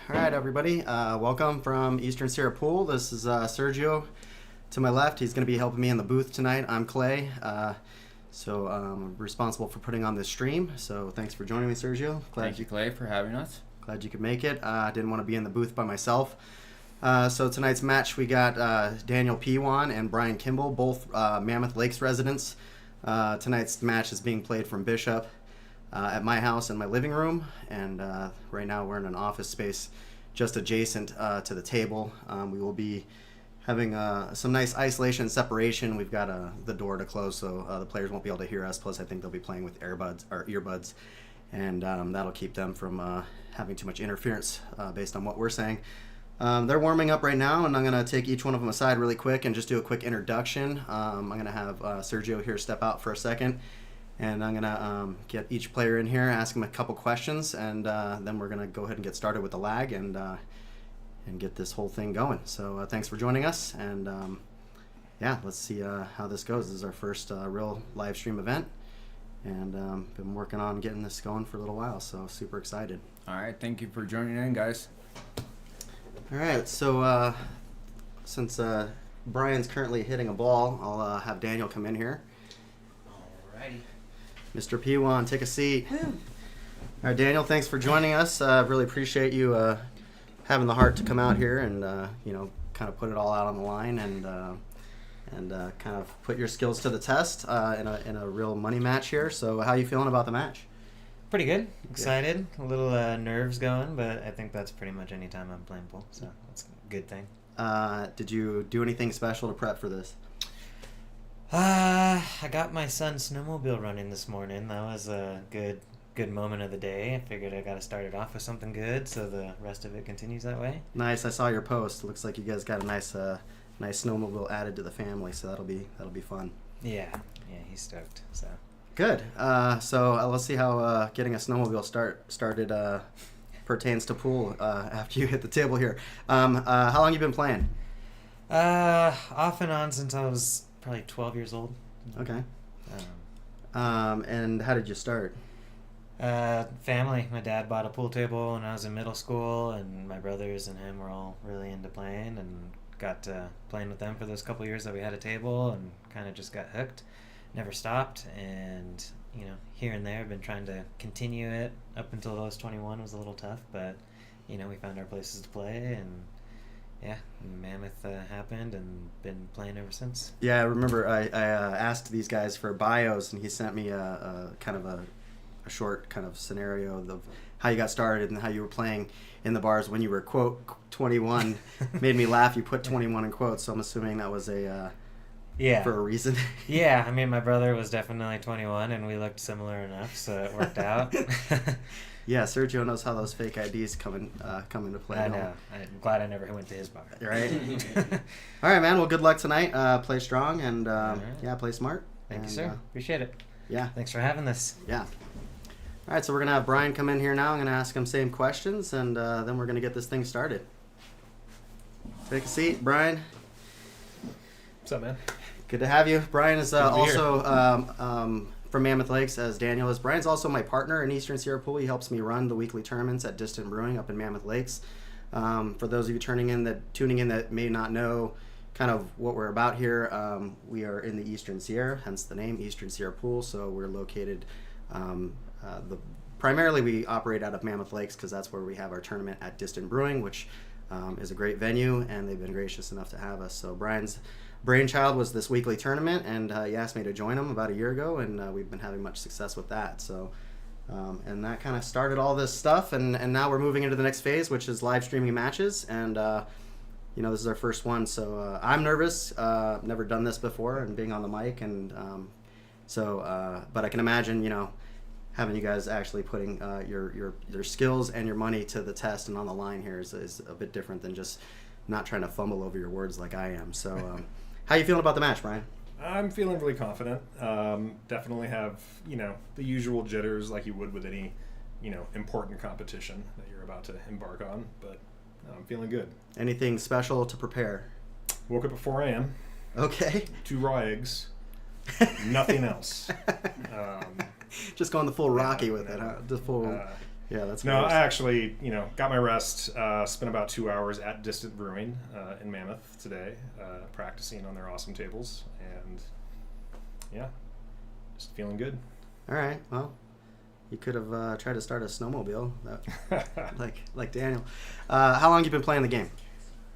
All right, everybody. Welcome from Eastern Sierra Pool. This is Sergio. To my left, he's going to be helping me in the booth tonight. I'm Clay. So I'm responsible for putting on this stream. So thanks for joining me, Sergio. Thank you, Clay, for having us. Glad you could make it. I didn't want to be in the booth by myself. So tonight's match, we got Daniel Pijuan and Brian Kimball, both Mammoth Lakes residents. Tonight's match is being played from Bishop at my house in my living room, and right now we're in an office space just adjacent to the table. We will be having some nice isolation and separation. We've got the door to close, so the players won't be able to hear us. Plus, I think they'll be playing with earbuds, and that'll keep them from having too much interference based on what we're saying. They're warming up right now, and I'm going to take each one of them aside really quick and just do a quick introduction. I'm going to have Sergio here step out for a second, and I'm going to get each player in here, ask them a couple questions, and then we're going to go ahead and get started with the lag and get this whole thing going. So thanks for joining us, and yeah, let's see how this goes. This is our first real live stream event, and been working on getting this going for a little while, so super excited. All right, thank you for joining in, guys. All right, so since Brian's currently hitting a ball, I'll have Daniel come in here. Alrighty. Mr. Pijuan, take a seat. All right, Daniel, thanks for joining us. Really appreciate you having the heart to come out here and kind of put it all out on the line and kind of put your skills to the test in a real money match here. So, how are you feeling about the match? Pretty good. Excited. A little nerves going, but I think that's pretty much any time I'm playing pool, so that's a good thing. Did you do anything special to prep for this? I got my son's snowmobile running this morning. That was a good moment of the day. I figured I got to start it off with something good, so the rest of it continues that way. Nice. I saw your post. Looks like you guys got a nice snowmobile added to the family, so that'll be fun. Yeah, he's stoked. So good. So let's see how getting a snowmobile started pertains to pool after you hit the table here. How long you been playing? Off and on since I was probably 12 years old. Okay. And how did you start? Family. My dad bought a pool table when I was in middle school, and my brothers and him were all really into playing, and got playing with them for those couple years that we had a table, and kind of just got hooked. Never stopped, and here and there I've been trying to continue it up until I was 21. It was a little tough, but we found our places to play, and yeah, Mammoth happened, and been playing ever since. Yeah, I remember I asked these guys for bios, and he sent me a kind of a short kind of scenario of how you got started and how you were playing in the bars when you were, quote, 21. Made me laugh. You put 21 in quotes, so I'm assuming that was for a reason. Yeah, I mean, my brother was definitely 21, and we looked similar enough, so it worked out. Yeah, Sergio knows how those fake IDs come into play. I know. I'm glad I never went to his bar. Right? All right, man. Well, good luck tonight. Play strong and, right. Play smart. Thank you, sir. Appreciate it. Yeah. Thanks for having this. Yeah. All right, so we're going to have Brian come in here now. I'm going to ask him same questions, and then we're going to get this thing started. Take a seat, Brian. What's up, man? Good to have you. Brian is also from Mammoth Lakes, as Daniel is. Brian's also my partner in Eastern Sierra Pool. He helps me run the weekly tournaments at Distant Brewing up in Mammoth Lakes. For those of you tuning in that may not know kind of what we're about here, we are in the Eastern Sierra, hence the name Eastern Sierra Pool. So we're located, primarily we operate out of Mammoth Lakes because that's where we have our tournament at Distant Brewing, which is a great venue, and they've been gracious enough to have us. So Brian's brainchild was this weekly tournament, and he asked me to join him about a year ago, and we've been having much success with that. So, and that kind of started all this stuff, and now we're moving into the next phase, which is live streaming matches, and this is our first one. So I'm nervous, never done this before, and being on the mic, and but I can imagine, having you guys actually putting your skills and your money to the test and on the line here is a bit different than just not trying to fumble over your words like I am. So. How you feeling about the match, Brian? I'm feeling really confident. Definitely have, the usual jitters like you would with any, important competition that you're about to embark on, but I'm feeling good. Anything special to prepare? Woke up at 4 a.m. Okay. 2 raw eggs. Nothing else. Just going the full Rocky with it, huh? The full Yeah, that's No, gross. I actually, got my rest. Spent about 2 hours at Distant Brewing in Mammoth today, practicing on their awesome tables, and yeah, just feeling good. All right. Well, you could have tried to start a snowmobile, like Daniel. How long you been playing the game?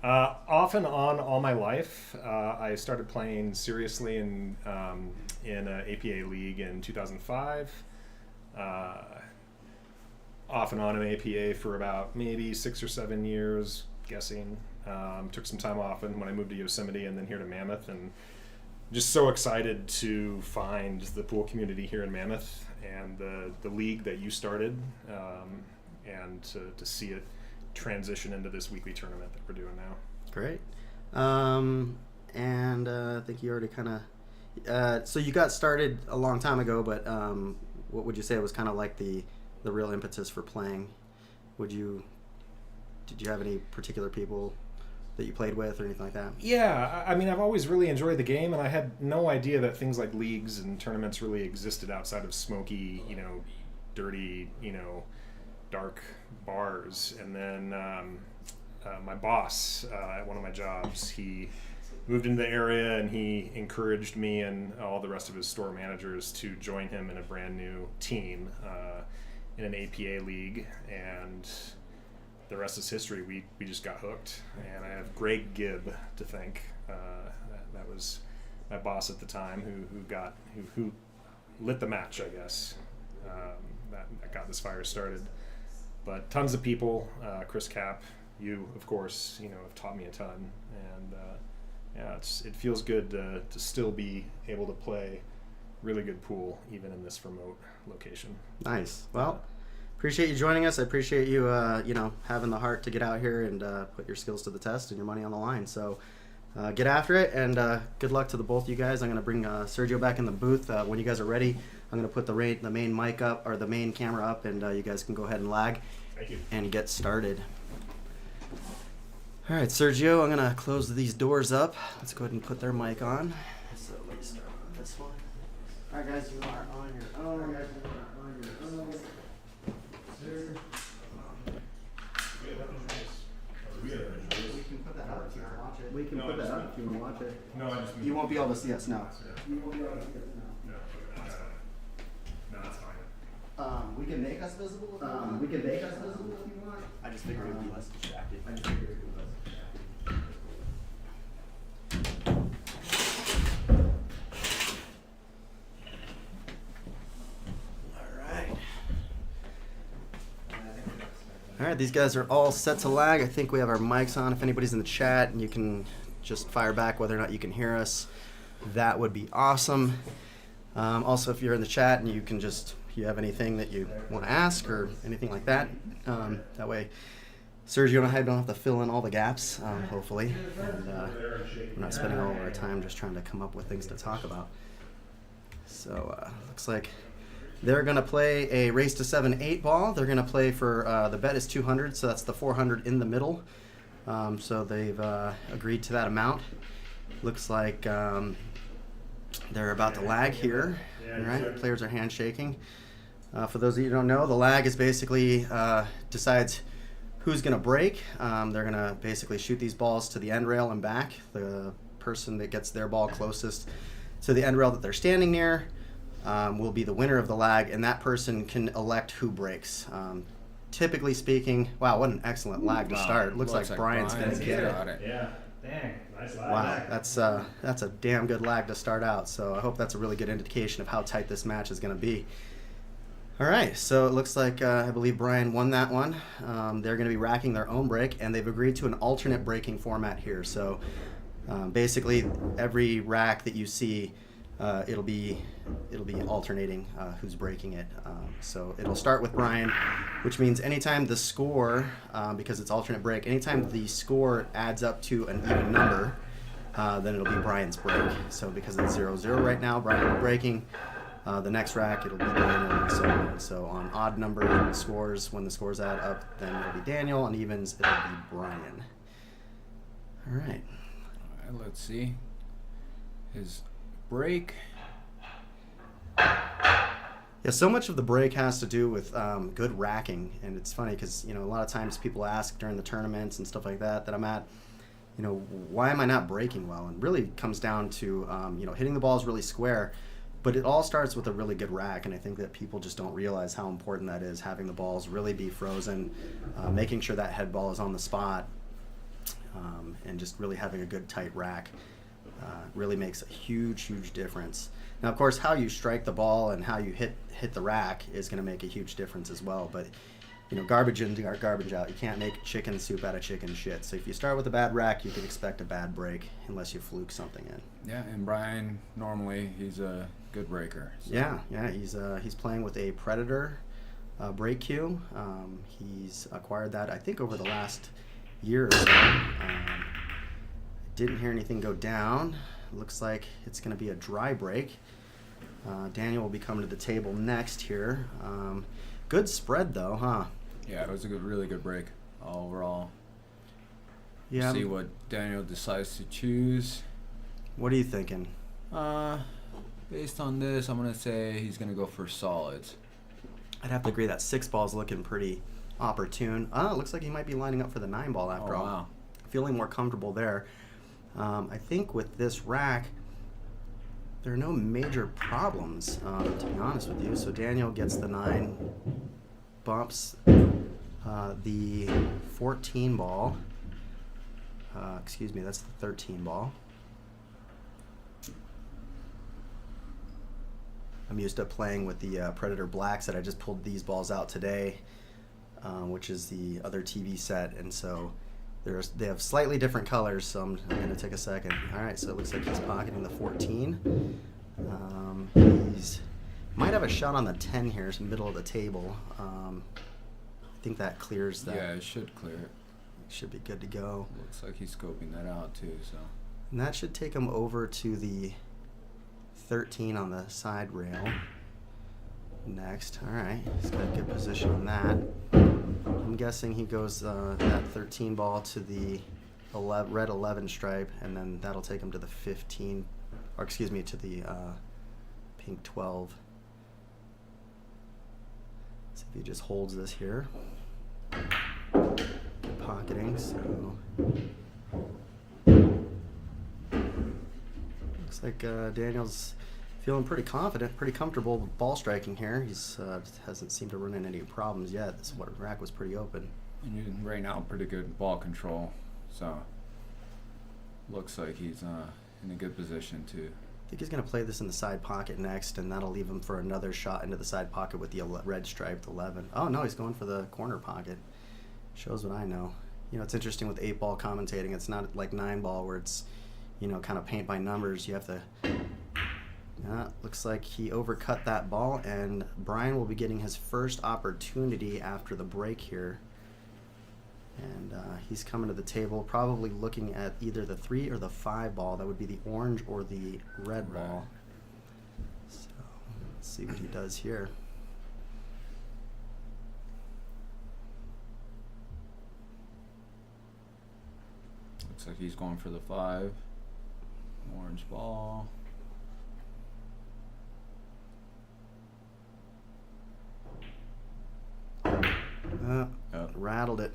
Off and on all my life. I started playing seriously in an APA league in 2005. Off and on in APA for about maybe 6 or 7 years, guessing. Took some time off and when I moved to Yosemite and then here to Mammoth, and just so excited to find the pool community here in Mammoth and the league that you started, and to see it transition into this weekly tournament that we're doing now. Great. And I think you already kind of... so you got started a long time ago, but what would you say was kind of like the real impetus for playing? Did you have any particular people that you played with or anything like that? Yeah, I mean, I've always really enjoyed the game, and I had no idea that things like leagues and tournaments really existed outside of smoky, dirty, dark bars. And then my boss at one of my jobs, he moved into the area and he encouraged me and all the rest of his store managers to join him in a brand new team in an APA league, and the rest is history. We just got hooked, and I have Greg Gibb to thank. That was my boss at the time who lit the match, I guess. That got this fire started. But tons of people, Chris Cap, you of course, have taught me a ton, and yeah, it feels good to still be able to play really good pool even in this remote location. Nice. Well, appreciate you joining us. I appreciate you, having the heart to get out here and put your skills to the test and your money on the line. So get after it, and good luck to the both of you guys. I'm going to bring Sergio back in the booth. When you guys are ready, I'm going to put the main mic up, or the main camera up, and you guys can go ahead and lag. Thank you. And get started. All right, Sergio, I'm going to close these doors up. Let's go ahead and put their mic on. So let me start with this one. All right, guys, you are on your own. We can put that up if you want to watch it. We can put that up if you want to watch it. No, I just. You won't be able to see us now. No, that's fine. We can make us visible. If you want. I just figured it would be less distracting. All right, these guys are all set to lag. I think we have our mics on. If anybody's in the chat, and you can just fire back whether or not you can hear us, that would be awesome. Also, if you're in the chat and you can just, if you have anything that you want to ask or anything like that, that way Sergio and I don't have to fill in all the gaps, hopefully. And we're not spending all of our time just trying to come up with things to talk about. So looks like they're going to play a race to 7-8 ball. They're going to play for, the bet is 200, so that's the 400 in the middle. So they've agreed to that amount. Looks like they're about to lag here. All right, players are handshaking. For those of you who don't know, the lag is basically decides who's going to break. They're going to basically shoot these balls to the end rail and back. The person that gets their ball closest to the end rail that they're standing near will be the winner of the lag, and that person can elect who breaks. Typically speaking, wow, what an excellent lag to start. Looks like Brian's going to get it. Yeah. Dang. Nice lag. Wow, that's a damn good lag to start out. So I hope that's a really good indication of how tight this match is going to be. All right, so it looks like I believe Brian won that one. They're going to be racking their own break, and they've agreed to an alternate breaking format here. So basically, every rack that you see, it'll be alternating who's breaking it. So it'll start with Brian, which means anytime the score, because it's alternate break, anytime the score adds up to an even number, then it'll be Brian's break. So because it's 0-0 right now, Brian will be breaking. The next rack, it'll be Daniel, and so on. So on odd number scores, when the scores add up, then it'll be Daniel. On evens, it'll be Brian. All right. All right, let's see. His break. Yeah, so much of the break has to do with good racking, and it's funny because a lot of times people ask during the tournaments and stuff like that I'm at, why am I not breaking well? And really it comes down to hitting the balls really square, but it all starts with a really good rack, and I think that people just don't realize how important that is. Having the balls really be frozen, making sure that head ball is on the spot, and just really having a good tight rack really makes a huge difference. Now, of course, how you strike the ball and how you hit the rack is going to make a huge difference as well. But garbage in, garbage out. You can't make chicken soup out of chicken shit. So if you start with a bad rack, you can expect a bad break unless you fluke something in. Yeah, and Brian, normally he's a good breaker. So. Yeah, he's playing with a Predator break cue. He's acquired that, I think, over the last year or so. Didn't hear anything go down. Looks like it's going to be a dry break. Daniel will be coming to the table next here. Good spread though, huh? Yeah, it was a really good break overall. Yeah. See what Daniel decides to choose. What are you thinking? Based on this, I'm gonna say he's gonna go for solids. I'd have to agree that 6 ball's looking pretty opportune. It looks like he might be lining up for the 9 ball after all. Wow. Feeling more comfortable there. I think with this rack, there are no major problems, to be honest with you. So Daniel gets the 9, bumps the 14 ball. Excuse me, that's the 13 ball. I'm used to playing with the Predator Blacks that I just pulled these balls out today, which is the other TV set, and so they have slightly different colors, so I'm going to take a second. All right, so it looks like he's pocketing the 14. He's might have a shot on the 10 here, so middle of the table. I think that clears that. Yeah, it should clear it. Should be good to go. Looks like he's scoping that out too, so. And that should take him over to the 13 on the side rail. Next, all right, he's got a good position on that. I'm guessing he goes that 13 ball to the red 11 stripe, and then that'll take him to the 15, or excuse me, to the pink 12. See if he just holds this here. Good pocketing, so looks like Daniel's feeling pretty confident, pretty comfortable with ball striking here. He's hasn't seemed to run into any problems yet. This rack was pretty open. And you right now pretty good ball control, so looks like he's in a good position to. I think he's going to play this in the side pocket next, and that'll leave him for another shot into the side pocket with the red striped 11. Oh no, he's going for the corner pocket. Shows what I know. It's interesting with 8 ball commentating. It's not like 9 ball where it's kind of paint by numbers. You have to. Looks like he overcut that ball, and Brian will be getting his first opportunity after the break here. And he's coming to the table, probably looking at either the 3 or the 5 ball. That would be the orange or the red ball. So let's see what he does here. Looks like he's going for the 5. Orange ball. Rattled it.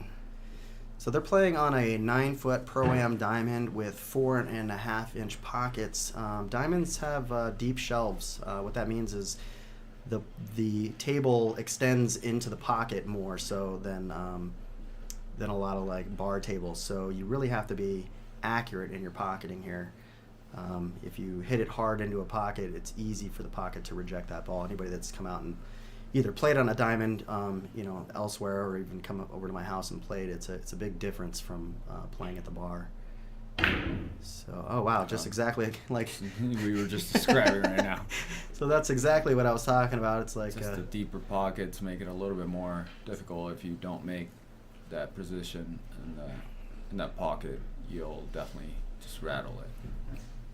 So they're playing on a 9-foot Pro-Am diamond with 4.5-inch pockets. Diamonds have deep shelves. What that means is the table extends into the pocket more so than a lot of like bar tables. So you really have to be accurate in your pocketing here. If you hit it hard into a pocket, it's easy for the pocket to reject that ball. Anybody that's come out and either played on a diamond, elsewhere, or even come up over to my house and played, it's a big difference from playing at the bar. So, oh wow, just exactly like we were just describing right now. So that's exactly what I was talking about. It's like just the deeper pockets make it a little bit more difficult. If you don't make that position in that pocket, you'll definitely just rattle it.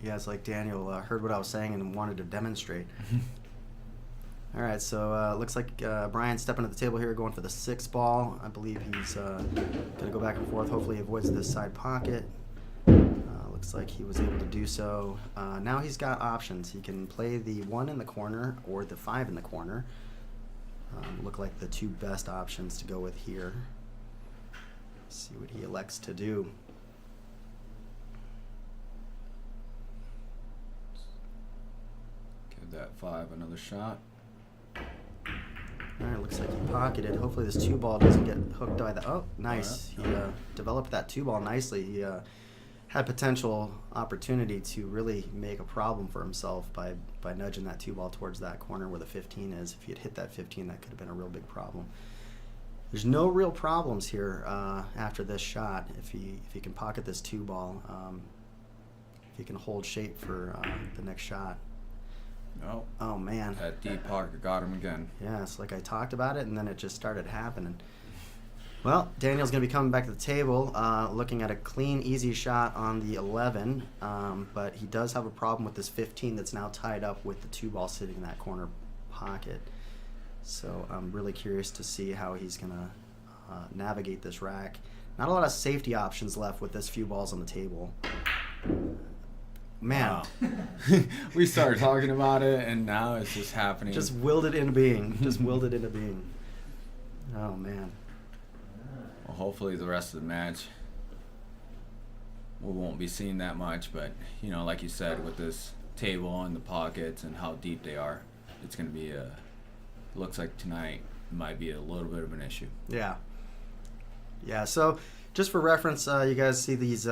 Yeah, it's like Daniel heard what I was saying and wanted to demonstrate. All right, so looks like Brian's stepping to the table here, going for the 6 ball. I believe he's going to go back and forth. Hopefully he avoids this side pocket. Looks like he was able to do so. Now he's got options. He can play the 1 in the corner or the 5 in the corner. Look like the 2 best options to go with here. See what he elects to do. Give that 5 another shot. All right, looks like he pocketed. Hopefully this 2-ball doesn't get hooked by the... Oh, nice. All He developed that 2-ball nicely. He had potential opportunity to really make a problem for himself by nudging that 2-ball towards that corner where the 15 is. If he had hit that 15, that could have been a real big problem. There's no real problems here after this shot. If he can pocket this 2-ball, if he can hold shape for the next shot. No. Oh, man. That deep pocket got him again. Yeah, it's like I talked about it, and then it just started happening. Well, Daniel's going to be coming back to the table, looking at a clean, easy shot on the 11, but he does have a problem with this 15 that's now tied up with the 2-ball sitting in that corner pocket. So I'm really curious to see how he's going to navigate this rack. Not a lot of safety options left with this few balls on the table. Man. Wow. We started talking about it, and now it's just happening. Just willed it into being. Just willed it into being. Oh, man. Well, hopefully the rest of the match we won't be seeing that much, but, you know, like you said, with this table and the pockets and how deep they are, it's going to be looks like tonight might be a little bit of an issue. Yeah. Yeah, so just for reference, you guys see these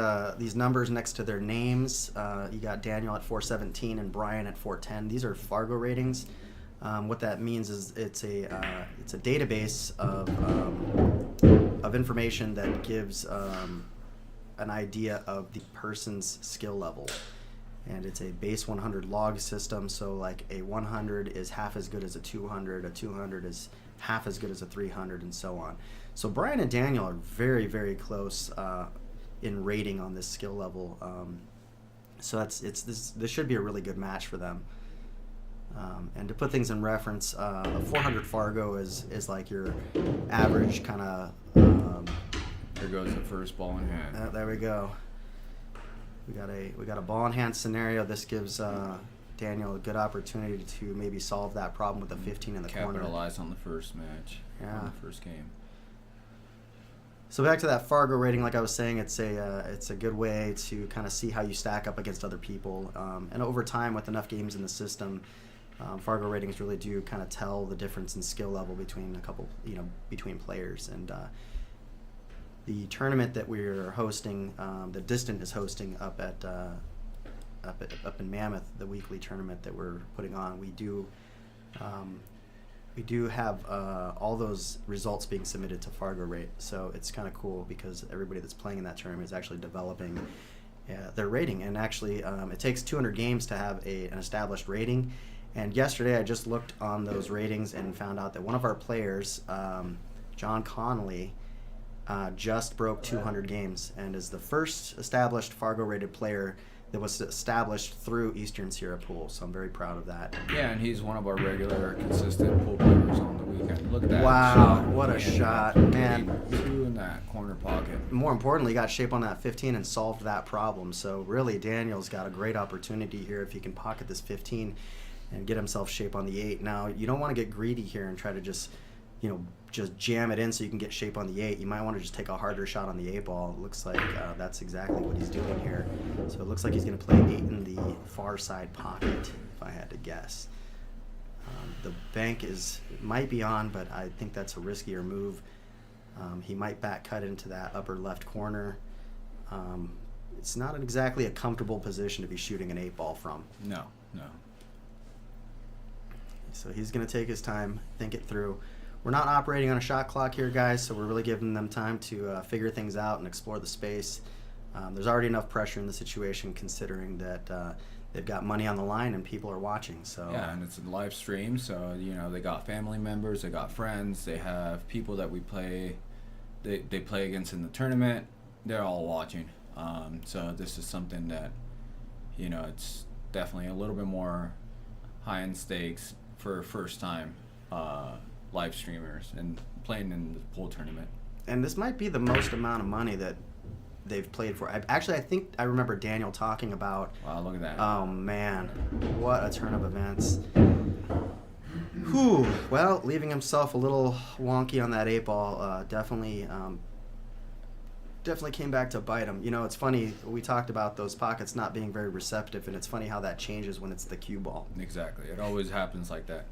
numbers next to their names. You got Daniel at 417 and Brian at 410. These are Fargo ratings. What that means is it's a database of information that gives an idea of the person's skill level. And it's a base 100 log system, so like a 100 is half as good as a 200 is half as good as a 300, and so on. So Brian and Daniel are very, very close in rating on this skill level. So this should be a really good match for them. And to put things in reference, a 400 Fargo is like your average kind of... There goes the first ball in hand. There we go. We got a ball in hand scenario. This gives Daniel a good opportunity to maybe solve that problem with the 15 in the corner. Capitalize on the first match. Yeah. On the first game. So back to that Fargo rating, like I was saying, it's a good way to kind of see how you stack up against other people. And over time, with enough games in the system, Fargo ratings really do kind of tell the difference in skill level between between players. And the tournament that we're hosting, the Distant is hosting up in Mammoth, the weekly tournament that we're putting on. We do have all those results being submitted to Fargo Rate, so it's kind of cool because everybody that's playing in that tournament is actually developing their rating. And actually, it takes 200 games to have an established rating. And yesterday, I just looked on those ratings and found out that one of our players, John Connolly, just broke 200 games and is the first established Fargo-rated player that was established through Eastern Sierra Pool. So I'm very proud of that. Yeah, and he's one of our regular, consistent pool players on the weekend. Look at that Wow, shot. what a shot, man. 2 in that corner pocket. More importantly, got shape on that 15 and solved that problem. So really, Daniel's got a great opportunity here if he can pocket this 15 and get himself shape on the 8. Now, you don't want to get greedy here and try to just jam it in so you can get shape on the 8. You might want to just take a harder shot on the 8 ball. It looks like that's exactly what he's doing here. So it looks like he's going to play 8 in the far side pocket, if I had to guess. The bank might be on, but I think that's a riskier move. He might back cut into that upper left corner. It's not exactly a comfortable position to be shooting an 8 ball from. No. So he's going to take his time, think it through. We're not operating on a shot clock here, guys, so we're really giving them time to figure things out and explore the space. There's already enough pressure in the situation considering that they've got money on the line and people are watching. So Yeah, and it's a live stream, so they got family members, they got friends, they have people that we play they play against in the tournament. They're all watching. So this is something that it's definitely a little bit more high in stakes for first time live streamers and playing in the pool tournament. And this might be the most amount of money that they've played for. I think I remember Daniel talking about. Wow, look at that. Oh man, what a turn of events. Whew. Well, leaving himself a little wonky on that 8-ball. Definitely came back to bite him. You know, it's funny. We talked about those pockets not being very receptive, and it's funny how that changes when it's the cue ball. Exactly. It always happens like that.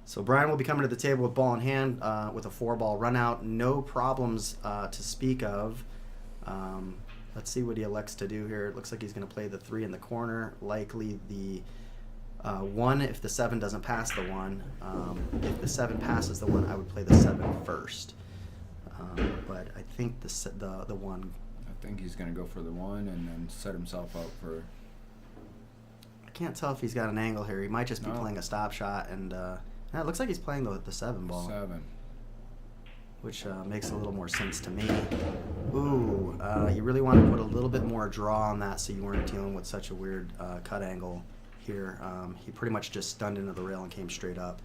So Brian will be coming to the table with ball in hand with a 4-ball run out. No problems to speak of. Let's see what he elects to do here. It looks like he's going to play the 3 in the corner, likely the 1 if the 7 doesn't pass the 1. If the 7 passes the 1, I would play the 7 first. But I think the 1. I think he's going to go for the 1 and then set himself up for... I can't tell if he's got an angle here. He might just be playing a stop shot, and it looks like he's playing the 7 ball. 7. Which makes a little more sense to me. Ooh, you really want to put a little bit more draw on that so you weren't dealing with such a weird cut angle here. He pretty much just stunned into the rail and came straight up.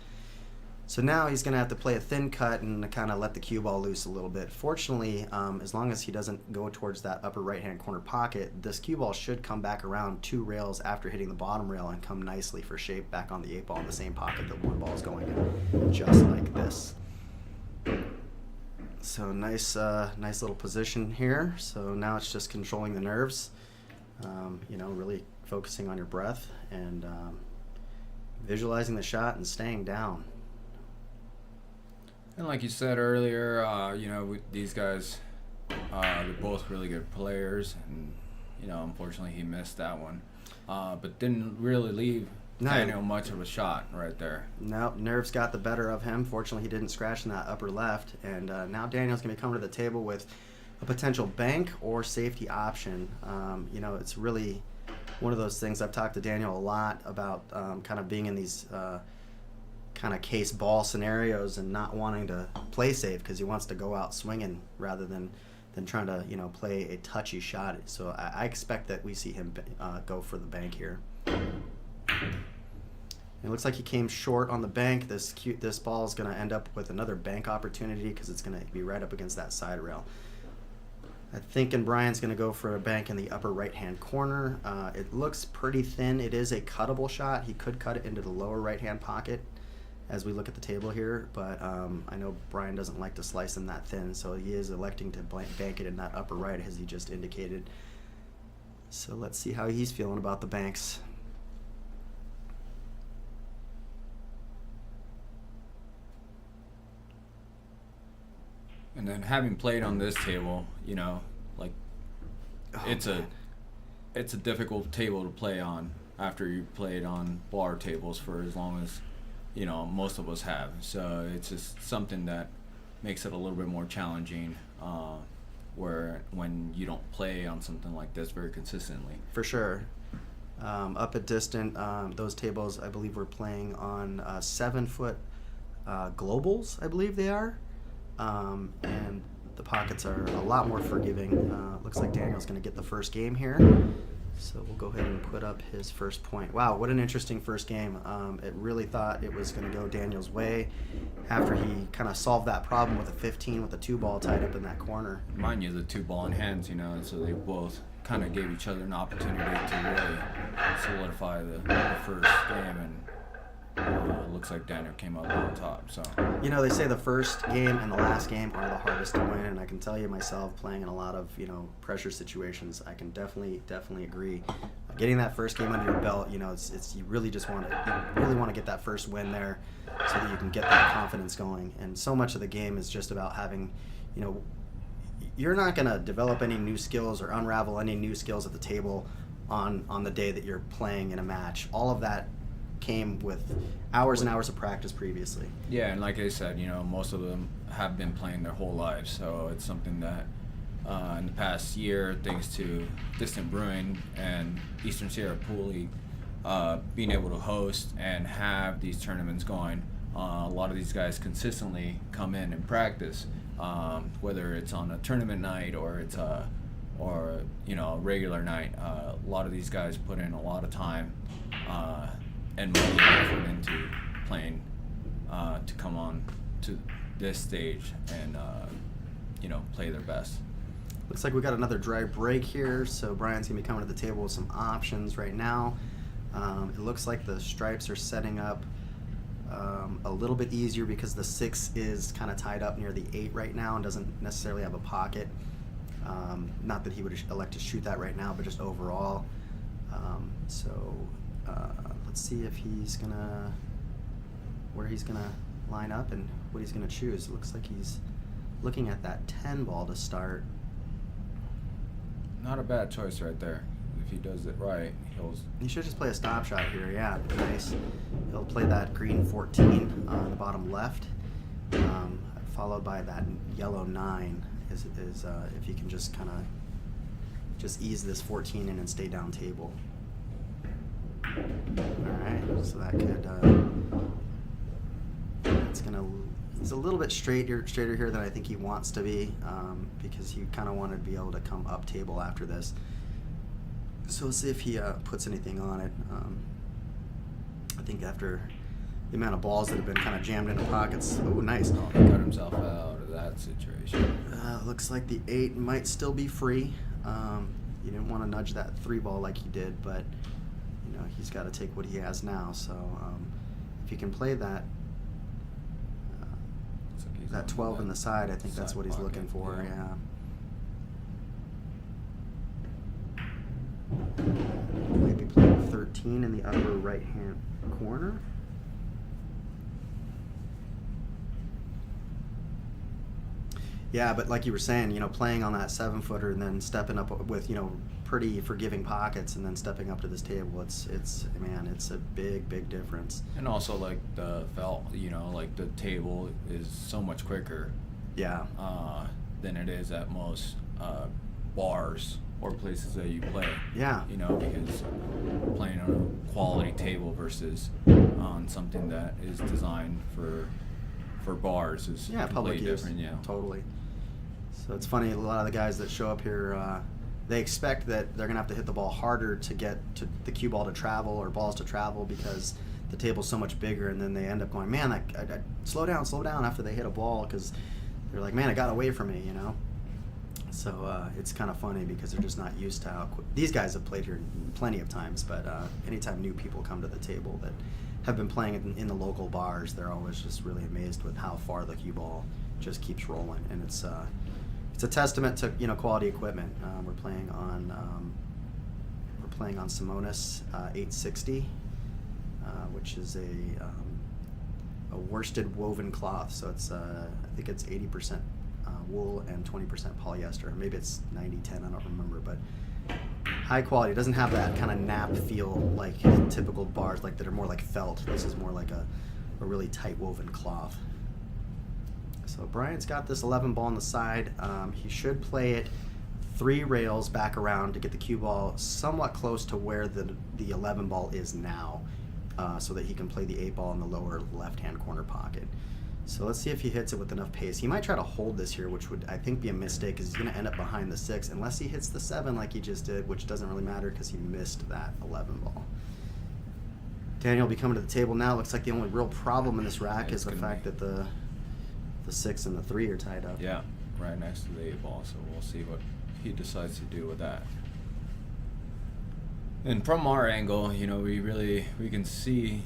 So now he's going to have to play a thin cut and kind of let the cue ball loose a little bit. Fortunately, as long as he doesn't go towards that upper right-hand corner pocket, this cue ball should come back around 2 rails after hitting the bottom rail and come nicely for shape back on the 8-ball in the same pocket that 1 ball is going in, just like this. So nice little position here. So now it's just controlling the nerves, really focusing on your breath and visualizing the shot and staying down. And like you said earlier, these guys, they're both really good players, and unfortunately he missed that one, but didn't really leave Daniel much of a shot right there. No, nerves got the better of him. Fortunately, he didn't scratch in that upper left, and now Daniel's going to be coming to the table with a potential bank or safety option. It's really one of those things. I've talked to Daniel a lot about kind of being in these kind of case ball scenarios and not wanting to play safe because he wants to go out swinging rather than trying to play a touchy shot. So I expect that we see him go for the bank here. It looks like he came short on the bank. This ball is going to end up with another bank opportunity because it's going to be right up against that side rail. I'm thinking Brian's going to go for a bank in the upper right-hand corner. It looks pretty thin. It is a cuttable shot. He could cut it into the lower right-hand pocket as we look at the table here, but I know Brian doesn't like to slice them that thin, so he is electing to bank it in that upper right as he just indicated. So let's see how he's feeling about the banks. And then having played on this table, it's a difficult table to play on after you played on bar tables for as long as most of us have. So it's just something that makes it a little bit more challenging where when you don't play on something like this very consistently. For sure. Up at distant, those tables I believe we're playing on 7-foot globals, I believe they are. And the pockets are a lot more forgiving. Looks like Daniel's going to get the first game here. So we'll go ahead and put up his first point. Wow, what an interesting first game. It really thought it was going to go Daniel's way after he kind of solved that problem with a 15 with a 2-ball tied up in that corner. Mind you, the 2-ball in hands, and so they both kind of gave each other an opportunity to really solidify the first game, and looks like Daniel came up on top. So they say the first game and the last game are the hardest to win, and I can tell you myself, playing in a lot of pressure situations, I can definitely agree. Getting that first game under your belt, it's you really want to get that first win there so that you can get that confidence going. And so much of the game is just about having, you're not going to develop any new skills or unravel any new skills at the table on the day that you're playing in a match. All of that came with hours and hours of practice previously. Yeah, and like I said, most of them have been playing their whole lives, so it's something that in the past year, thanks to Distant Brewing and Eastern Sierra Pool League being able to host and have these tournaments going, a lot of these guys consistently come in and practice, whether it's on a tournament night or it's a regular night. A lot of these guys put in a lot of time and money and effort into playing to come on to this stage and play their best. Looks like we got another dry break here, so Brian's gonna be coming to the table with some options right now. It looks like the stripes are setting up a little bit easier because the 6 is kind of tied up near the 8 right now and doesn't necessarily have a pocket. Not that he would elect to shoot that right now, but just overall. Let's see if he's gonna, where he's gonna line up and what he's gonna choose. It looks like he's looking at that 10 ball to start. Not a bad choice right there. If he does it right, He should just play a stop shot here. Yeah, nice. He'll play that green 14 on the bottom left, followed by that yellow 9. Is if he can just kind of just ease this 14 in and stay down table. All right, so that could. He's a little bit straighter here than I think he wants to be, because he kind of wanted to be able to come up table after this. So we'll see if he puts anything on it. I think after the amount of balls that have been kind of jammed into pockets. Oh, nice. oh, he got himself out of that situation. Looks like the 8 might still be free. You didn't want to nudge that 3 ball like he did, but he's got to take what he has now. So if he can play that. That 12 in the side, I think that's what he's looking for, yeah. Might be playing 13 in the upper right-hand corner. Yeah, but like you were saying, playing on that 7-footer and then stepping up with, pretty forgiving pockets and then stepping up to this table, it's a big difference. And also, like, the felt, like the table is so much quicker. Yeah. Than it is at most bars or places that you play. Yeah. Because playing on a quality table versus on something that is designed for bars is public completely use. different. Yeah. Totally. So it's funny, a lot of the guys that show up here, they expect that they're going to have to hit the ball harder to get to the cue ball to travel or balls to travel because the table's so much bigger, and then they end up going, man, I slow down after they hit a ball because they're like, man, it got away from me, So it's kind of funny because they're just not used to how these guys have played here plenty of times, but anytime new people come to the table that have been playing in the local bars, they're always just really amazed with how far the cue ball just keeps rolling, and it's a testament to quality equipment. We're playing on Simonis 860, which is a worsted woven cloth. So it's I think it's 80% wool and 20% polyester. Maybe it's 90-10. I don't remember, but high quality. It doesn't have that kind of nap feel like typical bars like that are more like felt. This is more like a really tight woven cloth. So Brian's got this 11 ball on the side. He should play it 3 rails back around to get the cue ball somewhat close to where the 11 ball is now, so that he can play the 8 ball in the lower left-hand corner pocket. So let's see if he hits it with enough pace. He might try to hold this here, which would, I think, be a mistake because he's going to end up behind the 6 unless he hits the 7 like he just did, which doesn't really matter because he missed that 11 ball. Daniel will be coming to the table now. Looks like the only real problem in this rack is the fact that the 6 and the 3 are tied up. Yeah, right next to the 8 ball, so we'll see what he decides to do with that. And from our angle, we can see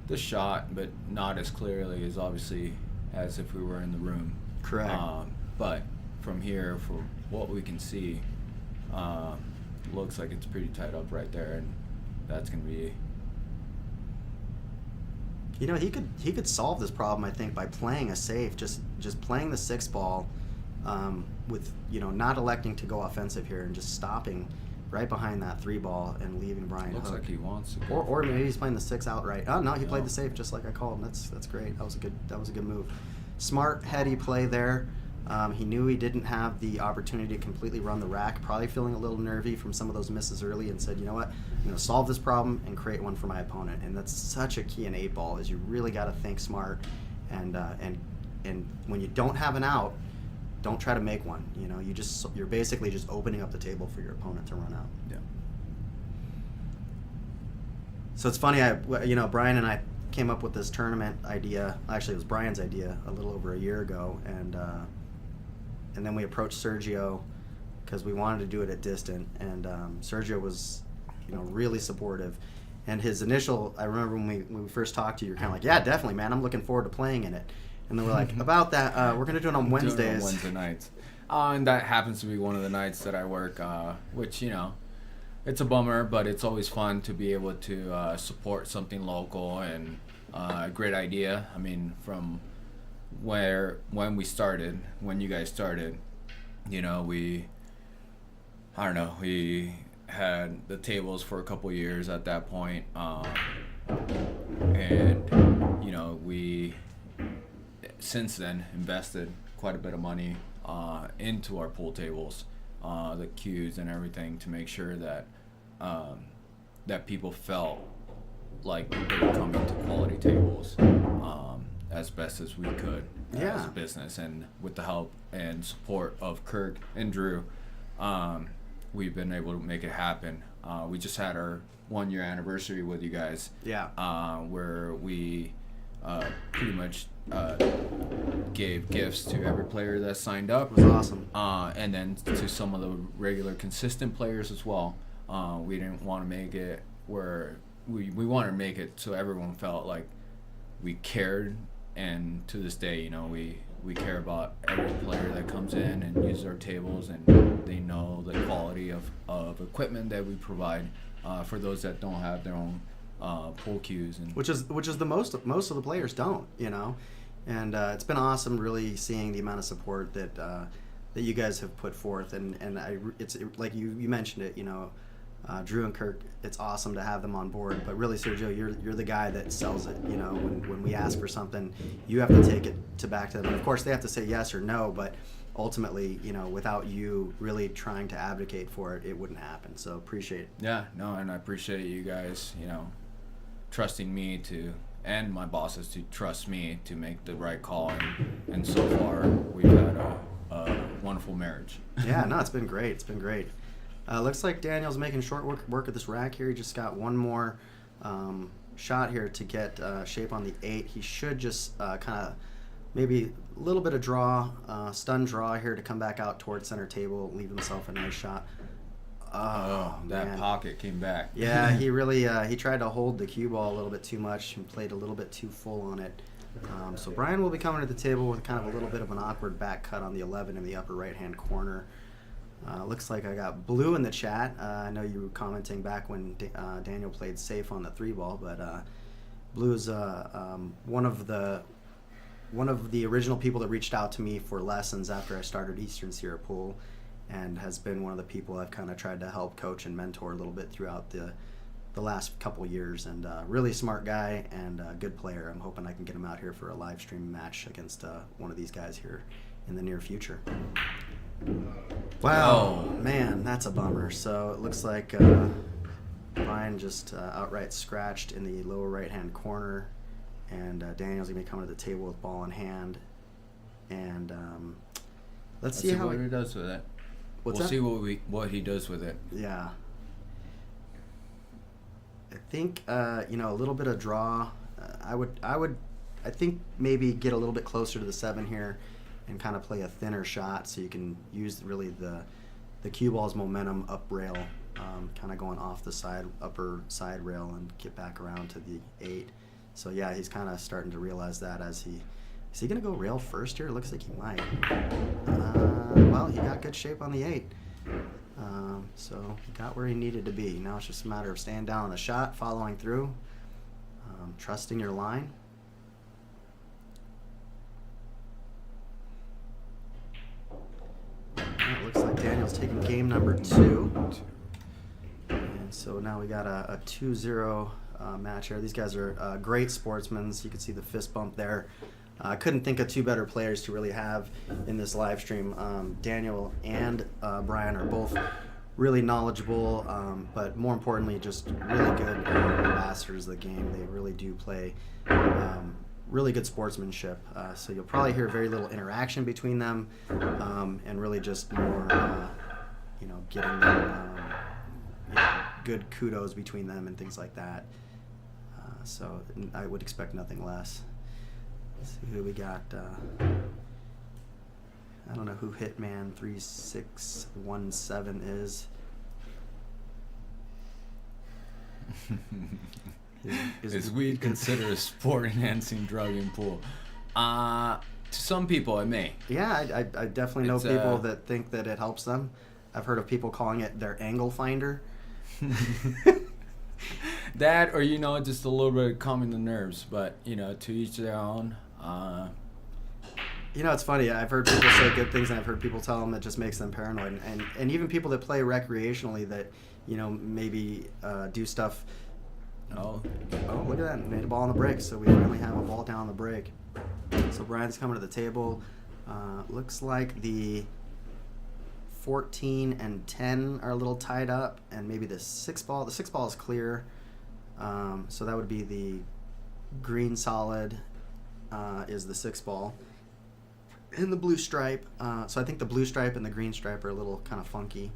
the shot, but not as clearly as obviously as if we were in the room. Correct. But from here, for what we can see, looks like it's pretty tied up right there, and that's going to be... He could solve this problem, I think, by playing a safe, just playing the 6 ball, with not electing to go offensive here and just stopping right behind that 3 ball and leaving Brian Looks hooked. like he wants to. Or maybe he's playing the 6 outright. Oh no, he played the safe just like I called. That's great. That was a good move. Smart, heady play there. He knew he didn't have the opportunity to completely run the rack, probably feeling a little nervy from some of those misses early, and said, you know what, I'm going to solve this problem and create one for my opponent. And that's such a key in 8 ball, is you really got to think smart, and when you don't have an out, don't try to make one. You're basically just opening up the table for your opponent to run out. Yeah. So it's funny, Brian and I came up with this tournament idea. Actually, it was Brian's idea a little over a year ago, and then we approached Sergio because we wanted to do it at Distant, and Sergio was, really supportive. And his initial, I remember when we first talked to you, you're kind of like, yeah, definitely, man, I'm looking forward to playing in it. And then we're like, about that, we're going to do it on Wednesdays. Do it on Wednesday nights. And that happens to be one of the nights that I work, which, it's a bummer, but it's always fun to be able to support something local and a great idea. I mean, from when you guys started, we had the tables for a couple years at that point, and we since then invested quite a bit of money into our pool tables, the cues and everything, to make sure that that people felt like they were coming to quality tables as best as we could as a business. And with the help and support of Kirk and Drew, we've been able to make it happen. We just had our 1-year anniversary with you guys, where we pretty much gave gifts to every player that signed up. It was awesome. And then to some of the regular consistent players as well. We didn't want to make it where we wanted to make it so everyone felt like we cared, and to this day, we care about every player that comes in and uses our tables, and they know the quality of equipment that we provide for those that don't have their own pool cues, and which is the most of the players don't, and it's been awesome really seeing the amount of support that you guys have put forth, and it's like you mentioned it, Drew and Kirk, it's awesome to have them on board, but really, Sergio, you're the guy that sells it. When we ask for something, you have to take it back to them, and of course they have to say yes or no, but ultimately, without you really trying to advocate for it, it wouldn't happen. So appreciate it. Yeah, no, and I appreciate you guys, trusting me and my bosses to trust me to make the right call, and so far we've had a wonderful marriage. Yeah, no, it's been great. Looks like Daniel's making short work of this rack here. He just got one more shot here to get shape on the 8. He should just kind of maybe a little bit of draw, stun draw here to come back out towards center table, leave himself a nice shot. Oh, that man. Pocket came back. Yeah, he really he tried to hold the cue ball a little bit too much and played a little bit too full on it. So Brian will be coming to the table with kind of a little bit of an awkward back cut on the 11 in the upper right-hand corner. Looks like I got Blue in the chat. I know you were commenting back when Daniel played safe on the 3-ball, but Blue's one of the original people that reached out to me for lessons after I started Eastern Sierra Pool, and has been one of the people I've kind of tried to help coach and mentor a little bit throughout the last couple years, and really smart guy and a good player. I'm hoping I can get him out here for a live stream match against one of these guys here in the near future. Wow, man, that's a bummer. So it looks like Brian just outright scratched in the lower right-hand corner, and Daniel's going to be coming to the table with ball in hand. And let's see how what he does with it. What's we'll that? see what he does with it. Yeah. I think a little bit of draw. I think maybe get a little bit closer to the 7 here, and kind of play a thinner shot so you can use really the cue ball's momentum up rail, kind of going off the upper side rail and get back around to the 8. So yeah, he's kind of starting to realize that is he going to go rail first here? It looks like he might. Well, he got good shape on the 8. So he got where he needed to be. Now it's just a matter of staying down on the shot, following through, trusting your line. It looks like Daniel's taking game number 2. And so now we got a 2-0 match here. These guys are great sportsmen. You can see the fist bump there. I couldn't think of 2 better players to really have in this live stream. Daniel and Brian are both really knowledgeable, but more importantly, just really good ambassadors of the game. They really do play really good sportsmanship. So you'll probably hear very little interaction between them, and really just more, getting them good kudos between them and things like that. So I would expect nothing less. Let's see who we got. I don't know who Hitman 3617 is. Is weed considered a sport-enhancing drug in pool? To some people, it may. Yeah, I definitely know It's, people that think that it helps them. I've heard of people calling it their angle finder. That, or just a little bit of calming the nerves. But to each their own. It's funny. I've heard people say good things, and I've heard people tell them it just makes them paranoid. And even people that play recreationally that, maybe do stuff. Oh, Look at that. Made a ball on the break. So we finally have a ball down the break. So Brian's coming to the table. Looks like the 14 and 10 are a little tied up, and maybe the 6 ball. The 6 ball is clear. So that would be the green solid is the 6 ball. And the blue stripe. So I think the blue stripe and the green stripe are a little kind of funky.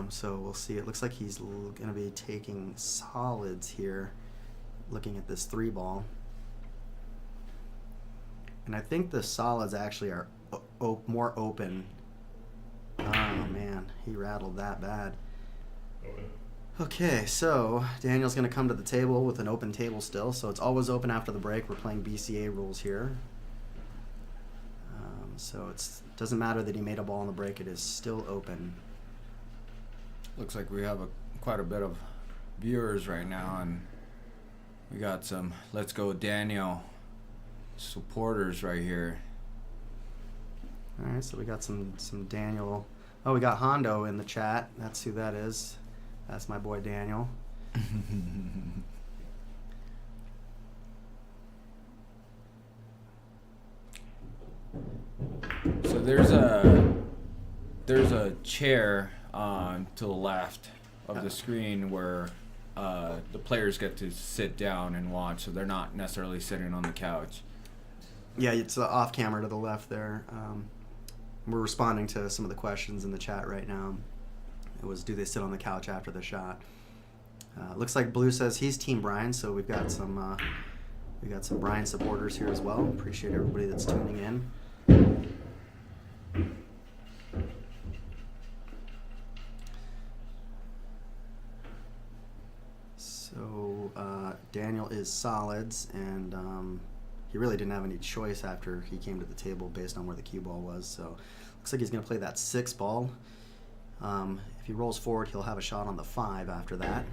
So we'll see. It looks like he's going to be taking solids here, looking at this 3 ball. And I think the solids actually are more open. Oh, man. He rattled that bad. Okay, so Daniel's going to come to the table with an open table still. So it's always open after the break. We're playing BCA rules here. So it doesn't matter that he made a ball on the break. It is still open. looks like we have quite a bit of viewers right now, and we got some Let's Go Daniel supporters right here. All right, so we got some Daniel. Oh, we got Hondo in the chat. That's who that is. That's my boy Daniel. So there's a chair to the left of the screen where the players get to sit down and watch, so they're not necessarily sitting on the couch. Yeah, it's off camera to the left there. We're responding to some of the questions in the chat right now. It was, do they sit on the couch after the shot? Looks like Blue says he's Team Brian, so we've got some Brian supporters here as well. Appreciate everybody that's tuning in. So Daniel is solids, and he really didn't have any choice after he came to the table based on where the cue ball was. So looks like he's going to play that 6 ball. If he rolls forward, he'll have a shot on the 5 after that.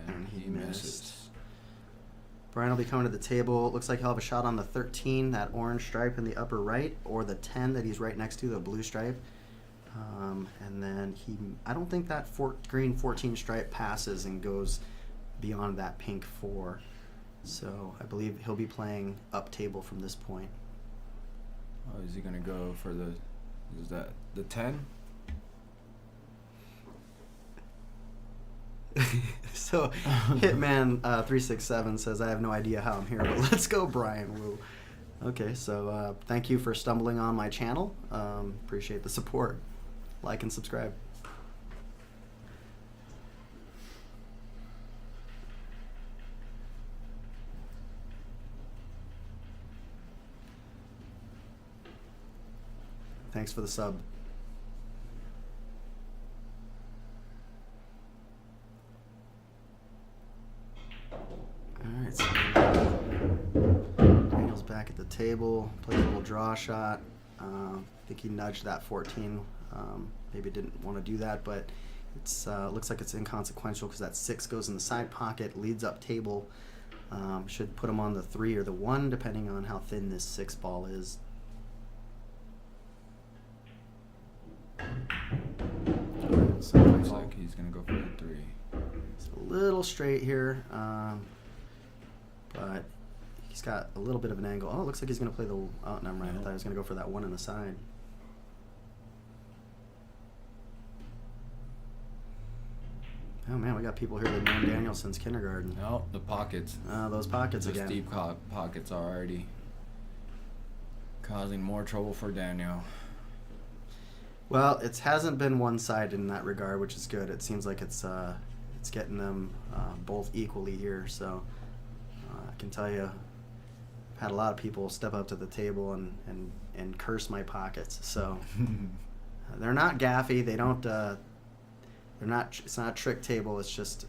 And he misses. Brian will be coming to the table. It looks like he'll have a shot on the 13, that orange stripe in the upper right, or the 10 that he's right next to, the blue stripe. And then I don't think that green 14 stripe passes and goes beyond that pink 4. So I believe he'll be playing up table from this point. Oh, is he going to go for is that the 10? So Hitman 367 says, I have no idea how I'm here, but let's go, Brian. Woo. Okay, so thank you for stumbling on my channel. Appreciate the support. Like and subscribe. Thanks for the sub. Alright, so Daniel's back at the table, played a little draw shot. I think he nudged that 14. Maybe didn't want to do that, but it's looks like it's inconsequential because that 6 goes in the side pocket, leads up table. Should put him on the 3 or the 1, depending on how thin this 6 ball is. So it looks like he's going to go for the 3. It's a little straight here, but he's got a little bit of an angle. Oh, it looks like he's going to play the... Oh, never mind. I thought he was going to go for that 1 on the side. Oh, man, we got people here that know Daniel since kindergarten. No, the pockets. Those pockets Those again. deep pockets are already causing more trouble for Daniel. Well, it hasn't been one-sided in that regard, which is good. It seems like it's getting them both equally here. So I can tell you, had a lot of people step up to the table and curse my pockets. So they're not gaffy. They don't. They're not. It's not a trick table. It's just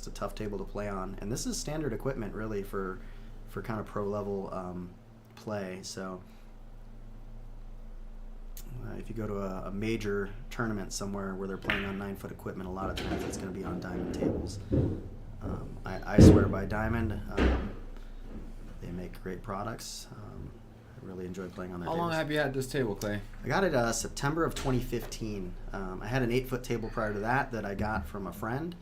a tough table to play on. And this is standard equipment really for kind of pro level play. So if you go to a major tournament somewhere where they're playing on 9-foot equipment, a lot of times it's going to be on diamond tables. I swear by Diamond. They make great products. I really enjoy playing on their How tables. long have you had this table, Clay? I got it September of 2015. I had an 8-foot table prior to that I got from a friend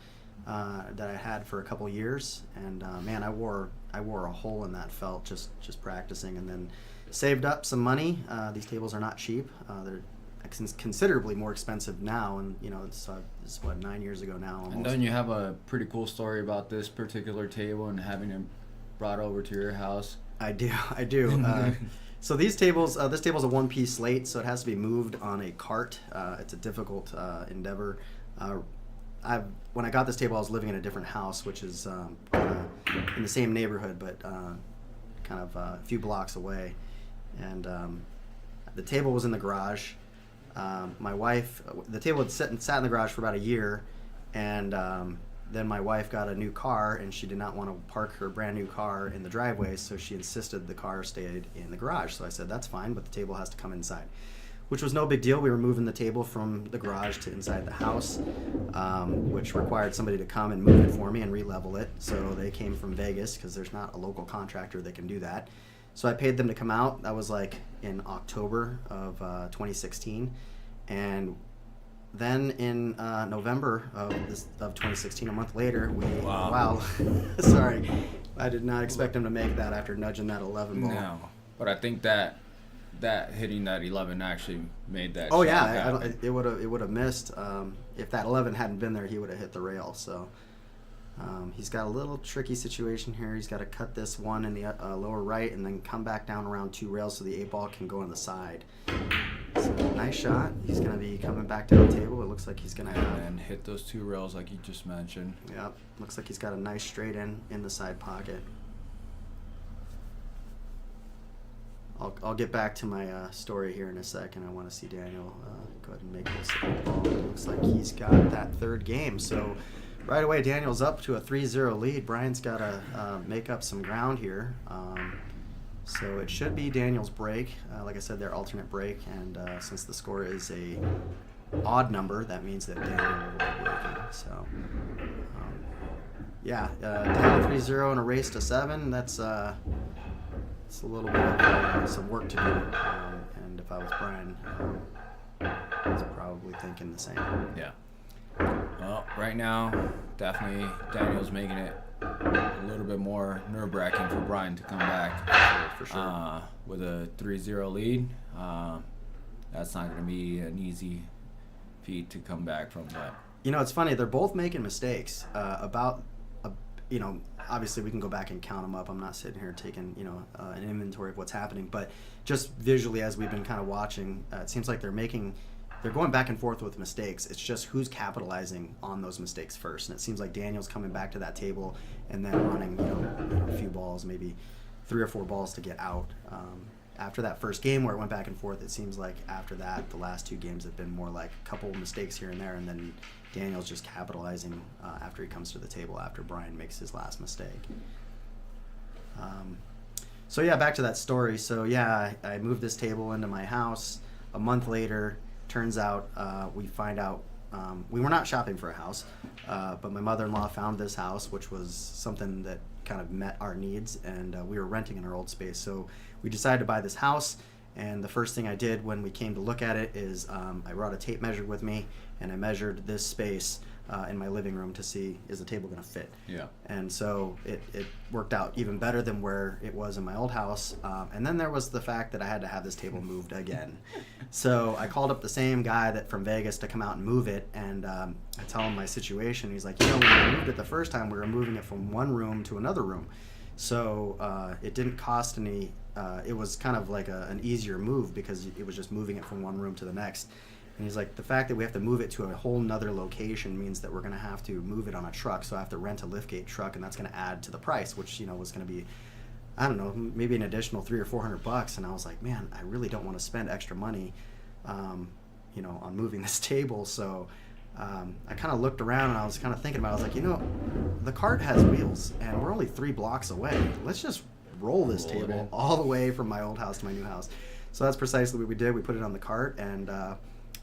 that I had for a couple years, and man, I wore a hole in that felt just practicing, and then saved up some money. These tables are not cheap. They're considerably more expensive now, and it's what, 9 years ago now almost. And don't you have a pretty cool story about this particular table and having it brought over to your house? I do. So these tables, this table's a one-piece slate, so it has to be moved on a cart. It's a difficult endeavor. When I got this table, I was living in a different house, which is in the same neighborhood, but kind of a few blocks away. And the table was in the garage. My wife, the table had sat in the garage for about a year, and then my wife got a new car, and she did not want to park her brand new car in the driveway, so she insisted the car stayed in the garage. So I said, that's fine, but the table has to come inside, which was no big deal. We were moving the table from the garage to inside the house, which required somebody to come and move it for me and re-level it. So they came from Vegas because there's not a local contractor that can do that. So I paid them to come out. That was like in October of 2016. And then in November of 2016, a month later, wow. Sorry, I did not expect him to make that after nudging that 11 ball. No, but I think that hitting that 11 actually made that. Oh shot yeah, happen. it would have missed. If that 11 hadn't been there, he would have hit the rail. So he's got a little tricky situation here. He's got to cut this one in the lower right and then come back down around 2 rails so the 8 ball can go on the side. So nice shot. He's going to be coming back down the table. It looks like he's going to have. And hit those 2 rails like you just mentioned. Yep. Looks like he's got a nice straight in the side pocket. I'll get back to my story here in a second. I want to see Daniel go ahead and make this 8 ball. It looks like he's got that third game. So right away, Daniel's up to a 3-0 lead. Brian's got to make up some ground here. So it should be Daniel's break. Like I said, their alternate break. And since the score is a odd number, that means that Daniel will be breaking. So, down 3-0 in a race to 7. That's it's a little bit of some work to do. And if I was Brian, I was probably thinking the same. Yeah. Well, right now, definitely Daniel's making it a little bit more nerve-wracking for Brian to come back For sure. with a 3-0 lead. That's not going to be an easy feat to come back from. But It's funny. They're both making mistakes. Obviously we can go back and count them up. I'm not sitting here taking, an inventory of what's happening, but just visually as we've been kind of watching, it seems like they're going back and forth with mistakes. It's just who's capitalizing on those mistakes first. And it seems like Daniel's coming back to that table and then running, a few balls, maybe 3 or 4 balls to get out. After that first game where it went back and forth, it seems like after that, the last 2 games have been more like a couple mistakes here and there, and then Daniel's just capitalizing after he comes to the table after Brian makes his last mistake. Back to that story. So I moved this table into my house. A month later, turns out we find out we were not shopping for a house, but my mother-in-law found this house, which was something that kind of met our needs, and we were renting in our old space. So we decided to buy this house, and the first thing I did when we came to look at it is I brought a tape measure with me, and I measured this space in my living room to see, is the table going to fit? yeah. And so it worked out even better than where it was in my old house. And then there was the fact that I had to have this table moved again. So I called up the same guy from Vegas to come out and move it. And I tell him my situation. He's like, when we moved it the first time, we were moving it from one room to another room. So it didn't cost any, it was kind of like an easier move because it was just moving it from one room to the next. And he's like, the fact that we have to move it to a whole nother location means that we're going to have to move it on a truck. So I have to rent a liftgate truck, and that's going to add to the price, which, was going to be I don't know, maybe an additional $300 or $400, and I was like, man, I really don't want to spend extra money, on moving this table. So I kind of looked around and I was kind of thinking about it. I was like, the cart has wheels, and we're only 3 blocks away. Let's just roll this table all the way from my old house to my new house. So that's precisely what we did. We put it on the cart, and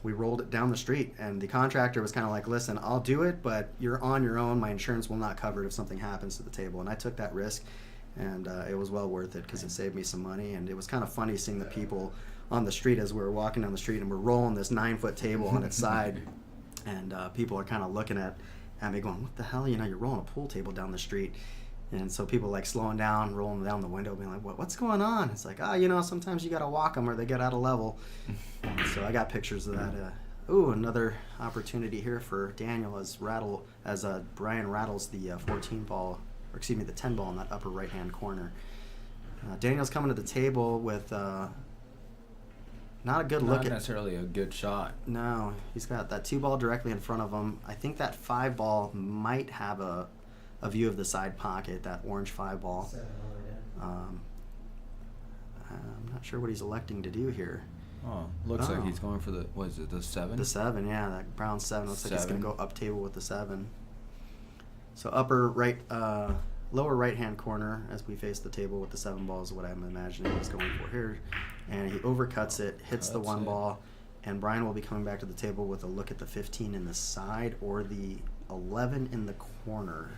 we rolled it down the street. And the contractor was kind of like, listen, I'll do it, but you're on your own. My insurance will not cover it if something happens to the table. And I took that risk. And it was well worth it because it saved me some money. And it was kind of funny seeing the people on the street as we were walking down the street, and we're rolling this 9-foot table on its side. And people are kind of looking at me going, what the hell? You're rolling a pool table down the street. And so people like slowing down, rolling down the window, being like, what's going on? It's like, sometimes you got to walk them or they get out of level. And so I got pictures of that. Another opportunity here for Daniel as Brian rattles the 14 ball. Or excuse me, the 10 ball in that upper right-hand corner. Daniel's coming to the table with not a good look. Not necessarily a good shot. No, he's got that 2 ball directly in front of him. I think that 5 ball might have a view of the side pocket, that orange 5 ball. I'm not sure what he's electing to do here. Looks like he's going for the 7? The 7, yeah, that brown 7. Looks like he's going to go up table with the 7. So lower right-hand corner as we face the table with the 7 ball is what I'm imagining he's going for here. And he overcuts it, hits the 1 ball, and Brian will be coming back to the table with a look at the 15 in the side or the 11 in the corner.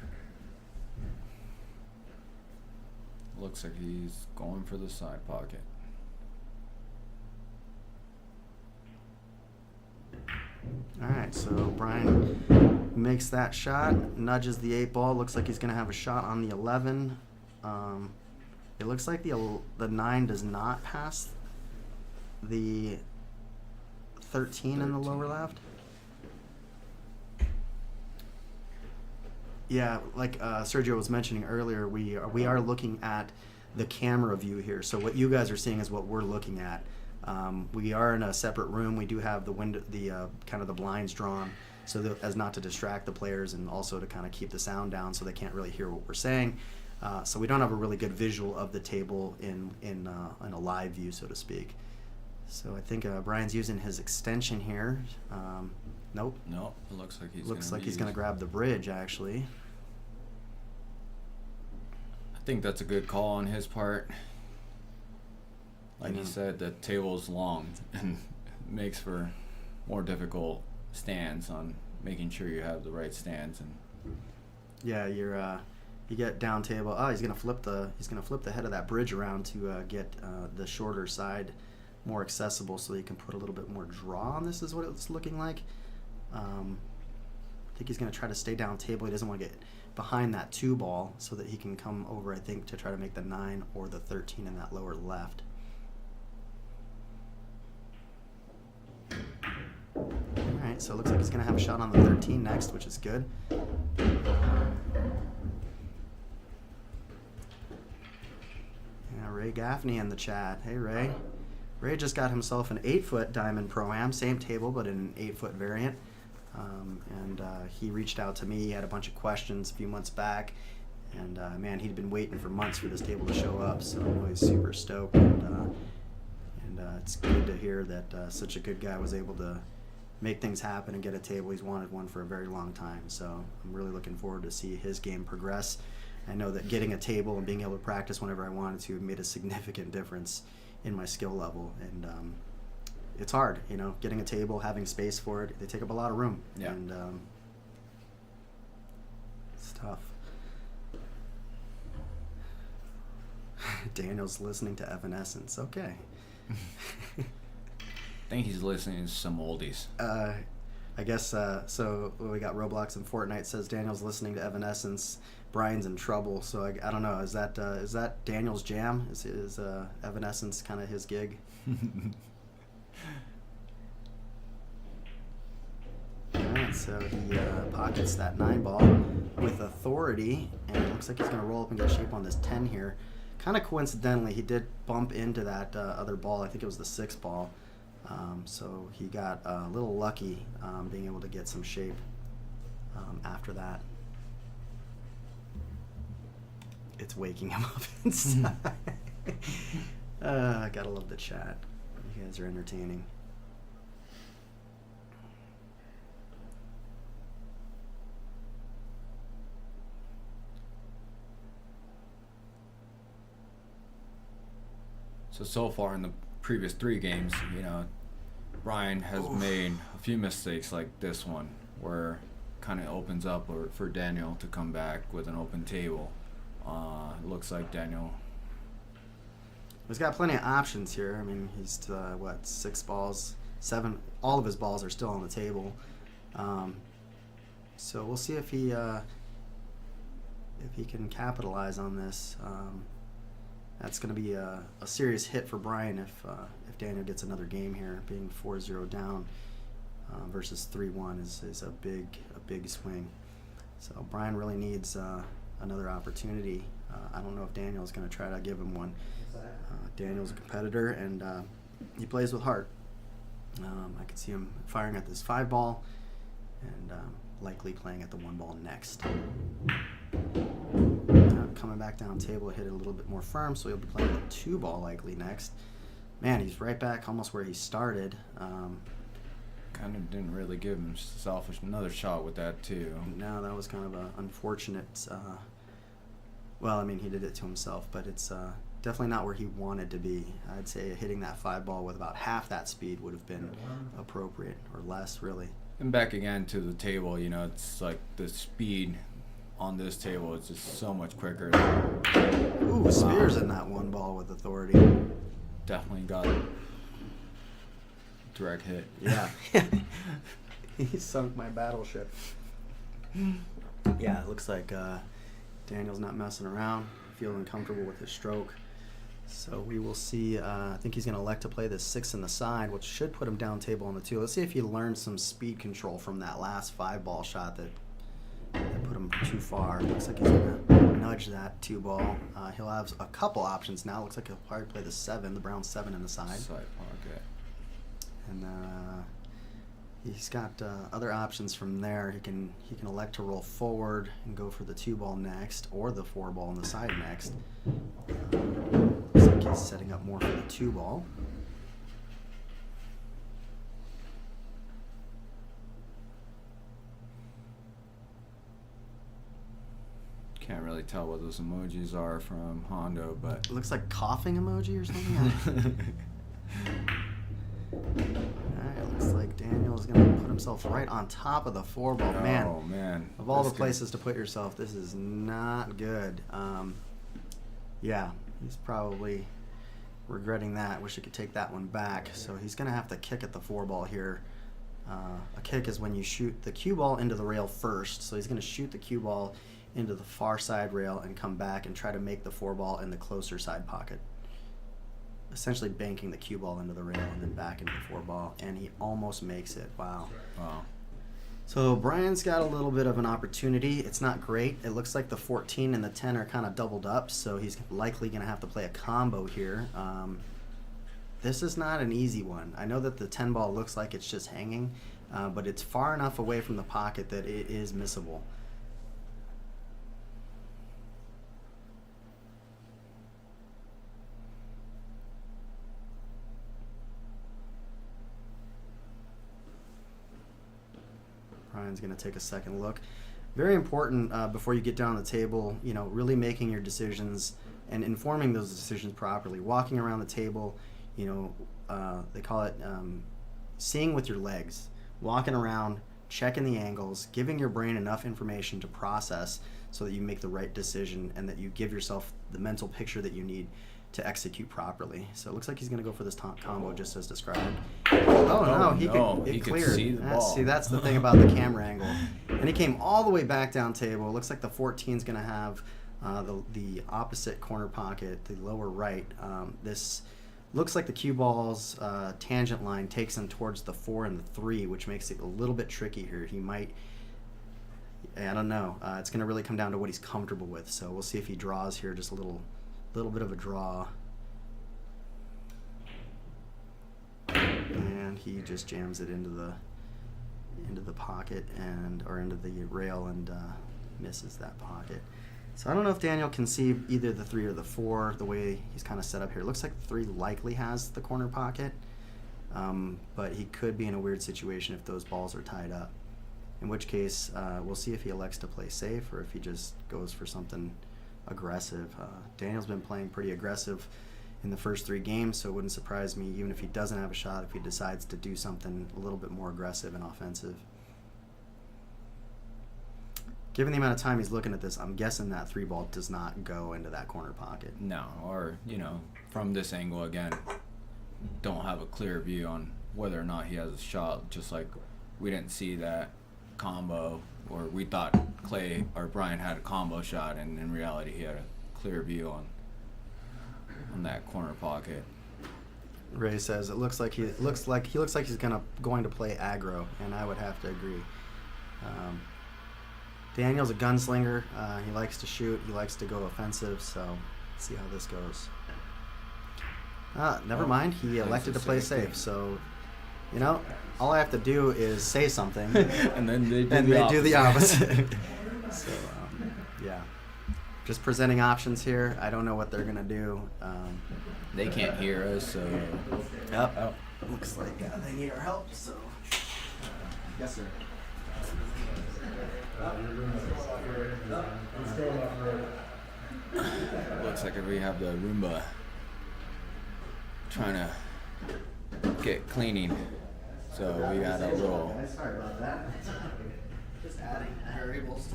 Looks like he's going for the side pocket. All right, so Brian makes that shot, nudges the 8 ball. Looks like he's going to have a shot on the 11. It looks like the 9 does not pass the 13 in the lower left. Yeah, like Sergio was mentioning earlier, we are looking at the camera view here. So what you guys are seeing is what we're looking at. We are in a separate room. We do have the window, kind of the blinds drawn, so that, as not to distract the players, and also to kind of keep the sound down, so they can't really hear what we're saying. So we don't have a really good visual of the table in a live view, so to speak. So I think Brian's using his extension here. Nope. No, it looks like he's going to grab the bridge, actually. I think that's a good call on his part. Like you said, the table's long and makes for more difficult stands on making sure you have the right stands. And yeah, you get down table. He's gonna flip the head of that bridge around to get the shorter side more accessible, so you can put a little bit more draw on this. Is what it's looking like. I think he's gonna try to stay down table. He doesn't want to get behind that 2 ball, so that he can come over, I think, to try to make the 9 or the 13 in that lower left. Alright, so it looks like he's going to have a shot on the 13 next, which is good. Yeah, Ray Gaffney in the chat. Hey, Ray. Ray just got himself an 8-foot Diamond Pro-Am, same table, but in an 8-foot variant. And he reached out to me. He had a bunch of questions a few months back. And, man, he'd been waiting for months for this table to show up, so he's super stoked. And it's good to hear that such a good guy was able to make things happen and get a table. He's wanted one for a very long time, so I'm really looking forward to see his game progress. I know that getting a table and being able to practice whenever I wanted to made a significant difference in my skill level. And it's hard, getting a table, having space for it. They take up a lot of room. Yeah. And it's tough. Daniel's listening to Evanescence. Okay. I think he's listening to some oldies. I guess so. We got Roblox and Fortnite says Daniel's listening to Evanescence. Brian's in trouble. So I don't know. Is that Daniel's jam? Is Evanescence kind of his gig? Alright, so he pockets that 9 ball with authority, and it looks like he's going to roll up and get shape on this 10 here. Kind of coincidentally, he did bump into that other ball. I think it was the 6 ball. So he got a little lucky being able to get some shape after that. it's waking him up inside. I gotta love the chat. You guys are entertaining. So far in the previous 3 games, Brian has made a few mistakes like this one, where kind of opens up for Daniel to come back with an open table. It looks like Daniel. He's got plenty of options here. I mean, he's to, 6 balls, 7. All of his balls are still on the table. So we'll see if he can capitalize on this. That's going to be a serious hit for Brian if Daniel gets another game here. Being 4-0 down versus 3-1 is a big swing. So Brian really needs another opportunity. I don't know if Daniel's going to try to give him one. Daniel's a competitor, and he plays with heart. I could see him firing at this 5 ball and likely playing at the 1 ball next. Coming back down table, hit it a little bit more firm, so he'll be playing the 2 ball likely next. Man, he's right back almost where he started. Kind of didn't really give himself another shot with that too. No, that was kind of an unfortunate. Well, I mean, he did it to himself, but it's definitely not where he wanted to be. I'd say hitting that 5 ball with about half that speed would have been appropriate, or less, really. And back again to the table, it's like the speed on this table is just so much quicker. Ooh, Spears in that 1 ball with authority. Definitely got a direct hit. Yeah. He sunk my battleship. Yeah, it looks like Daniel's not messing around, feeling comfortable with his stroke. So we will see. I think he's going to elect to play the 6 in the side, which should put him down table on the 2. Let's see if he learns some speed control from that last 5 ball shot that put him too far. Looks like he's going to nudge that 2 ball. He'll have a couple options now. Looks like he'll probably play the 7, the brown 7 in the side. Side pocket. And he's got other options from there. He can elect to roll forward and go for the 2 ball next, or the 4 ball in the side next. Looks like he's setting up more for the 2 ball. Can't really tell what those emojis are from Hondo, but It looks like coughing emoji or something. Alright, looks like Daniel's going to put himself right on top of the 4 ball. oh man, Of all the This places to put yourself, this is not good. Yeah, he's probably regretting that. Wish he could take that one back. So he's going to have to kick at the 4 ball here. A kick is when you shoot the cue ball into the rail first. So he's going to shoot the cue ball into the far side rail and come back and try to make the 4 ball in the closer side pocket. Essentially banking the cue ball into the rail and then back into the 4 ball. And he almost makes it. Wow. Wow. So Brian's got a little bit of an opportunity. It's not great. It looks like the 14 and the 10 are kind of doubled up, so he's likely going to have to play a combo here. This is not an easy one. I know that the 10 ball looks like it's just hanging, but it's far enough away from the pocket that it is missable. Brian's going to take a second look. Very important before you get down the table, really making your decisions and informing those decisions properly. Walking around the table, they call it seeing with your legs. Walking around, checking the angles, giving your brain enough information to process so that you make the right decision and that you give yourself the mental picture that you need to execute properly. So it looks like he's going to go for this combo just as described. Oh, no, it cleared. Could see the ball. See, that's the thing about the camera angle. And he came all the way back down table. It looks like the 14 is going to have the opposite corner pocket, the lower right. This looks like the cue ball's tangent line takes him towards the 4 and the 3, which makes it a little bit tricky here. He might, I don't know. It's going to really come down to what he's comfortable with. So we'll see if he draws here, just a little bit of a draw. And he just jams it into the pocket or into the rail and misses that pocket. So I don't know if Daniel can see either the 3 or the 4 the way he's kind of set up here. It looks like the 3 likely has the corner pocket, but he could be in a weird situation if those balls are tied up. In which case, we'll see if he elects to play safe or if he just goes for something aggressive. Daniel's been playing pretty aggressive in the first 3 games, so it wouldn't surprise me, even if he doesn't have a shot, if he decides to do something a little bit more aggressive and offensive. Given the amount of time he's looking at this, I'm guessing that 3 ball does not go into that corner pocket. No, or, from this angle again, don't have a clear view on whether or not he has a shot, just like we didn't see that combo, or we thought Clay or Brian had a combo shot, and in reality he had a clear view on that corner pocket. Ray says it looks like he's going to play aggro, and I would have to agree. Daniel's a gunslinger. He likes to shoot. He likes to go offensive. So let's see how this goes. Never mind. He elected to play safe. So, all I have to do is say something, and then they do the opposite. So, yeah. Just presenting options here. I don't know what they're gonna do. They can't hear us, so. Yep. Oh. Looks like they need our help. So. Yes, sir. Looks like we have the Roomba trying to get cleaning. So we got a little. Sorry about that. Just adding variables.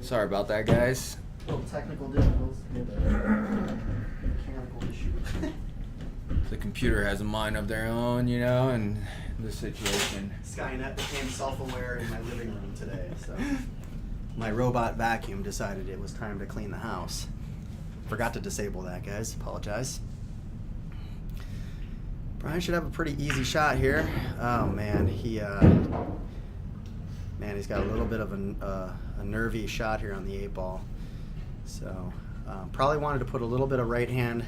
Sorry about that, guys. Little technical difficulties. Mechanical issue. The computer has a mind of their own, and the situation. Skynet became self-aware in my living room today, so my robot vacuum decided it was time to clean the house. Forgot to disable that, guys. Apologize. Brian should have a pretty easy shot here. Oh man, he's got a little bit of a nervy shot here on the 8 ball. So probably wanted to put a little bit of right hand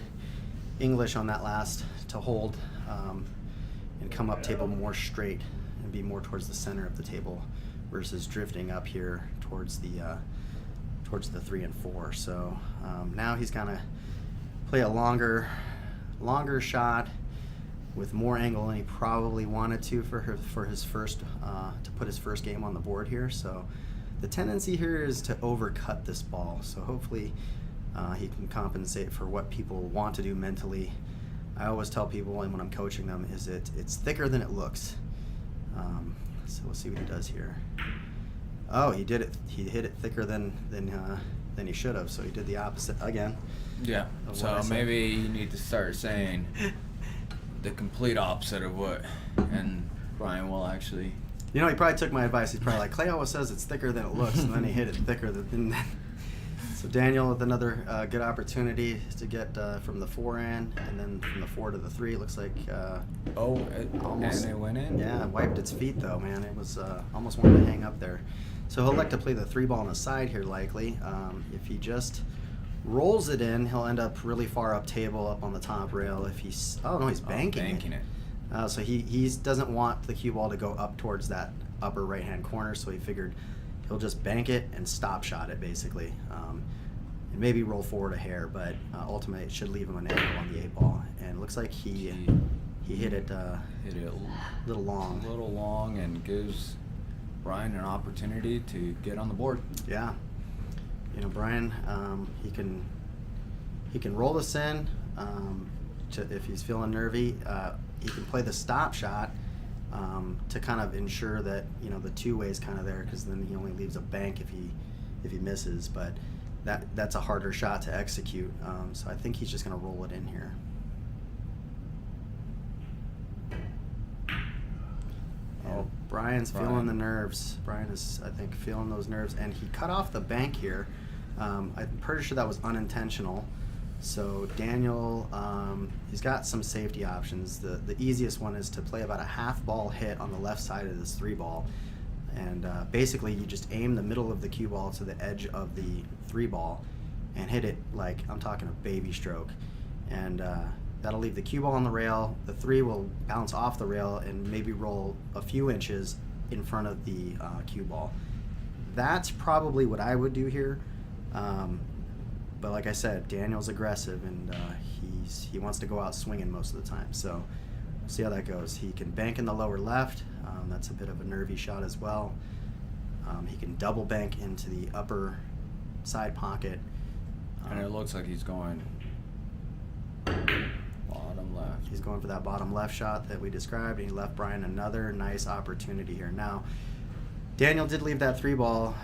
English on that last to hold and come up table more straight and be more towards the center of the table versus drifting up here towards the 3 and 4. So now he's gonna play a longer shot with more angle than he probably wanted to for his first to put his first game on the board here. So the tendency here is to overcut this ball. So hopefully he can compensate for what people want to do mentally. I always tell people, and when I'm coaching them, is it's thicker than it looks. So we'll see what he does here. Oh, he did it. He hit it thicker than he should have. So he did the opposite again. Yeah. So maybe you need to start saying the complete opposite of what, and Brian will actually. He probably took my advice. He's probably like, Clay always says it's thicker than it looks, and then he hit it thicker than. So Daniel with another good opportunity to get from the 4 in, and then from the 4 to the 3. Looks like almost. And it went in. Yeah, wiped its feet though, man. It was almost wanted to hang up there. So he'll like to play the 3 ball on the side here, likely. If he just rolls it in, he'll end up really far up table, up on the top rail. If he's he's banking it. So he doesn't want the cue ball to go up towards that upper right hand corner. So he figured he'll just bank it and stop shot it basically, and maybe roll forward a hair, but ultimately it should leave him an angle on the 8 ball. And it looks like he hit it a little long, and gives Brian an opportunity to get on the board. Yeah, Brian, he can roll this in if he's feeling nervy. He can play the stop shot to kind of ensure that the 2-way is kind of there, because then he only leaves a bank if he misses. But that's a harder shot to execute. So I think he's just going to roll it in here. Oh, Brian's feeling the nerves. Brian is, I think, feeling those nerves, and he cut off the bank here. I'm pretty sure that was unintentional. So Daniel, he's got some safety options. The easiest one is to play about a half ball hit on the left side of this 3 ball. And basically you just aim the middle of the cue ball to the edge of the 3 ball and hit it like, I'm talking a baby stroke. And that'll leave the cue ball on the rail. The 3 will bounce off the rail and maybe roll a few inches in front of the cue ball. that's probably what I would do here. But like I said, Daniel's aggressive, and he wants to go out swinging most of the time. So we'll see how that goes. He can bank in the lower left. That's a bit of a nervy shot as well. He can double bank into the upper side pocket. And it looks like he's going bottom left. He's going for that bottom left shot that we described, and he left Brian another nice opportunity here. Now, Daniel did leave that 3-ball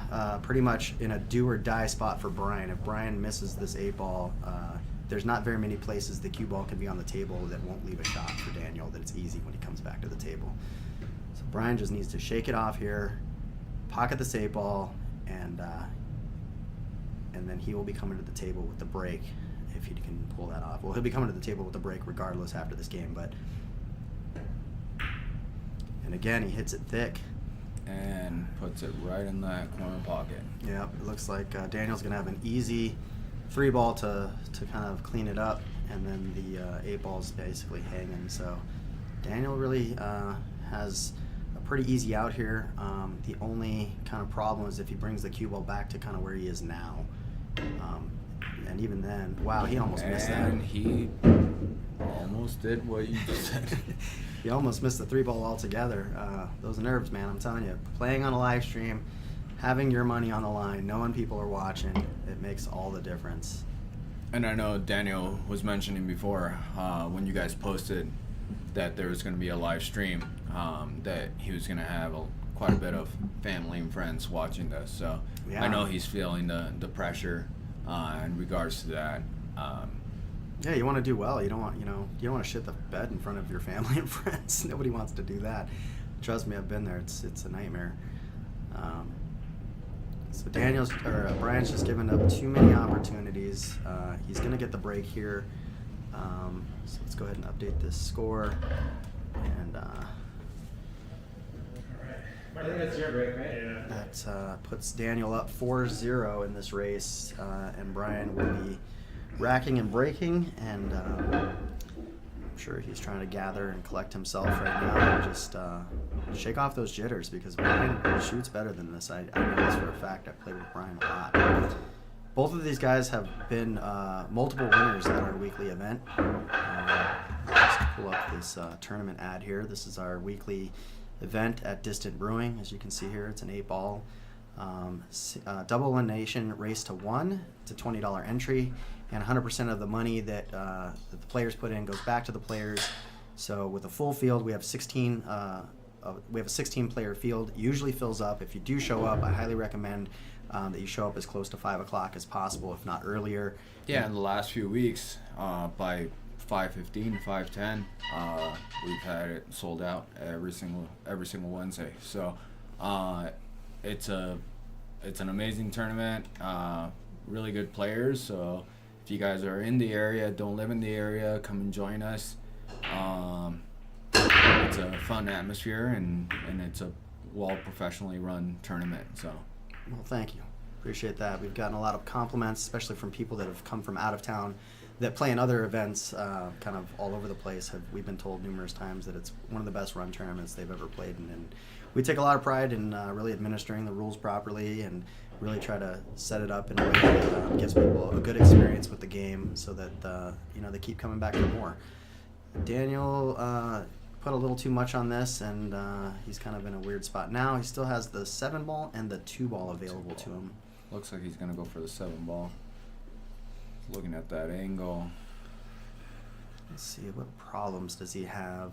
pretty much in a do-or-die spot for Brian. If Brian misses this 8-ball, there's not very many places the cue ball can be on the table that won't leave a shot for Daniel, that it's easy when he comes back to the table. So Brian just needs to shake it off here, pocket this 8-ball, and then he will be coming to the table with the break if he can pull that off. Well, he'll be coming to the table with the break regardless after this game. And again, he hits it thick. And puts it right in that corner pocket. Yep, it looks like Daniel's going to have an easy 3-ball to kind of clean it up, and then the 8-ball's basically hanging. So Daniel really has a pretty easy out here. The only kind of problem is if he brings the cue ball back to kind of where he is now. And even then, wow, he almost missed that. And he almost did what you just said. He almost missed the 3-ball altogether. Those nerves, man, I'm telling you. Playing on a live stream, having your money on the line, knowing people are watching, it makes all the difference. And I know Daniel was mentioning before when you guys posted that there was going to be a live stream, that he was going to have quite a bit of family and friends watching this. So Yeah. I know he's feeling the pressure in regards to that. Yeah, you want to do well. You don't want to shit the bed in front of your family and friends. Nobody wants to do that. Trust me, I've been there. It's a nightmare. So Brian's just given up too many opportunities. He's gonna get the break here. So let's go ahead and update this score. And I think that's your break, right? Yeah. that puts Daniel up 4-0 in this race, and Brian will be racking and breaking, and I'm sure he's trying to gather and collect himself right now and just shake off those jitters, because Brian shoots better than this. I know this for a fact. I played with Brian a lot. Both of these guys have been multiple winners at our weekly event. Just pull up this tournament ad here. This is our weekly event at Distant Brewing. As you can see here, it's an 8-ball double elimination race to 1. It's a $20 entry, and 100% of the money that the players put in goes back to the players. So with a full field, we have a 16-player field. Usually fills up. If you do show up, I highly recommend that you show up as close to 5 o'clock as possible, if not earlier. Yeah, in the last few weeks, by 5:15, 5:10, we've had it sold out every single Wednesday. So it's an amazing tournament. Really good players. So if you guys are in the area, don't live in the area, come and join us. It's a fun atmosphere, and it's a well professionally run tournament. So. Well, thank you. Appreciate that. We've gotten a lot of compliments, especially from people that have come from out of town that play in other events kind of all over the place. We've been told numerous times that it's one of the best run tournaments they've ever played in. And we take a lot of pride in really administering the rules properly and really try to set it up in a way that gives people a good experience with the game, so that they keep coming back for more. Daniel put a little too much on this, and he's kind of in a weird spot now. He still has the 7-ball and the 2-ball available to him. Looks like he's going to go for the 7-ball. Looking at that angle. Let's see, what problems does he have?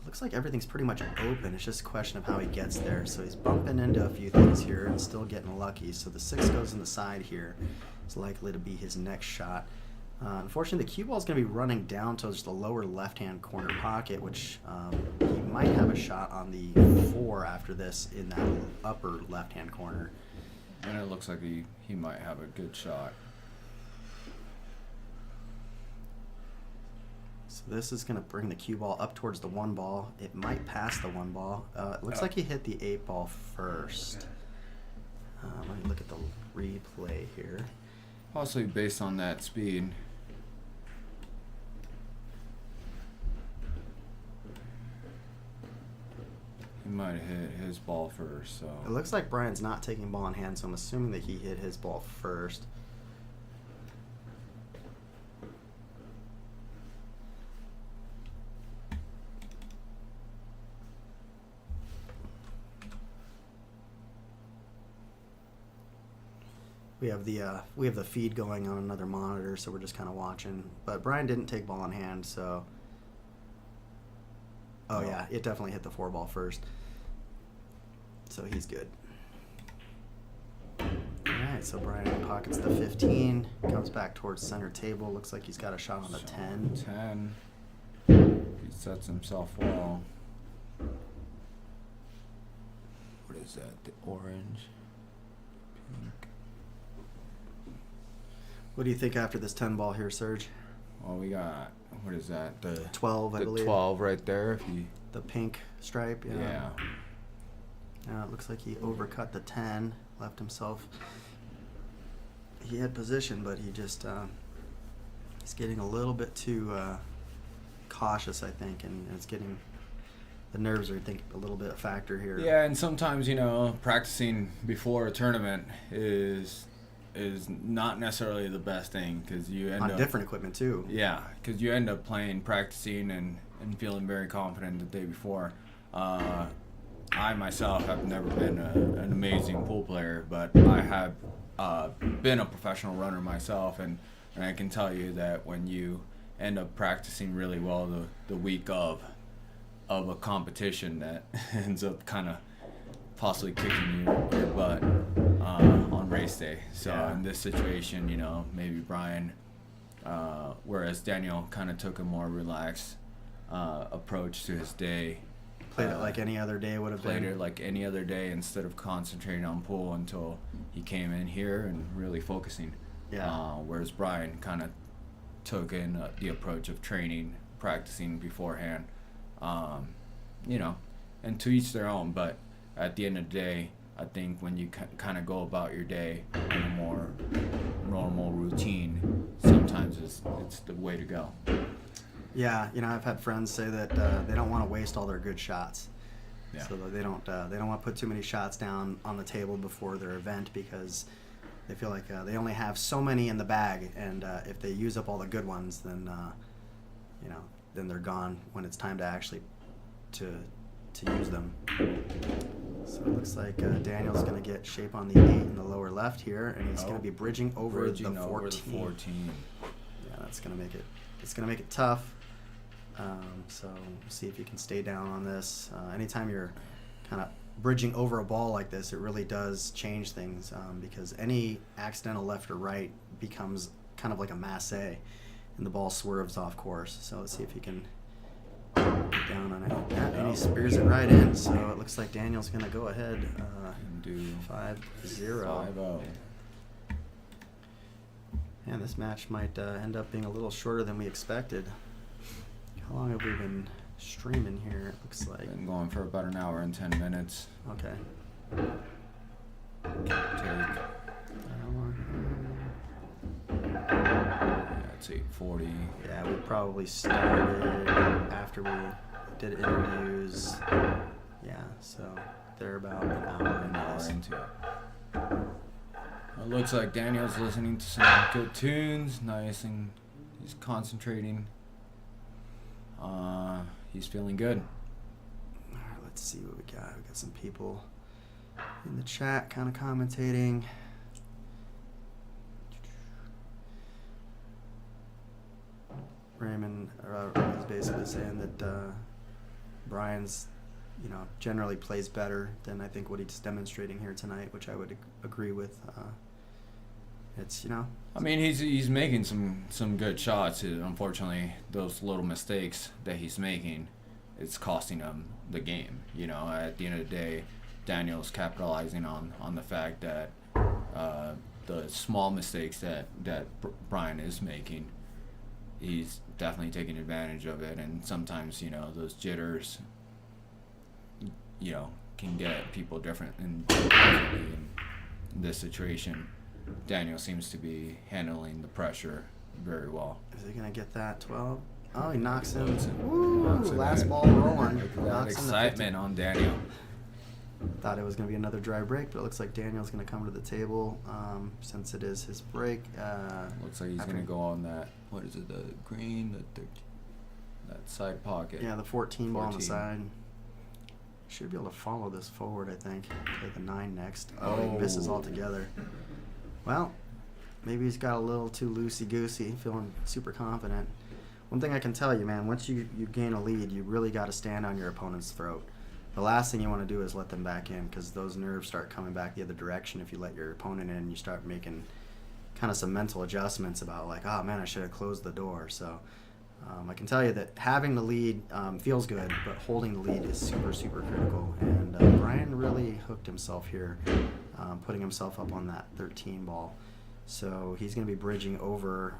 Looks like everything's pretty much open. It's just a question of how he gets there. So he's bumping into a few things here and still getting lucky. So the 6 goes in the side here. It's likely to be his next shot. Unfortunately, the cue ball is going to be running down towards the lower left-hand corner pocket, which he might have a shot on the 4 after this in that upper left-hand corner. And it looks like he might have a good shot. So this is going to bring the cue ball up towards the 1-ball. It might pass the 1-ball. It looks like he hit the 8-ball first. Let me look at the replay here. Possibly based on that speed. He might have hit his ball first. So It looks like Brian's not taking ball in hand, so I'm assuming that he hit his ball first. We have the feed going on another monitor, so we're just kind of watching. But Brian didn't take ball in hand, so. Oh No. yeah, it definitely hit the 4-ball first. So he's good. All right, so Brian pockets the 15, comes back towards center table. Looks like he's got a shot on the 10. 10. He sets himself well. What is that? The orange. Pink. What do you think after this 10 ball here, Serge? Well, we got, what is that? The 12, I the believe. 12 right there. If he, The pink stripe. yeah. It looks like he overcut the 10, left himself. He had position, but he just he's getting a little bit too cautious, I think, and it's getting the nerves are, I think, a little bit a factor here. Yeah, and sometimes, you know, practicing before a tournament is not necessarily the best thing because you end on up different equipment too. Yeah, because you end up practicing and feeling very confident the day before. I myself have never been an amazing pool player, but I have been a professional runner myself, and I can tell you that when you end up practicing really well the week of a competition, that ends up kind of possibly kicking your butt on race day. So Yeah. in this situation, you know, maybe Brian, whereas Daniel kind of took a more relaxed approach to his day. Played it like any other day would have Played been. it like any other day instead of concentrating on pool until he came in here and really focusing. Yeah. Whereas Brian kind of took in the approach of training, practicing beforehand. You know, and to each their own. But at the end of the day, I think when you kind of go about your day in a more normal routine, sometimes it's the way to go. Yeah, you know, I've had friends say that they don't want to waste all their good shots. Yeah. So that they don't want to put too many shots down on the table before their event because they feel like they only have so many in the bag, and if they use up all the good ones, then you know, then they're gone when it's time to actually to use them. So it looks like Daniel's going to get shape on the 8 in the lower left here, and he's going to be bridging over the 14. Over the 14. Yeah, that's going to make it. It's going to make it tough. So we'll see if you can stay down on this. Anytime you're kind of bridging over a ball like this, it really does change things because any accidental left or right becomes kind of like a masse, and the ball swerves off course. So let's see if you can get down on it. Yeah, and he spears it right in. So it looks like Daniel's going to go ahead And do 5-0. 5-0. And this match might end up being a little shorter than we expected. How long have we been streaming here? It looks like. Been going for about an hour and 10 minutes. Okay. Take. How long? Yeah, it's 8:40. Yeah, we probably started after we did interviews. Yeah, so they're about an hour An hour in. into it. It looks like Daniel's listening to some good tunes, nice, and he's concentrating. He's feeling good. All right, let's see what we got. We got some people in the chat kind of commentating. Raymond is basically saying that Brian's, you know, generally plays better than I think what he's demonstrating here tonight, which I would agree with. It's, you know. I mean, he's making some good shots. Unfortunately, those little mistakes that he's making, it's costing him the game. You know, at the end of the day, Daniel's capitalizing on the fact that the small mistakes that Brian is making, he's definitely taking advantage of it. And sometimes, you know, those jitters, you know, can get people differently in this situation. Daniel seems to be handling the pressure very well. Is he going to get that 12? Oh, he knocks him. Knocks him. Woo! Knocks him Last in. ball rolling. Look at that Knocks him to excitement on Daniel. Thought it was going to be another dry break, but it looks like Daniel's going to come to the table since it is his break. Looks like he's going to go on that, what is it, the green, that side pocket. Yeah, the 14 ball on the 14. side. Should be able to follow this forward, I think. Play the 9 next. Oh, he misses altogether. Well, maybe he's got a little too loosey-goosey, feeling super confident. One thing I can tell you, man, once you gain a lead, you really got to stand on your opponent's throat. The last thing you want to do is let them back in, because those nerves start coming back the other direction if you let your opponent in. You start making kind of some mental adjustments about like, oh man, I should have closed the door. So I can tell you that having the lead feels good, but holding the lead is super, super critical. And Brian really hooked himself here, putting himself up on that 13 ball. So he's going to be bridging over,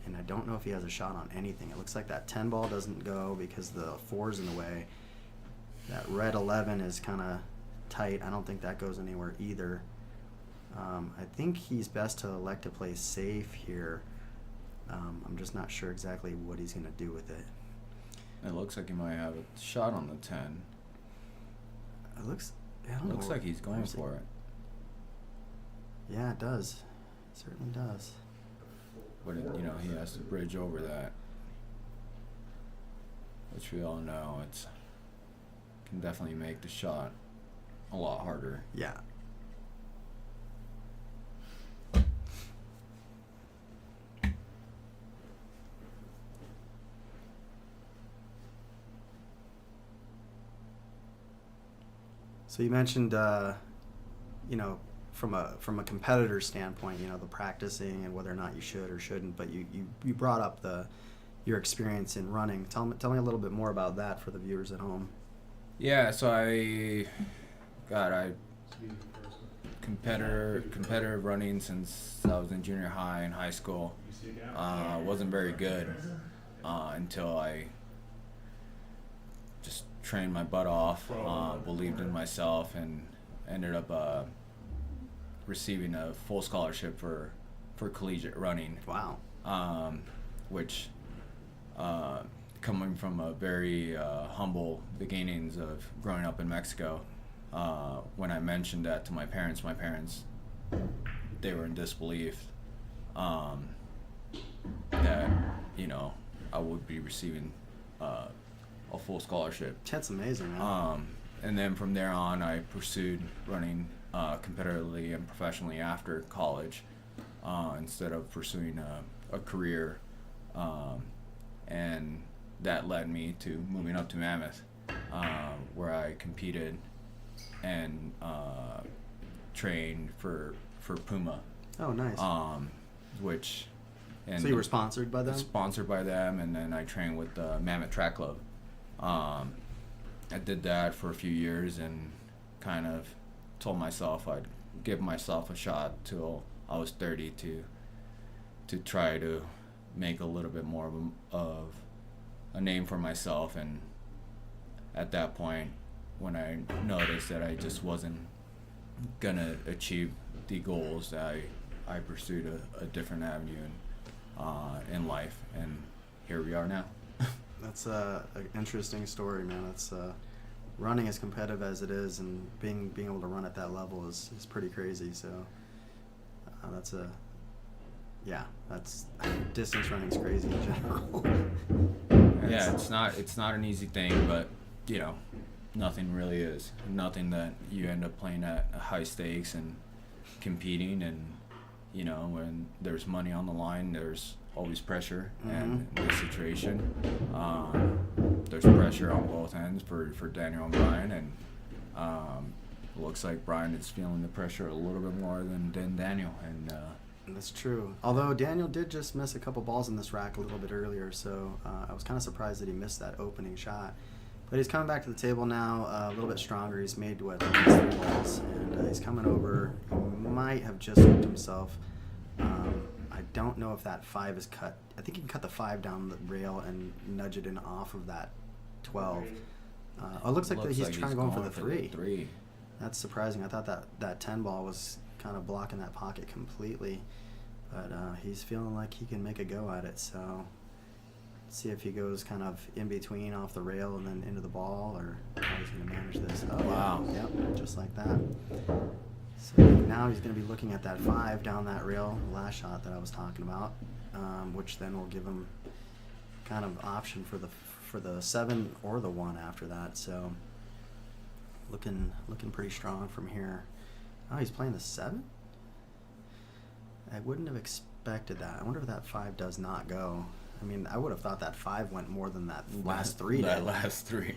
and I don't know if he has a shot on anything. It looks like that 10 ball doesn't go because the 4's in the way. That red 11 is kind of tight. I don't think that goes anywhere either. I think he's best to elect to play safe here. I'm just not sure exactly what he's going to do with it. It looks like he might have a shot on the 10. It looks Like he's going for it. Yeah, it does. It certainly does. But, he has to bridge over that. Which we all know can definitely make the shot a lot harder. Yeah. So you mentioned, from a competitor standpoint, the practicing and whether or not you should or shouldn't. But you brought up your experience in running. Tell me a little bit more about that for the viewers at home. Yeah, so I competitive running since I was in junior high and high school. Wasn't very good until I just trained my butt off, believed in myself, and ended up receiving a full scholarship for collegiate running. Wow. Which coming from a very humble beginnings of growing up in Mexico, when I mentioned that to my parents, they were in disbelief that I would be receiving a full scholarship. That's amazing, man. And then from there on, I pursued running competitively and professionally after college, instead of pursuing a career, and that led me to moving up to Mammoth, where I competed and trained for Puma. Oh, nice. So you were sponsored by them? Sponsored by them, and then I trained with the Mammoth Track Club. I did that for a few years and kind of told myself I'd give myself a shot till I was 30 to try to make a little bit more of a name for myself. And at that point, when I noticed that I just wasn't gonna achieve the goals, that I pursued a different avenue in life, and here we are now. That's an interesting story, man. It's running as competitive as it is, and being able to run at that level is pretty crazy. So that's distance running's crazy in general. Yeah, it's not an easy thing, but nothing really is. Nothing that you end up playing at high stakes and competing, and when there's money on the line, there's always pressure. And in this situation, there's pressure on both ends for Daniel and Brian, and it looks like Brian is feeling the pressure a little bit more than Daniel. And that's true. Although Daniel did just miss a couple balls in this rack a little bit earlier, so I was kind of surprised that he missed that opening shot. But he's coming back to the table now, a little bit stronger. He's made, 3 balls, and he's coming over. He might have just hooked himself. I don't know if that 5 is cut. I think you can cut the 5 down the rail and nudge it in off of that 12. It looks like he's trying to go for the 3. That's surprising. I thought that 10 ball was kind of blocking that pocket completely. But he's feeling like he can make a go at it, so see if he goes kind of in between off the rail and then into the ball, or how he's going to manage this. Oh, Wow. Yeah. Yep, just like that. So now he's going to be looking at that 5 down that rail, the last shot that I was talking about, which then will give him kind of option for the 7 or the 1 after that. So looking pretty strong from here. Oh, he's playing the 7? I wouldn't have expected that. I wonder if that 5 does not go. I mean, I would have thought that 5 went more than that last 3 did. That last 3.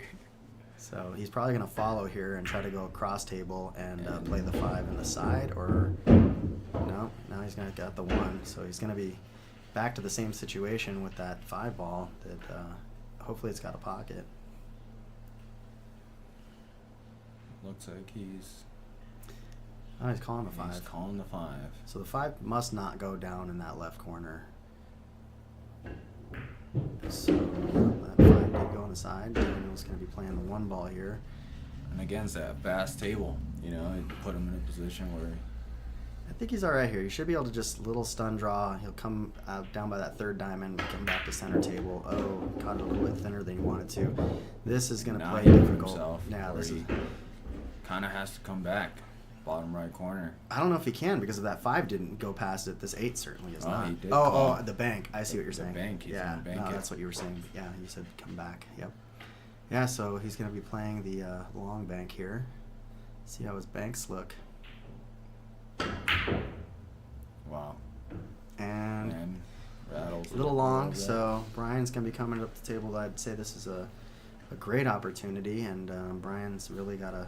So he's probably going to follow here and try to go across table and play the 5 in the side, or no, now he's going to get the 1. So he's going to be back to the same situation with that 5 ball that hopefully it's got a pocket. Looks like he's Calling the 5. He's calling the 5. So the 5 must not go down in that left corner. So that 5 did go on the side. Daniel's going to be playing the 1 ball here. And against that fast table, you know, it put him in a position where I think he's all right here. He should be able to just little stun draw. He'll come out down by that 3rd diamond, come back to center table. Oh, caught it a little bit thinner than he wanted to. This is going to now play he put difficult. himself Yeah, where this is. he kind of has to come back, bottom right corner. I don't know if he can because if that 5 didn't go past it. This 8 certainly is Oh, not. he did Oh, call. the bank. I see what you're The saying. bank, he's Yeah, gonna bank no, it. that's what you were saying. Yeah, you said come back. Yep. Yeah, so he's going to be playing the long bank here. See how his banks look. Wow. And rattles a little long, bit. so Brian's going to be coming up the table. I'd say this is a great opportunity, and Brian's really got to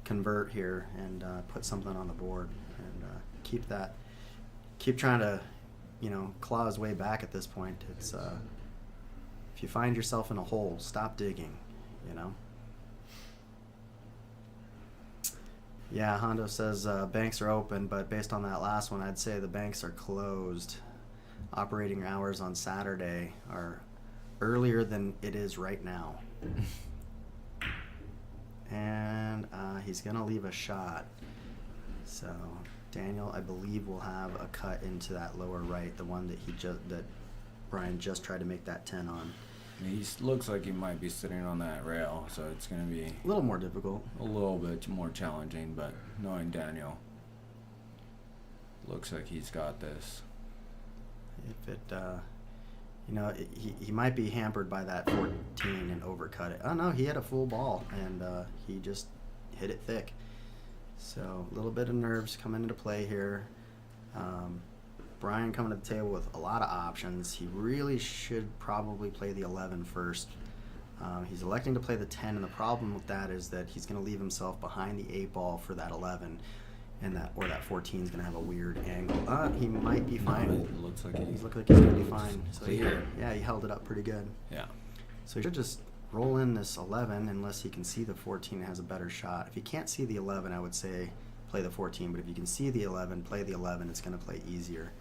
convert here and put something on the board and keep trying to, claw his way back at this point. It's if you find yourself in a hole, stop digging, Yeah, Hondo says banks are open, but based on that last one, I'd say the banks are closed. Operating hours on Saturday are earlier than it is right now. And he's going to leave a shot. So Daniel, I believe, will have a cut into that lower right, the one that Brian just tried to make that 10 on. He looks like he might be sitting on that rail, so it's going to be A little more difficult. a little bit more challenging, but knowing Daniel, looks like he's got this. If it, he might be hampered by that 14 and overcut it. Oh no, he had a full ball and he just hit it thick. So a little bit of nerves coming into play here. Brian coming to the table with a lot of options. He really should probably play the 11 first. He's electing to play the 10, and the problem with that is that he's going to leave himself behind the 8 ball for that 11, and that 14 is going to have a weird angle. He might be fine. No, it looks like He's looking like he's going to be fine. So clear. he held it up pretty good. Yeah. So he should just roll in this 11 unless he can see the 14 and has a better shot. If he can't see the 11, I would say play the 14, but if you can see the 11, play the 11. It's going to play easier.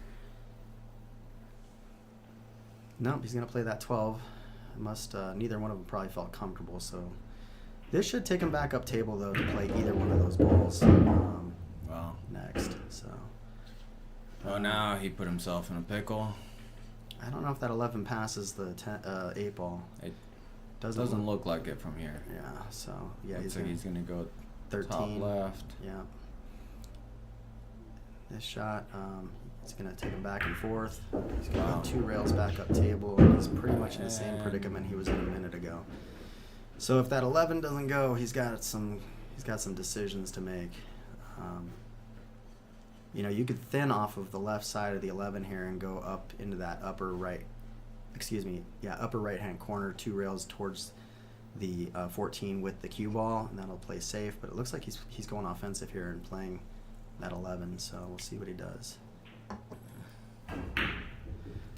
Nope, he's going to play that 12. Neither one of them probably felt comfortable, so this should take him back up table, though, to play either one of those balls Wow. next. So Well, now he put himself in a pickle. I don't know if that 11 passes the 8 ball. It doesn't look like it from here. Yeah, so yeah, Looks like he's going to go 13. top left. Yeah. This shot, he's going to take him back and forth. He's going to go 2 rails back up table, and he's pretty much in the same predicament he was in a minute ago. So if that 11 doesn't go, he's got some decisions to make. You could thin off of the left side of the 11 here and go up into that upper right-hand corner, 2 rails towards the 14 with the cue ball, and that'll play safe. But it looks like he's going offensive here and playing that 11, so we'll see what he does.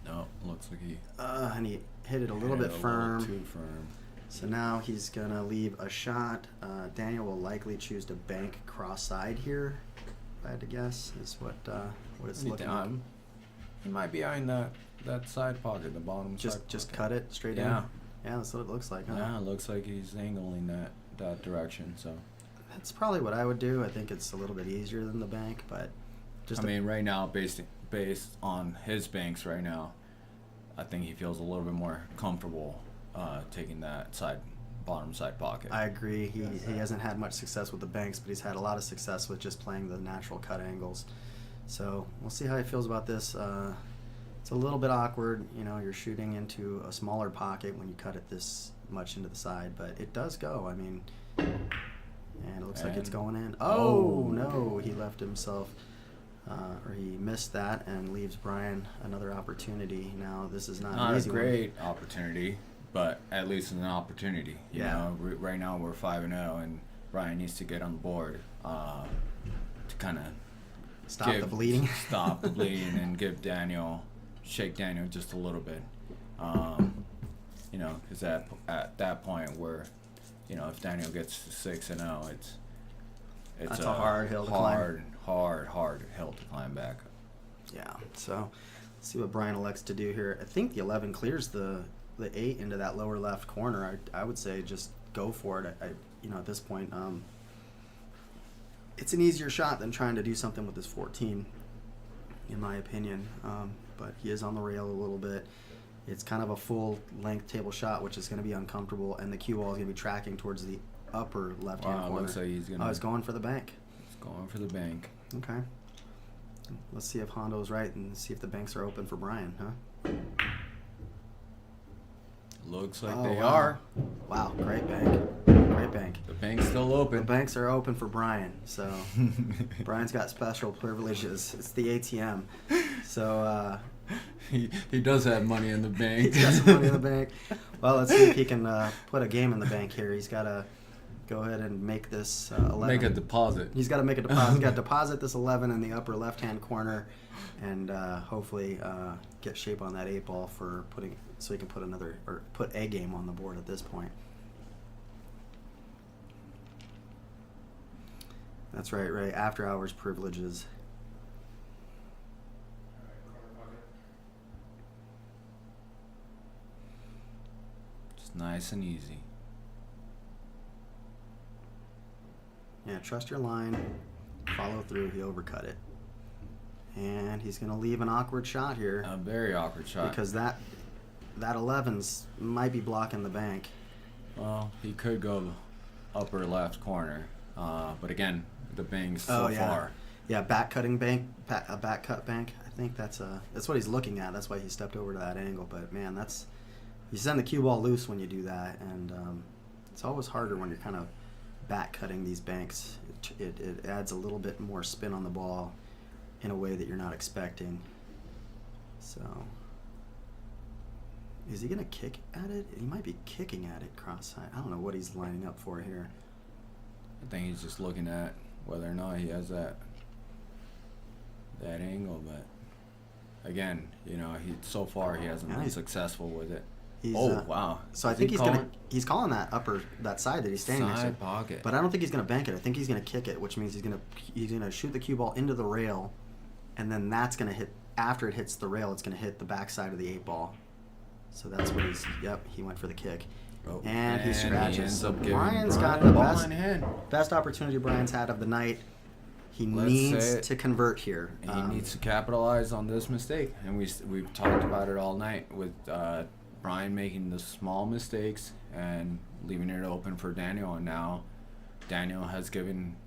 No, looks like he And he hit it a little hit bit it firm. too firm. So now he's going to leave a shot. Daniel will likely choose to bank cross-side here, if I had to guess, is what it's looking like. He might be eyeing that side pocket, the bottom side Just pocket. cut it straight Yeah. in? Yeah, that's what it looks like, huh? Yeah, it looks like he's angling that direction, so. That's probably what I would do. I think it's a little bit easier than the bank, but just right now, based on his banks right now, I think he feels a little bit more comfortable taking that bottom side pocket. I agree. He hasn't had much success with the banks, but he's had a lot of success with just playing the natural cut angles. So we'll see how he feels about this. It's a little bit awkward. You're shooting into a smaller pocket when you cut it this much into the side, but it does go. I mean, and it looks like it's going in. Oh, no, he left himself, or he missed that and leaves Brian another opportunity. Now, this is not an easy a great opportunity, but at least it's an opportunity. You know, right now we're 5-0, and Brian needs to get on the board to kind of stop the bleeding. Stop the bleeding and shake Daniel just a little bit. Because at that point where, if Daniel gets to 6-0, it's a hard hill to climb. Hard hill to climb back. Yeah. So let's see what Brian elects to do here. I think the 11 clears the 8 into that lower left corner. I would say just go for it. At this point, it's an easier shot than trying to do something with this 14, in my opinion. But he is on the rail a little bit. It's kind of a full length table shot, which is going to be uncomfortable, and the cue ball is going to be tracking towards the upper left-hand corner. Looks like he's going for the bank. He's going for the bank. Okay. Let's see if Hondo's right and see if the banks are open for Brian, huh? Looks like they are. Wow, great bank. Great bank. The bank's still open. The banks are open for Brian, so Brian's got special privileges. It's the ATM. So he does have money in the bank. He's got some money in the bank. Well, let's see if he can put a game in the bank here. He's got to go ahead and make this 11. Make a deposit. He's got to make a deposit. He's got to deposit this 11 in the upper left-hand corner, and hopefully get shape on that 8 ball so he can put a game on the board at this point. That's right, Ray. After hours privileges. Just nice and easy. Yeah, trust your line. Follow through. He overcut it. And he's going to leave an awkward shot here. A very awkward shot. Because that 11s might be blocking the bank. Well, he could go upper left corner. But again, the bank's so far. Yeah, back cutting bank, a back cut bank. I think that's what he's looking at. That's why he stepped over to that angle. But man, you send the cue ball loose when you do that, and it's always harder when you're kind of back cutting these banks. It adds a little bit more spin on the ball in a way that you're not expecting. So, is he gonna kick at it? He might be kicking at it cross-side. I don't know what he's lining up for here. I think he's just looking at whether or not he has that angle, but again, so far he hasn't been successful with it. Wow! So I think he's calling that side that he's standing next to. Side pocket. But I don't think he's gonna bank it. I think he's gonna kick it, which means he's gonna shoot the cue ball into the rail, and then that's gonna hit. After it hits the rail, it's gonna hit the backside of the 8 ball. So that's what he went for the kick. Oh, and he scratches. He ends up giving Brian's got Brian the ball in hand. best opportunity Brian's had of the night. He needs to convert here. He needs to capitalize on this mistake, and we've talked about it all night with Brian making the small mistakes and leaving it open for Daniel, and now Daniel has given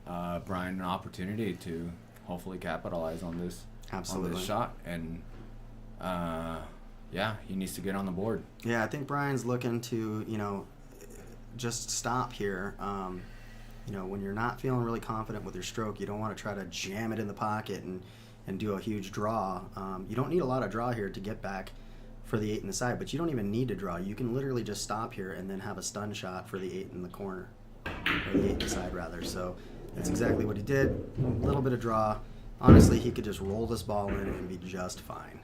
Brian an opportunity to hopefully capitalize on this shot, and he needs to get on the board. Yeah, I think Brian's looking to just stop here. When you're not feeling really confident with your stroke, you don't want to try to jam it in the pocket and do a huge draw. You don't need a lot of draw here to get back for the 8 in the side, but you don't even need to draw. You can literally just stop here and then have a stun shot for the 8 in the corner, or the 8 in the side rather. So that's exactly what he did. A little bit of draw. Honestly, he could just roll this ball in and be just fine.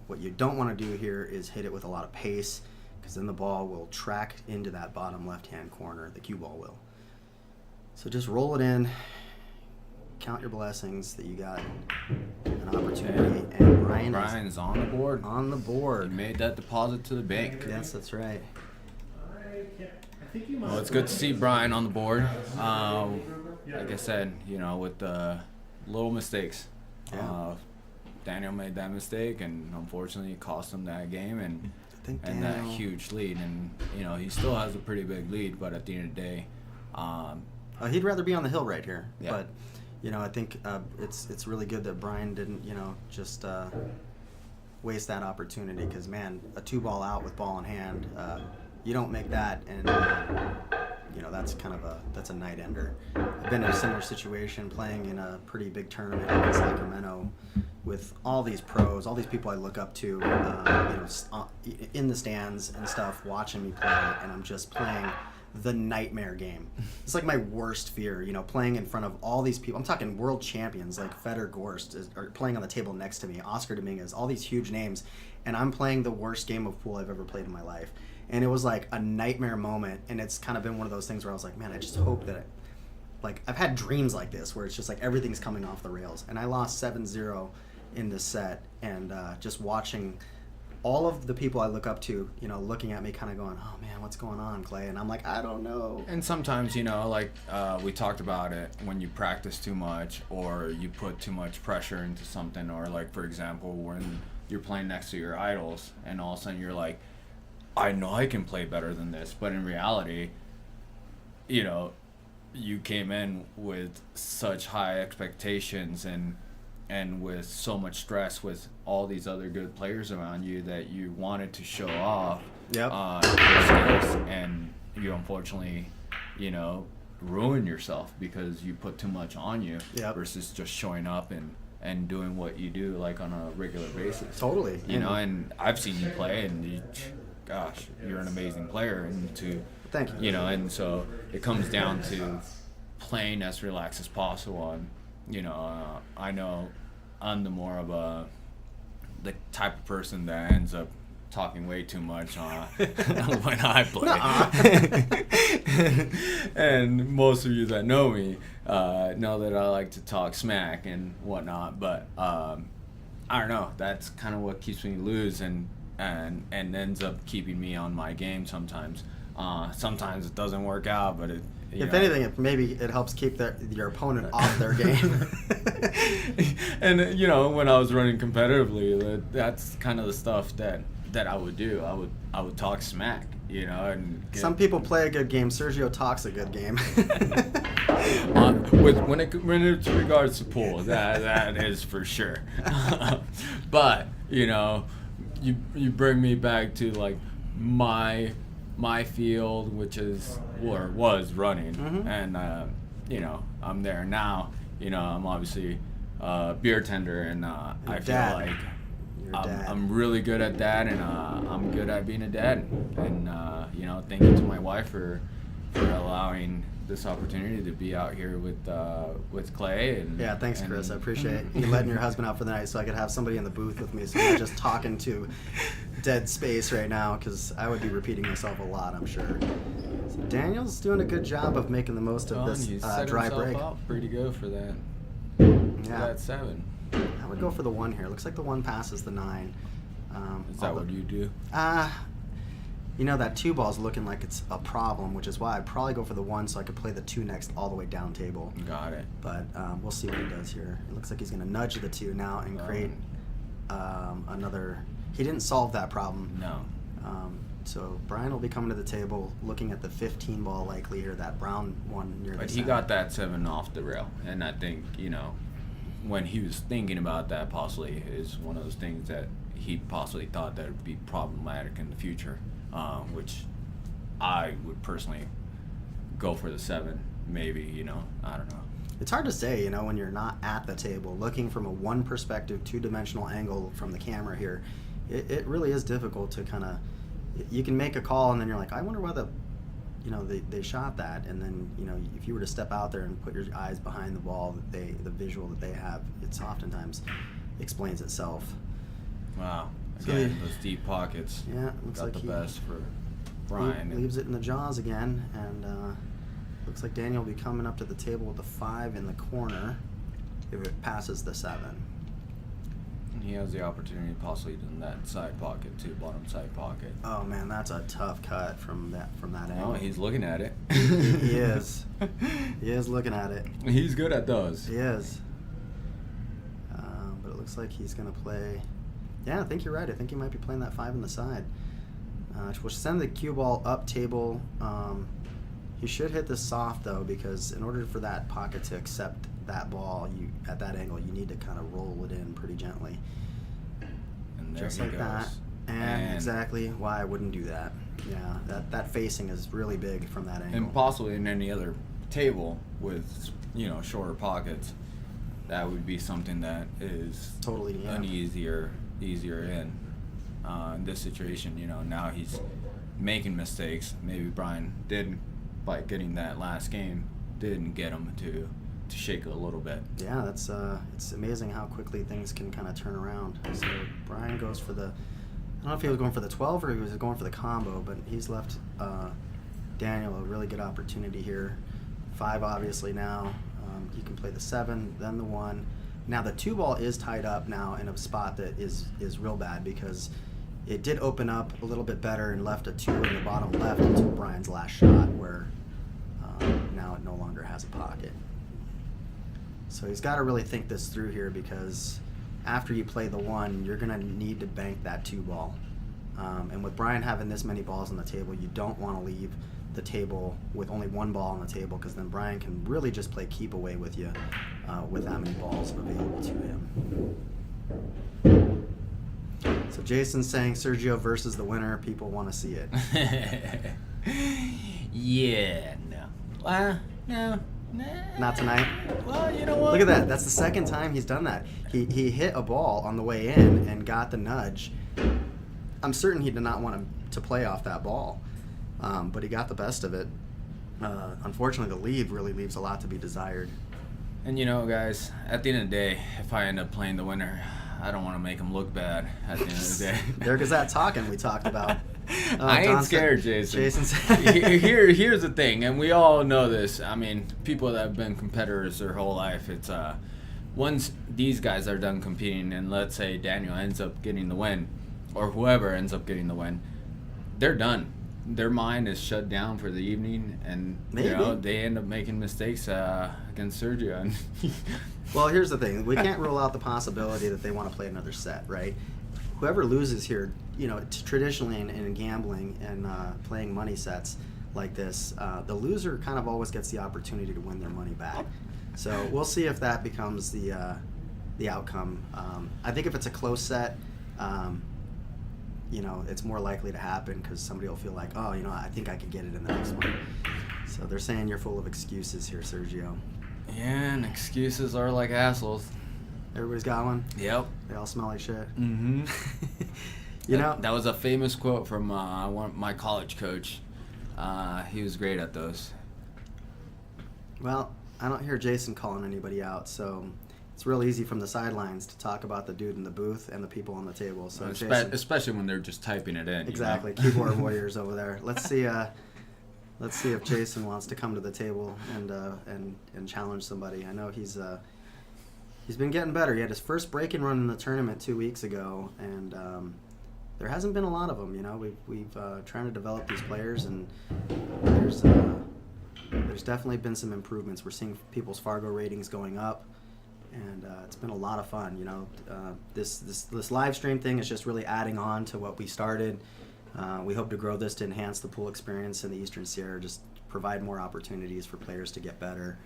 What you don't want to do here is hit it with a lot of pace, because then the ball will track into that bottom left-hand corner. The cue ball will. So just roll it in. Count your blessings that you got an opportunity, and Brian's on the board. On the board. He made that deposit to the bank. Yes, that's right. Well, it's good to see Brian on the board. Like I said, with the little mistakes. Daniel made that mistake, and unfortunately it cost him that game and Daniel, that huge lead. And he still has a pretty big lead, but at the end of the day, he'd rather be on the hill right here. Yeah. But I think it's really good that Brian didn't just waste that opportunity, because man, a 2-ball out with ball in hand, you don't make that, and that's a night ender. I've been in a similar situation playing in a pretty big tournament in Sacramento with all these pros, all these people I look up to, in the stands and stuff, watching me play, and I'm just playing the nightmare game. It's like my worst fear, playing in front of all these people. I'm talking world champions like Federer, Gorst are playing on the table next to me, Oscar Dominguez, all these huge names, and I'm playing the worst game of pool I've ever played in my life. And it was like a nightmare moment, and it's kind of been one of those things where I was like, man, I just hope that I've had dreams like this where it's just like everything's coming off the rails. And I lost 7-0 in this set, and just watching all of the people I look up to, looking at me kind of going, oh man, what's going on, Clay? And I'm like, I don't know. And sometimes, we talked about it, when you practice too much or you put too much pressure into something, or like, for example, when you're playing next to your idols and all of a sudden you're like, I know I can play better than this, but in reality, you came in with such high expectations and with so much stress with all these other good players around you that you wanted to show off Yep. your skills, and you unfortunately, ruin yourself because you put too much on you. Yep. Versus just showing up and doing what you do like on a regular basis. Totally. And I've seen you play, and you're an amazing player, Thank you. And so it comes down to playing as relaxed as possible. And I know I'm the more of the type of person that ends up talking way too much when I play. And most of you that know me know that I like to talk smack and whatnot, but I don't know, that's kind of what keeps me loose and ends up keeping me on my game sometimes. Sometimes it doesn't work out, but if anything, maybe it helps keep your opponent off their game. And when I was running competitively, that's kind of the stuff that I would do. I would talk smack, and Some people play a good game. Sergio talks a good game. when it regards to pool, that is for sure. But you bring me back to like my field, which is or was running, Mm-hmm. and I'm there now. I'm obviously a beer tender, and I feel dad. like You're a dad. I'm really good at that, and I'm good at being a dad. And thank you to my wife for allowing this opportunity to be out here with Clay. And Yeah, thanks, Chris. I appreciate you letting your husband out for the night so I could have somebody in the booth with me, so I'm not just talking to dead space right now, because I would be repeating myself a lot, I'm sure. So Daniel's doing a good job of making the most of this He set dry himself break. up pretty good for that. For Yeah, that 7. I would go for the 1 here. Looks like the 1 passes the 9. Is that what you do? That 2 ball's looking like it's a problem, which is why I'd probably go for the 1 so I could play the 2 next all the way down table. Got it. But we'll see what he does here. It looks like he's going to nudge the 2 now and create another. He didn't solve that problem. No. So Brian will be coming to the table looking at the 15 ball likely here, that brown one near the But he center. got that 7 off the rail, and I think when he was thinking about that, possibly is one of those things that he possibly thought that would be problematic in the future, which I would personally go for the 7, maybe. I don't know. It's hard to say, when you're not at the table, looking from a one perspective, 2-dimensional angle from the camera here. It really is difficult to kind of. You can make a call and then you're like, I wonder why they shot that, and then if you were to step out there and put your eyes behind the ball, the visual that they have, it's oftentimes explains itself. Wow. So Again, those deep pockets. Yeah, looks got like the he best for Brian. leaves it in the jaws again, and looks like Daniel will be coming up to the table with the 5 in the corner if it passes the 7. He has the opportunity possibly in that side pocket too, bottom side pocket. Oh man, that's a tough cut from that angle. Oh, he's looking at it. He is. He is looking at it. He's good at those. He is. But it looks like he's going to play. Yeah, I think you're right. I think he might be playing that 5 on the side. We'll send the cue ball up table. He should hit this soft, though, because in order for that pocket to accept that ball, at that angle, you need to kind of roll it in pretty gently. And there Just he like goes. that. And exactly why I wouldn't do that. Yeah, that facing is really big from that angle. And possibly in any other table with, shorter pockets, that would be something that is Totally, yeah. an easier in. In this situation, now he's making mistakes. Maybe Brian did, by getting that last game, didn't get him to shake it a little bit. Yeah, that's it's amazing how quickly things can kind of turn around. So Brian goes for the, I don't know if he was going for the 12 or he was going for the combo, but he's left Daniel a really good opportunity here. 5 obviously now. He can play the 7, then the 1. Now the 2 ball is tied up now in a spot that is real bad because it did open up a little bit better and left a 2 in the bottom left until Brian's last shot, where now it no longer has a pocket. So he's got to really think this through here, because after you play the 1, you're going to need to bank that 2 ball. And with Brian having this many balls on the table, you don't want to leave the table with only 1 ball on the table, because then Brian can really just play keep away with you with that many balls available to him. So Jason's saying Sergio versus the winner. People want to see it. Yeah, no. No. Not tonight. Well, you know what? Look at that. That's the second time he's done that. He hit a ball on the way in and got the nudge. I'm certain he did not want him to play off that ball, but he got the best of it. Unfortunately, the lead really leaves a lot to be desired. And guys, at the end of the day, if I end up playing the winner, I don't want to make him look bad at the end of the day. There goes that talking we talked about. I ain't Don scared, said, Jason. said, Here's the thing, and we all know this. I mean, people that have been competitors their whole life, it's once these guys are done competing, and let's say Daniel ends up getting the win, or whoever ends up getting the win, they're done. Their mind is shut down for the evening, and Maybe. they end up making mistakes against Sergio. Well, here's the thing. We can't rule out the possibility that they want to play another set, right? Whoever loses here, traditionally in gambling and playing money sets like this, the loser kind of always gets the opportunity to win their money back. So we'll see if that becomes the outcome. I think if it's a close set, it's more likely to happen because somebody will feel like, oh, I think I could get it in the next one. So they're saying you're full of excuses here, Sergio. Yeah, and excuses are like assholes. Everybody's got one? Yep. They all smell like shit? Mm-hmm. That was a famous quote from my college coach. He was great at those. Well, I don't hear Jason calling anybody out, so it's real easy from the sidelines to talk about the dude in the booth and the people on the table. So Jason, especially when they're just typing it in. exactly, keyboard warriors over there. Let's see if Jason wants to come to the table and challenge somebody. I know he's been getting better. He had his first break-in run in the tournament 2 weeks ago, and there hasn't been a lot of them. We've trying to develop these players, and there's definitely been some improvements. We're seeing people's Fargo ratings going up, and it's been a lot of fun. This live stream thing is just really adding on to what we started. We hope to grow this to enhance the pool experience in the Eastern Sierra, just provide more opportunities for players to get better.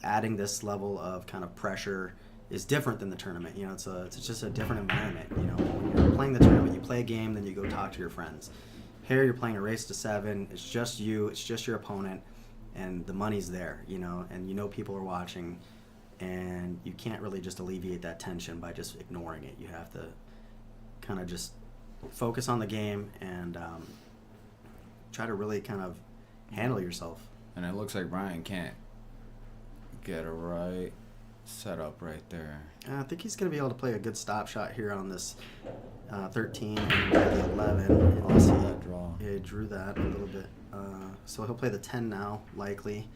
Adding this level of kind of pressure is different than the tournament. It's just a different environment. When you're playing the tournament, you play a game, then you go talk to your friends. Here, you're playing a race to 7. It's just you. It's just your opponent, and the money's there. And people are watching, and you can't really just alleviate that tension by just ignoring it. You have to kind of just focus on the game and try to really kind of handle yourself. And it looks like Brian can't get a right setup right there. I think he's going to be able to play a good stop shot here on this 13 and the 11. Unless that draw. Yeah, he drew that a little bit. So he'll play the 10 now, likely.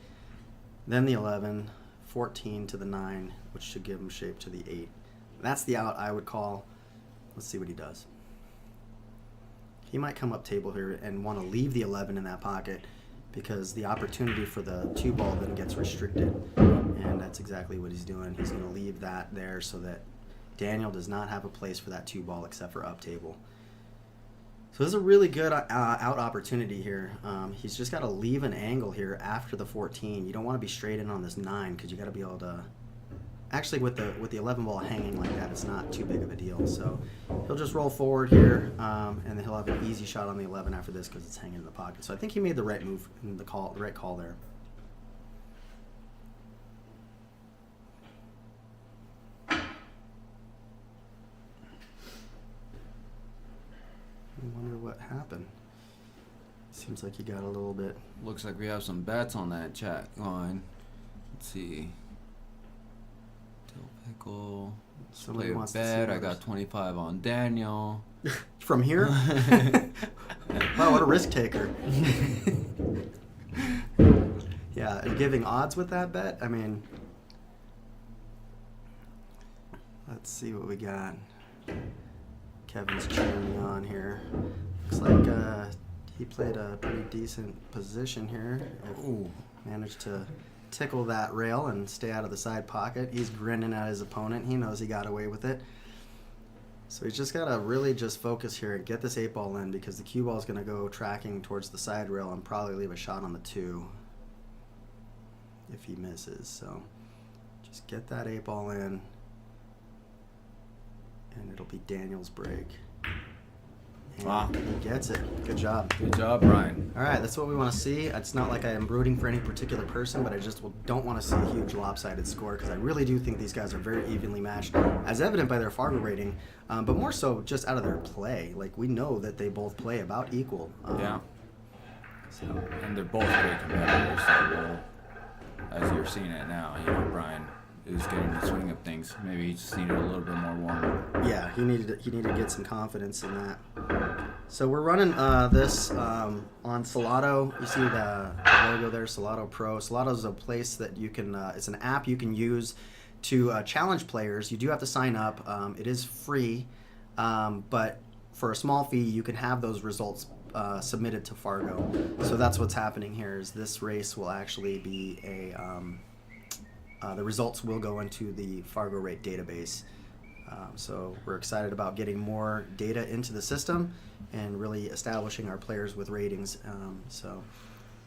Then the 11, 14 to the 9, which should give him shape to the 8. That's the out I would call. Let's see what he does. He might come up table here and want to leave the 11 in that pocket, because the opportunity for the 2 ball then gets restricted, and that's exactly what he's doing. He's going to leave that there so that Daniel does not have a place for that 2 ball except for up table. So this is a really good out opportunity here. He's just got to leave an angle here after the 14. You don't want to be straight in on this 9 because you got to be able to. Actually, with the 11 ball hanging like that, it's not too big of a deal. So he'll just roll forward here, and then he'll have an easy shot on the 11 after this because it's hanging in the pocket. So I think he made the right move in the right call there. I wonder what happened. Seems like he got a little bit. Looks like we have some bets on that chat line. Let's see. Dill Pickle. Somebody Play a wants to bet. see I got 25 on Daniel. From here? Wow, what a risk taker. Yeah, and giving odds with that bet? I mean, let's see what we got. Kevin's cheering me on here. Looks like he played a pretty decent position here. Ooh. Managed to tickle that rail and stay out of the side pocket. He's grinning at his opponent. He knows he got away with it. So he's just got to really just focus here and get this 8 ball in because the cue ball is going to go tracking towards the side rail and probably leave a shot on the 2 if he misses. So just get that 8 ball in and it'll be Daniel's break. And wow. He gets it. Good job. Good job, Brian. All right, that's what we want to see. It's not like I am rooting for any particular person, but I just don't want to see a huge lopsided score because I really do think these guys are very evenly matched, as evident by their Fargo rating, but more so just out of their play. Like, we know that they both play about equal. Yeah. So. And they're both great competitors. So as you're seeing it now, Brian is getting the swing of things. Maybe he just needed a little bit more warm-up. Yeah, he needed to get some confidence in that. So we're running this on Salado. You see the logo there, Salado Pro. Salado is a place that you can. It's an app you can use to challenge players. You do have to sign up. It is free, but for a small fee, you can have those results submitted to Fargo. So that's what's happening here. Is this race will actually be a. The results will go into the Fargo rate database. So we're excited about getting more data into the system and really establishing our players with ratings. So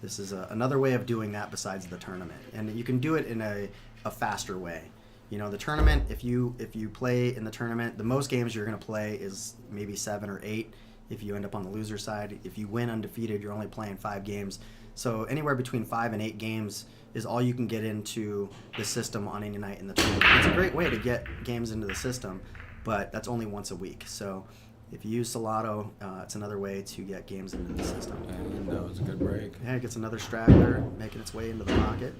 this is another way of doing that besides the tournament. And you can do it in a faster way. The tournament, if you play in the tournament, the most games you're going to play is maybe 7 or 8 if you end up on the loser side. If you win undefeated, you're only playing 5 games. So anywhere between 5 and 8 games is all you can get into the system on any night in the tournament. It's a great way to get games into the system, but that's only once a week. So if you use Salado, it's another way to get games into the system. And that was a good break. Yeah, it gets another straggler making its way into the pocket.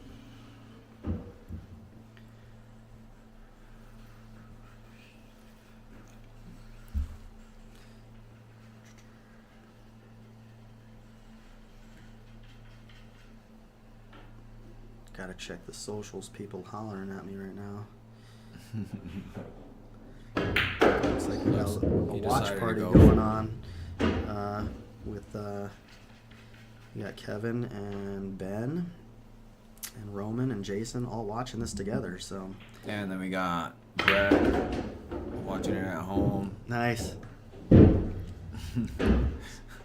Gotta check the socials. People hollering at me right now. Looks like we got a watch party going on with we got Kevin and Ben and Roman and Jason all watching this together. So. And then we got Brett watching it at home. Nice.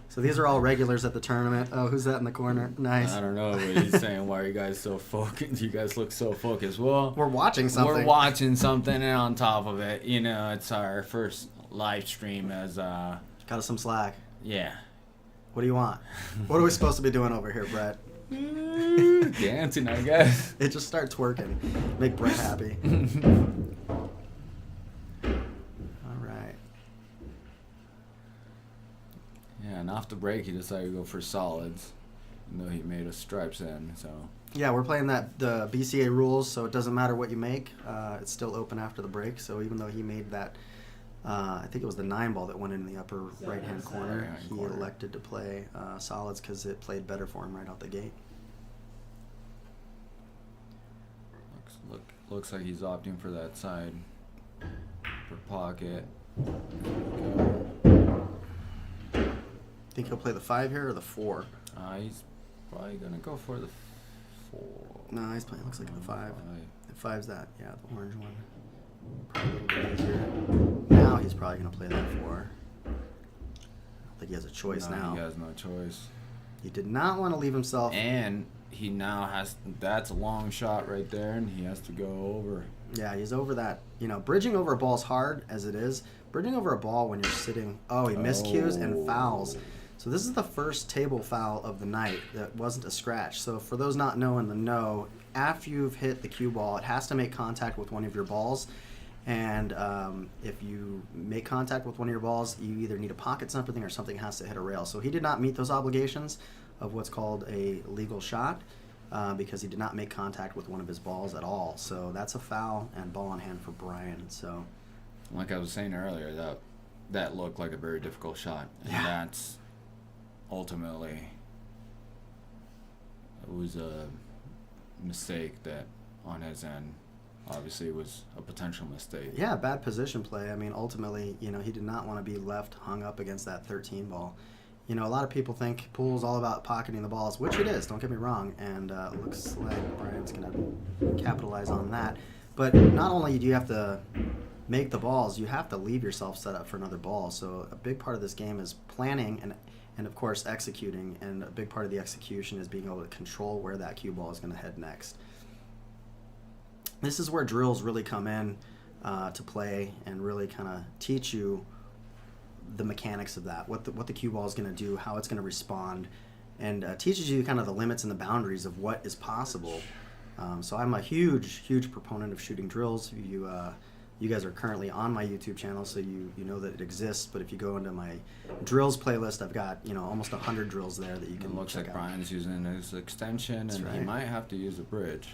So these are all regulars at the tournament. Oh, who's that in the corner? Nice. I don't know, but he's saying, why are you guys so focused? You guys look so focused. Well, we're watching something. We're watching something, and on top of it, it's our first live stream as Got us some slack. Yeah. What do you want? What are we supposed to be doing over here, Brett? Dancing, I guess. It just start twerking. Make Brett happy. Yeah, and off the break, he decided to go for solids, even though he made us stripes in. So. Yeah, we're playing the BCA rules, so it doesn't matter what you make. It's still open after the break. So even though he made that, I think it was the 9 ball that went in the upper right-hand corner, he elected to play solids because it played better for him right out the gate. Looks like he's opting for that side for pocket. Think he'll play the 5 here or the 4? He's probably gonna go for the 4. No, he's playing. Looks like the 5. The 5's that, yeah, the orange one. Probably a little bit easier. Now he's probably going to play that 4. I don't think he has a choice now. He has no choice. He did not want to leave himself. And he now has, that's a long shot right there, and he has to go over. Yeah, he's over that. You know, bridging over a ball's hard as it is. Bridging over a ball when you're sitting. Oh, he miscues and fouls. So this is the first table foul of the night that wasn't a scratch. So for those not knowing the know, after you've hit the cue ball, it has to make contact with one of your balls. And if you make contact with one of your balls, you either need to pocket something or something has to hit a rail. So he did not meet those obligations of what's called a legal shot because he did not make contact with one of his balls at all. So that's a foul and ball in hand for Brian. So, like I was saying earlier, that looked like a very difficult shot. And that's ultimately, it was a mistake that on his end obviously was a potential mistake. Yeah, bad position play. I mean, ultimately, you know, he did not want to be left hung up against that 13 ball. You know, a lot of people think pool's all about pocketing the balls, which it is, don't get me wrong, and it looks like Brian's going to capitalize on that. But not only do you have to make the balls, you have to leave yourself set up for another ball. So a big part of this game is planning and of course, executing, and a big part of the execution is being able to control where that cue ball is going to head next. This is where drills really come in to play and really kind of teach you the mechanics of that, what the cue ball is going to do, how it's going to respond, and teaches you kind of the limits and the boundaries of what is possible. So I'm a huge proponent of shooting drills. You guys are currently on my YouTube channel, so you know that it exists. But if you go into my drills playlist, I've got almost 100 drills there that you can It looks check like out. Brian's using his extension, That's and he right. might have to use a bridge.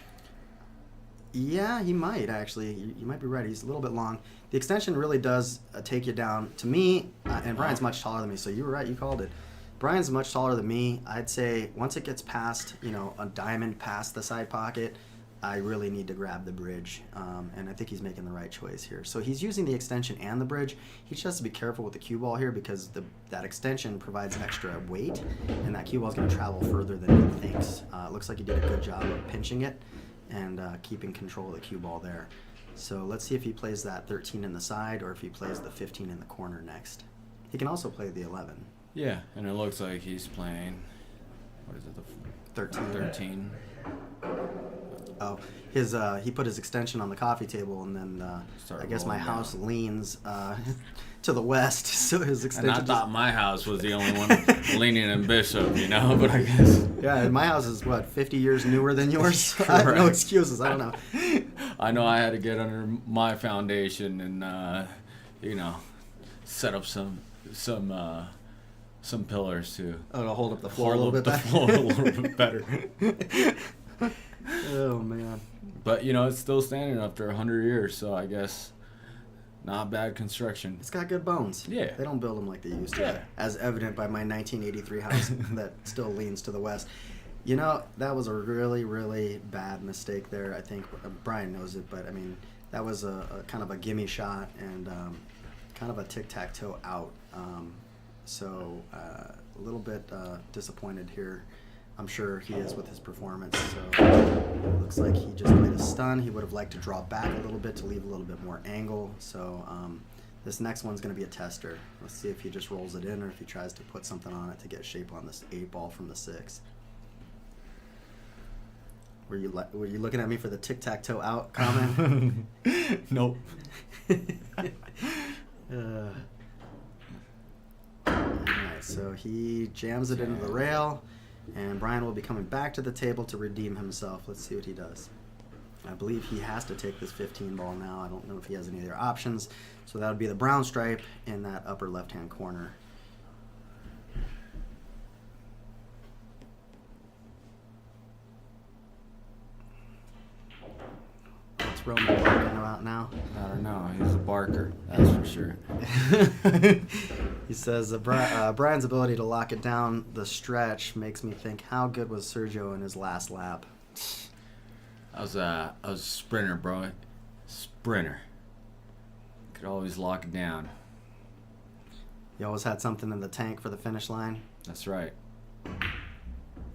Yeah, he might actually. You might be right. He's a little bit long. The extension really does take you down. To me, and Brian's much taller than me, so you were right. You called it. Brian's much taller than me. I'd say once it gets past, a diamond past the side pocket, I really need to grab the bridge. And I think he's making the right choice here. So he's using the extension and the bridge. He just has to be careful with the cue ball here because that extension provides extra weight, and that cue ball is going to travel further than he thinks. It looks like he did a good job of pinching it and keeping control of the cue ball there. So let's see if he plays that 13 in the side or if he plays the 15 in the corner next. He can also play the 11. Yeah, and it looks like he's playing, what is it, the 13. Oh, he put his extension on the coffee table, and then I guess my house leans to the west, so his extension. And I thought my house was the only one leaning in Bishop, but I guess. Yeah, and my house is 50 years newer than yours. I have no excuses. I don't know. I know I had to get under my foundation and set up some pillars to hold up the floor a little bit better. Floor a little bit better. Oh man. But it's still standing after 100 years, so I guess not bad construction. It's got good bones. Yeah. They don't build them like they used to, Yeah. as evident by my 1983 house that still leans to the west. That was a really, really bad mistake there. I think Brian knows it, but I mean, that was a kind of a gimme shot and kind of a tic-tac-toe out. So a little bit disappointed here. I'm sure he is with his performance. So it looks like he just played a stun. He would have liked to draw back a little bit to leave a little bit more angle. So this next one's going to be a tester. Let's see if he just rolls it in or if he tries to put something on it to get shape on this 8 ball from the 6. Were you looking at me for the tic-tac-toe out comment? Nope. Alright, so he jams it into the rail, and Brian will be coming back to the table to redeem himself. Let's see what he does. I believe he has to take this 15 ball now. I don't know if he has any other options. So that would be the brown stripe in that upper left-hand corner. What's Roman barking about now? I don't know. He's a barker, that's for sure. He says Brian's ability to lock it down the stretch makes me think, how good was Sergio in his last lap? I was a sprinter, bro. Sprinter. Could always lock it down. You always had something in the tank for the finish line. That's right.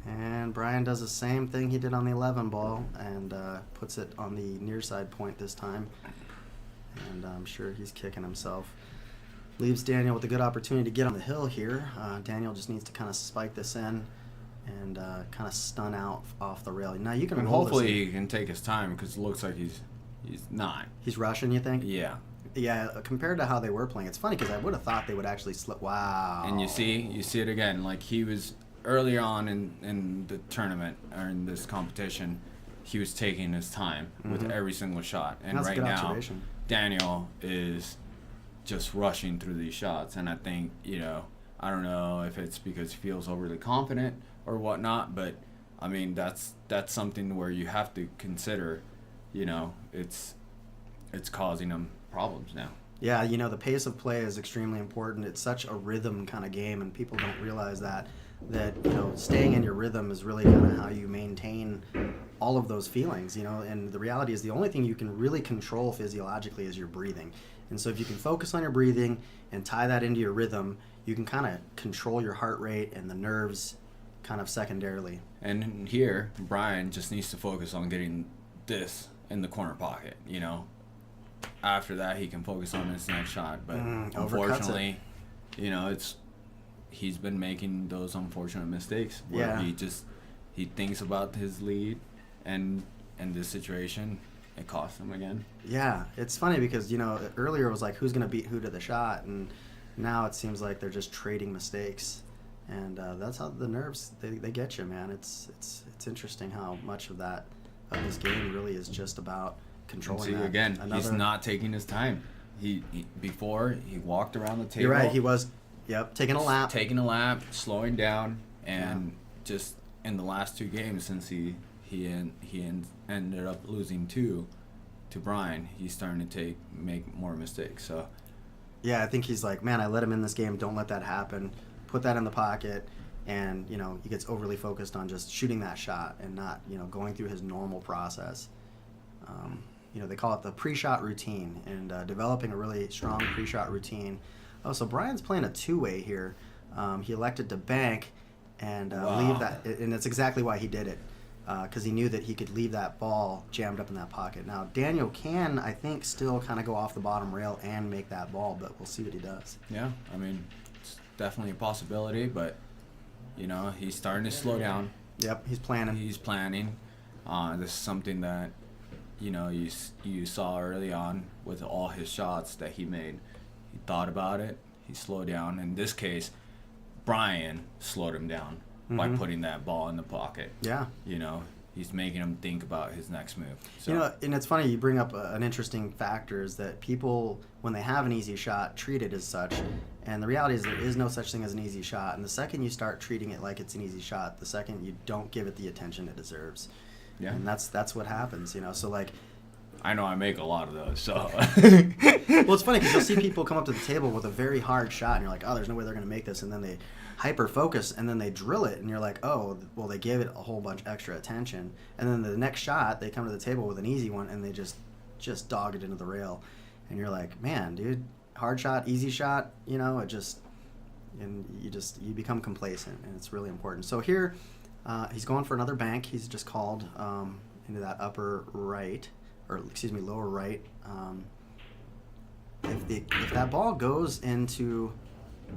And Brian does the same thing he did on the 11 ball and puts it on the near side point this time. and I'm sure he's kicking himself. Leaves Daniel with a good opportunity to get on the hill here. Daniel just needs to kind of spike this in and kind of stun out off the rail. Now you can And roll hopefully this he can take his time because it looks like he's not. He's rushing, you think? Yeah. Yeah, compared to how they were playing, it's funny because I would have thought they would actually slip. Wow. And you see it again. Like he was earlier on in the tournament or in this competition, he was taking his time with every single shot. And That's a right good now, observation. Daniel is just rushing through these shots. And I think, I don't know if it's because he feels overly confident or whatnot, but I mean, that's something where you have to consider, it's causing him problems now. Yeah, the pace of play is extremely important. It's such a rhythm kind of game, and people don't realize that staying in your rhythm is really kind of how you maintain all of those feelings, and the reality is the only thing you can really control physiologically is your breathing. And so if you can focus on your breathing and tie that into your rhythm, you can kind of control your heart rate and the nerves kind of secondarily. And here, Brian just needs to focus on getting this in the corner pocket, After that, he can focus on his next shot. But unfortunately, he's been making those unfortunate mistakes where he thinks about his lead, and in this situation, it cost him again. Yeah, it's funny because, earlier it was like who's going to beat who to the shot, and now it seems like they're just trading mistakes. And that's how the nerves, they get you, man. It's interesting how much of this game really is just about controlling that. Again, he's not taking his time. Before he walked around the table. You're right. He was, taking a lap, slowing down, and just in the last 2 games since he ended up losing 2 to Brian, he's starting to make more mistakes. So. Yeah, I think he's like, man, I let him in this game. Don't let that happen. Put that in the pocket, and he gets overly focused on just shooting that shot and not going through his normal process. They call it the pre-shot routine, and developing a really strong pre-shot routine. Oh, so Brian's playing a 2-way here. He elected to bank and leave that, and that's exactly why he did it, because he knew that he could leave that ball jammed up in that pocket. Now, Daniel can, I think, still kind of go off the bottom rail and make that ball, but we'll see what he does. Yeah, I mean, it's definitely a possibility, but, he's starting to slow down. Yep, he's planning. This is something that, you saw early on with all his shots that he made. He thought about it. He slowed down. In this case, Brian slowed him down by putting that ball in the pocket. Yeah. He's making him think about his next move. So. And it's funny, you bring up an interesting factor is that people, when they have an easy shot, treat it as such. And the reality is there is no such thing as an easy shot. And the second you start treating it like it's an easy shot, the second you don't give it the attention it deserves. Yeah. And that's what happens, So like, I know I make a lot of those, so. Well, it's funny because you'll see people come up to the table with a very hard shot, and you're like, oh, there's no way they're going to make this, and then they hyper focus, and then they drill it, and you're like, oh, well, they gave it a whole bunch extra attention, and then the next shot they come to the table with an easy one, and they just dog it into the rail, and you're like, man, dude, hard shot, easy shot, it just, and you become complacent, and it's really important. So here, he's going for another bank. He's just called into that upper right. Or lower right. If that ball goes into,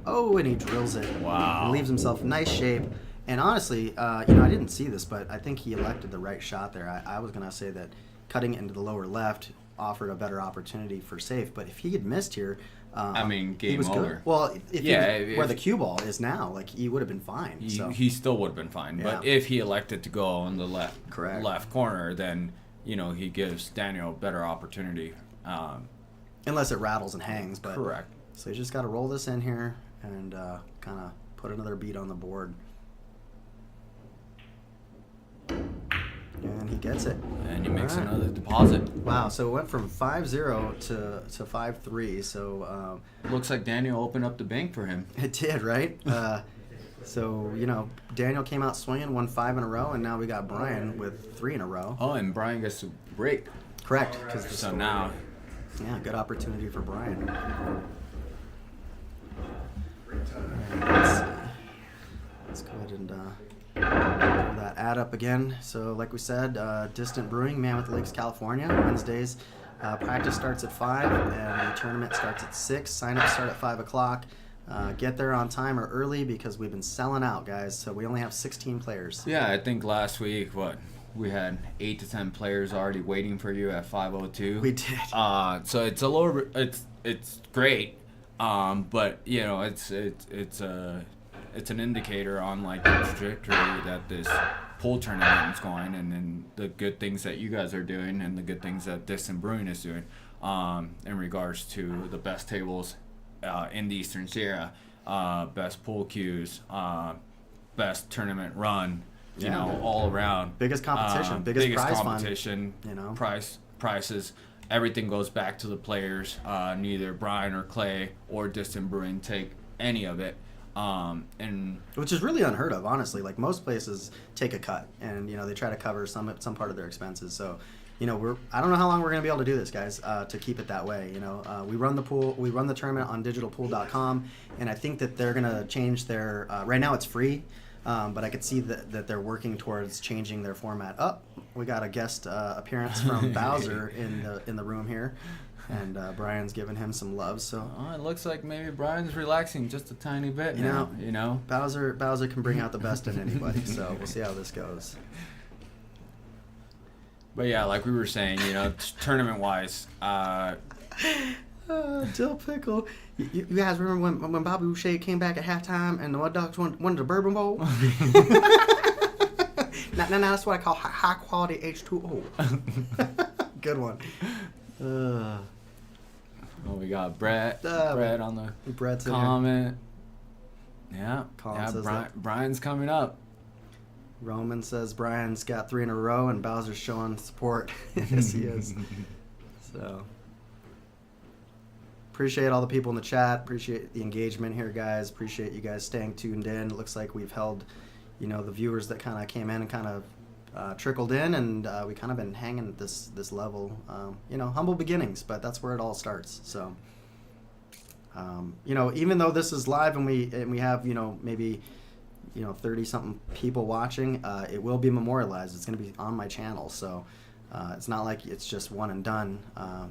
and he drills it. Wow. And leaves himself in nice shape. And honestly, I didn't see this, but I think he elected the right shot there. I was gonna say that cutting it into the lower left offered a better opportunity for safe. But if he had missed here, game he was over. Good. Well, where the cue ball is now, like he would have been fine. He still would have been fine. Yeah. But if he elected to go on the left corner, then. He gives Daniel a better opportunity. Unless it rattles and hangs. But correct. So you just got to roll this in here and kind of put another beat on the board. And he gets it. And he makes another deposit. Wow, so it went from 5-0 to 5-3. So looks like Daniel opened up the bank for him. It did, right? So, Daniel came out swinging, won 5 in a row, and now we got Brian with 3 in a row. Oh, and Brian gets to break. Correct. So now... Yeah, good opportunity for Brian. Let's go ahead and pull that ad up again. So, like we said, Distant Brewing, Mammoth Lakes, California, Wednesdays, Practice starts at 5, and the tournament starts at 6. Sign-ups start at 5 o'clock. Get there on time or early because we've been selling out, guys. So we only have 16 players. Yeah, I think last week, we had 8 to 10 players already waiting for you at 5:02. We did. So it's a little bit, it's great, but you know, it's an indicator on like the trajectory that this pool tournament is going, and then the good things that you guys are doing, and the good things that Distant Brewing is doing, in regards to the best tables in the Eastern Sierra, best pool cues, best tournament run. You know, all around. Biggest competition, biggest prize competition, fund, you know. Prices, everything goes back to the players. Neither Brian or Clay or Distant Brewing take any of it. And which is really unheard of, honestly. Like most places take a cut, and you know they try to cover some part of their expenses. So, you know, I don't know how long we're gonna be able to do this, guys, to keep it that way. You know, we run the tournament on digitalpool.com, and I think that they're gonna change their. Right now it's free. But I could see that they're working towards changing their format up. We got a guest appearance from Bowser in the room here, and Brian's giving him some love. So it looks like maybe Brian's relaxing just a tiny bit now. You know, Bowser can bring out the best in anybody. So we'll see how this goes. But yeah, like we were saying, you know, tournament wise. Dill Pickle. You guys remember when Bobby Boucher came back at halftime and the Mud Dogs won the Bourbon Bowl? now that's what I call high quality H2O. Good one. Well, we got Brett on the Brett's comment. Yeah, Colin says Brian's coming up. Roman says Brian's got 3 in a row and Bowser's showing support. Yes, he is. So... appreciate all the people in the chat. Appreciate the engagement here, guys. Appreciate you guys staying tuned in. It looks like we've held, you know, the viewers that kind of came in and kind of trickled in, and we kind of been hanging at this level. You know, humble beginnings, but that's where it all starts. So, you know, even though this is live and we have, you know, maybe, you know, 30-something people watching, it will be memorialized. It's going to be on my channel, so. It's not like it's just one and done.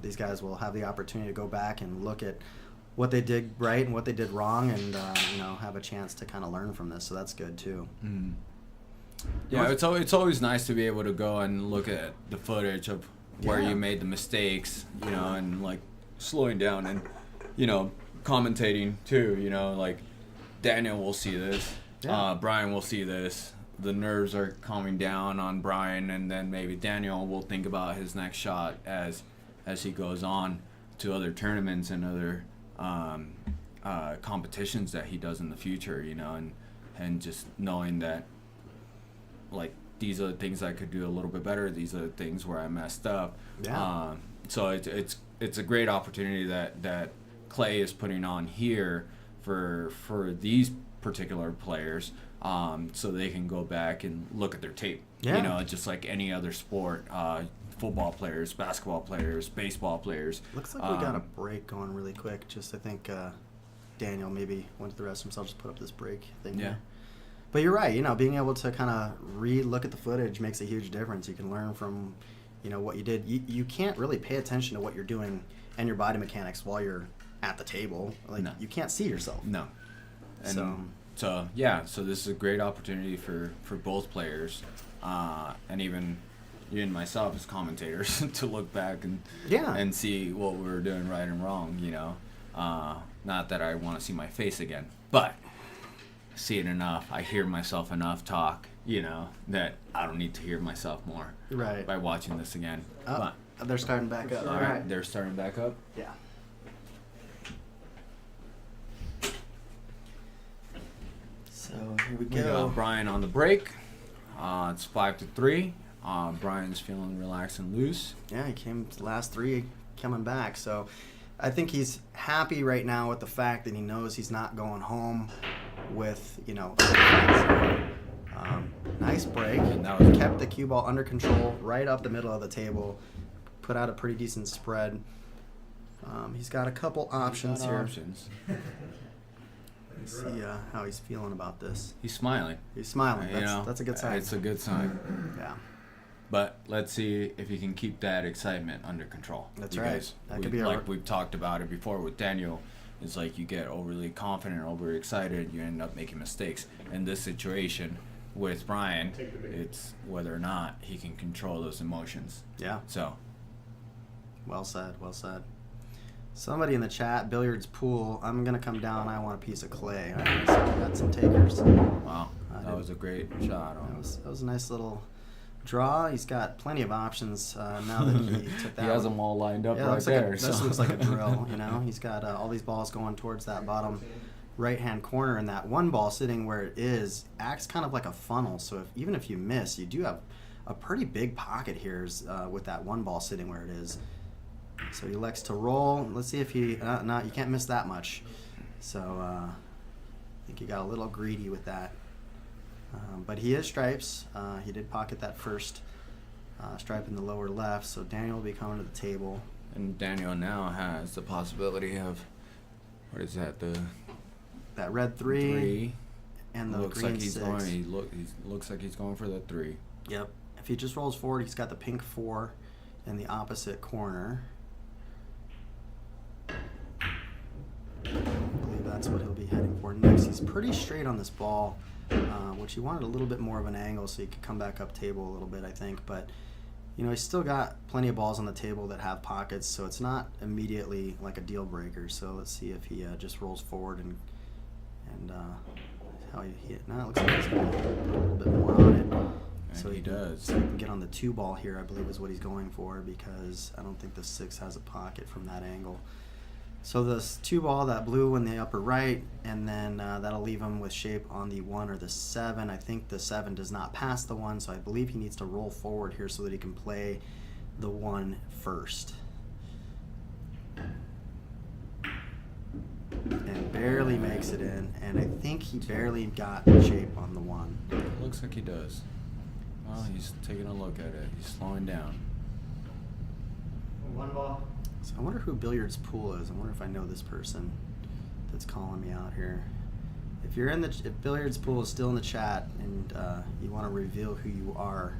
These guys will have the opportunity to go back and look at what they did right and what they did wrong, and you know, have a chance to kind of learn from this. So that's good too. Mm. Yeah, it's always nice to be able to go and look at the footage of where you made the mistakes, you know, and like slowing down and, you know, commentating too. You know, like Daniel will see this, Brian will see this. The nerves are calming down on Brian, and then maybe Daniel will think about his next shot as he goes on to other tournaments and other competitions that he does in the future, you know, and just knowing that, like, these are the things I could do a little bit better. These are the things where I messed up. Yeah. So it's a great opportunity that Clay is putting on here for these particular players. So they can go back and look at their tape. Yeah. You know, just like any other sport, football players, basketball players, baseball players. Looks like we got a break going really quick. Just I think Daniel maybe went to the restroom, so I'll just put up this break thing here. But you're right. You know, being able to kind of look at the footage makes a huge difference. You can learn from, you know, what you did. You can't really pay attention to what you're doing and your body mechanics while you're at the table. Like, you can't see yourself. No. And So this is a great opportunity for both players, and even you and myself as commentators to look back and see what we were doing right and wrong. You know, not that I want to see my face again, but I see it enough. I hear myself enough talk. You know, that I don't need to hear myself more. Right. By watching this again. Oh, they're starting back up. All right. They're starting back up. Yeah. So here we go. We got Brian on the break. It's 5-3. Brian's feeling relaxed and loose. Yeah, he came last 3 coming back. So I think he's happy right now with the fact that he knows he's not going home with, you know, nice break. Kept the cue ball under control, right up the middle of the table. Put out a pretty decent spread. He's got a couple options here. Let's see how he's feeling about this. He's smiling. He's smiling. That's a good sign. It's a good sign. Yeah. But let's see if he can keep that excitement under control. That's right. That could be like we've talked about it before with Daniel. It's like you get overly confident, overly excited, you end up making mistakes. In this situation with Brian, it's whether or not he can control those emotions. Yeah. So. Well said. Well said. Somebody in the chat, billiards pool. I'm gonna come down. I want a piece of clay. All right, so we got some takers. Wow, that was a great shot. That was a nice little draw. He's got plenty of options now that he took that. He has them all lined up right there. This looks like a drill. You know, he's got all these balls going towards that bottom right-hand corner, and that one ball sitting where it is acts kind of like a funnel. So even if you miss, you do have a pretty big pocket here with that one ball sitting where it is. So he elects to roll. Let's see if he... no, you can't miss that much. So I think he got a little greedy with that. But he is stripes. He did pocket that first stripe in the lower left. So Daniel will be coming to the table. And Daniel now has the possibility of... What is that? That red 3 and the looks green like he's 6. He looks like he's going for the 3. Yep. If he just rolls forward, he's got the pink 4 in the opposite corner. I believe that's what he'll be heading for next. He's pretty straight on this ball, which he wanted a little bit more of an angle so he could come back up table a little bit, I think. But, you know, he's still got plenty of balls on the table that have pockets, so it's not immediately like a deal breaker. So let's see if he just rolls forward and how he hit. No, it looks like he's going to put a little bit more on it. And he does. So he can get on the 2 ball here, I believe is what he's going for, because I don't think the 6 has a pocket from that angle. So this 2 ball, that blue in the upper right, and then that'll leave him with shape on the 1 or the 7. I think the 7 does not pass the 1, so I believe he needs to roll forward here so that he can play the 1 first. And barely makes it in, and I think he barely got shape on the 1. Looks like he does. Well, he's taking a look at it. He's slowing down. 1 ball. So I wonder who Billiards Pool is. I wonder if I know this person that's calling me out here. If Billiards Pool is still in the chat and you want to reveal who you are,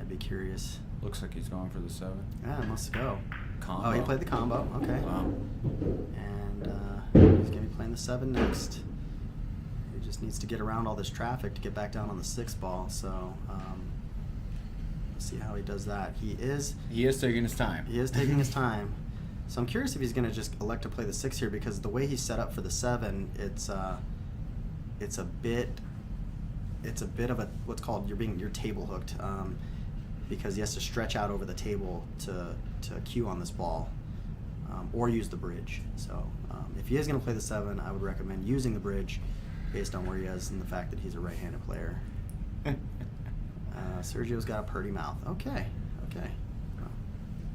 I'd be curious. Looks like he's going for the 7. Yeah, it must go. Combo. Oh, he played the combo. Okay. Wow. And he's going to be playing the 7 next. He just needs to get around all this traffic to get back down on the 6 ball. So let's see how he does that. He is taking his time. He is taking his time. So I'm curious if he's going to just elect to play the 6 here, because the way he's set up for the 7, it's a bit of a what's called you're table hooked, because he has to stretch out over the table to cue on this ball, or use the bridge. So if he is going to play the 7, I would recommend using the bridge based on where he is and the fact that he's a right-handed player. Sergio's got a purty mouth. Okay.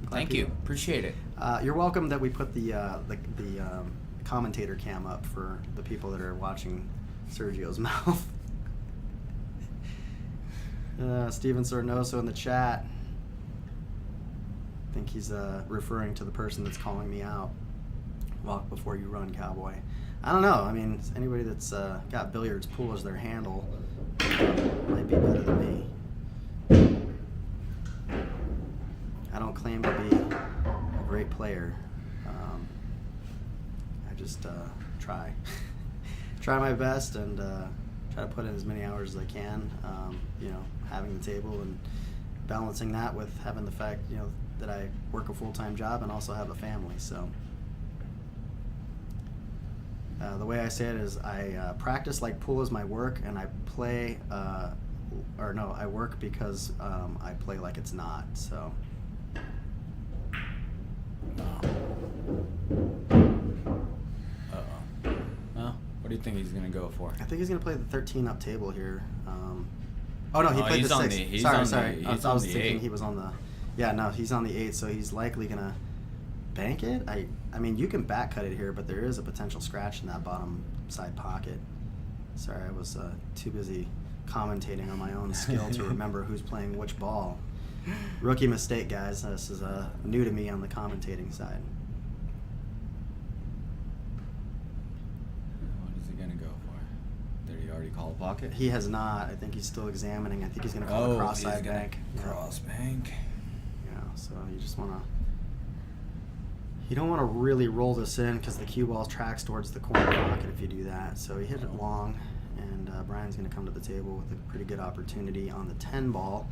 Thank you. Appreciate it. You're welcome that we put the commentator cam up for the people that are watching Sergio's mouth. Steven Sornoso in the chat. I think he's referring to the person that's calling me out. Walk before you run, cowboy. I don't know. I mean, anybody that's got Billiards Pool as their handle might be better than me. I don't claim to be a great player. I just try my best and try to put in as many hours as I can. Having the table and balancing that with having the fact, that I work a full-time job and also have a family. So the way I say it is I practice like pool is my work, and I play, I work because I play like it's not. So. Well, what do you think he's going to go for? I think he's going to play the 13 up table here. He played the 6. Sorry. I was thinking he was on the... Yeah, no, he's on the 8, so he's likely going to bank it. I mean, you can back cut it here, but there is a potential scratch in that bottom side pocket. Sorry, I was too busy commentating on my own skill to remember who's playing which ball. Rookie mistake, guys. This is new to me on the commentating side. What is he going to go for? Did he already call a pocket? He has not. I think he's still examining. I think he's going to call a cross-side bank. Cross bank. Yeah, so you just want to... You don't want to really roll this in because the cue ball tracks towards the corner pocket if you do that. So he hit it long, and Brian's going to come to the table with a pretty good opportunity on the 10 ball,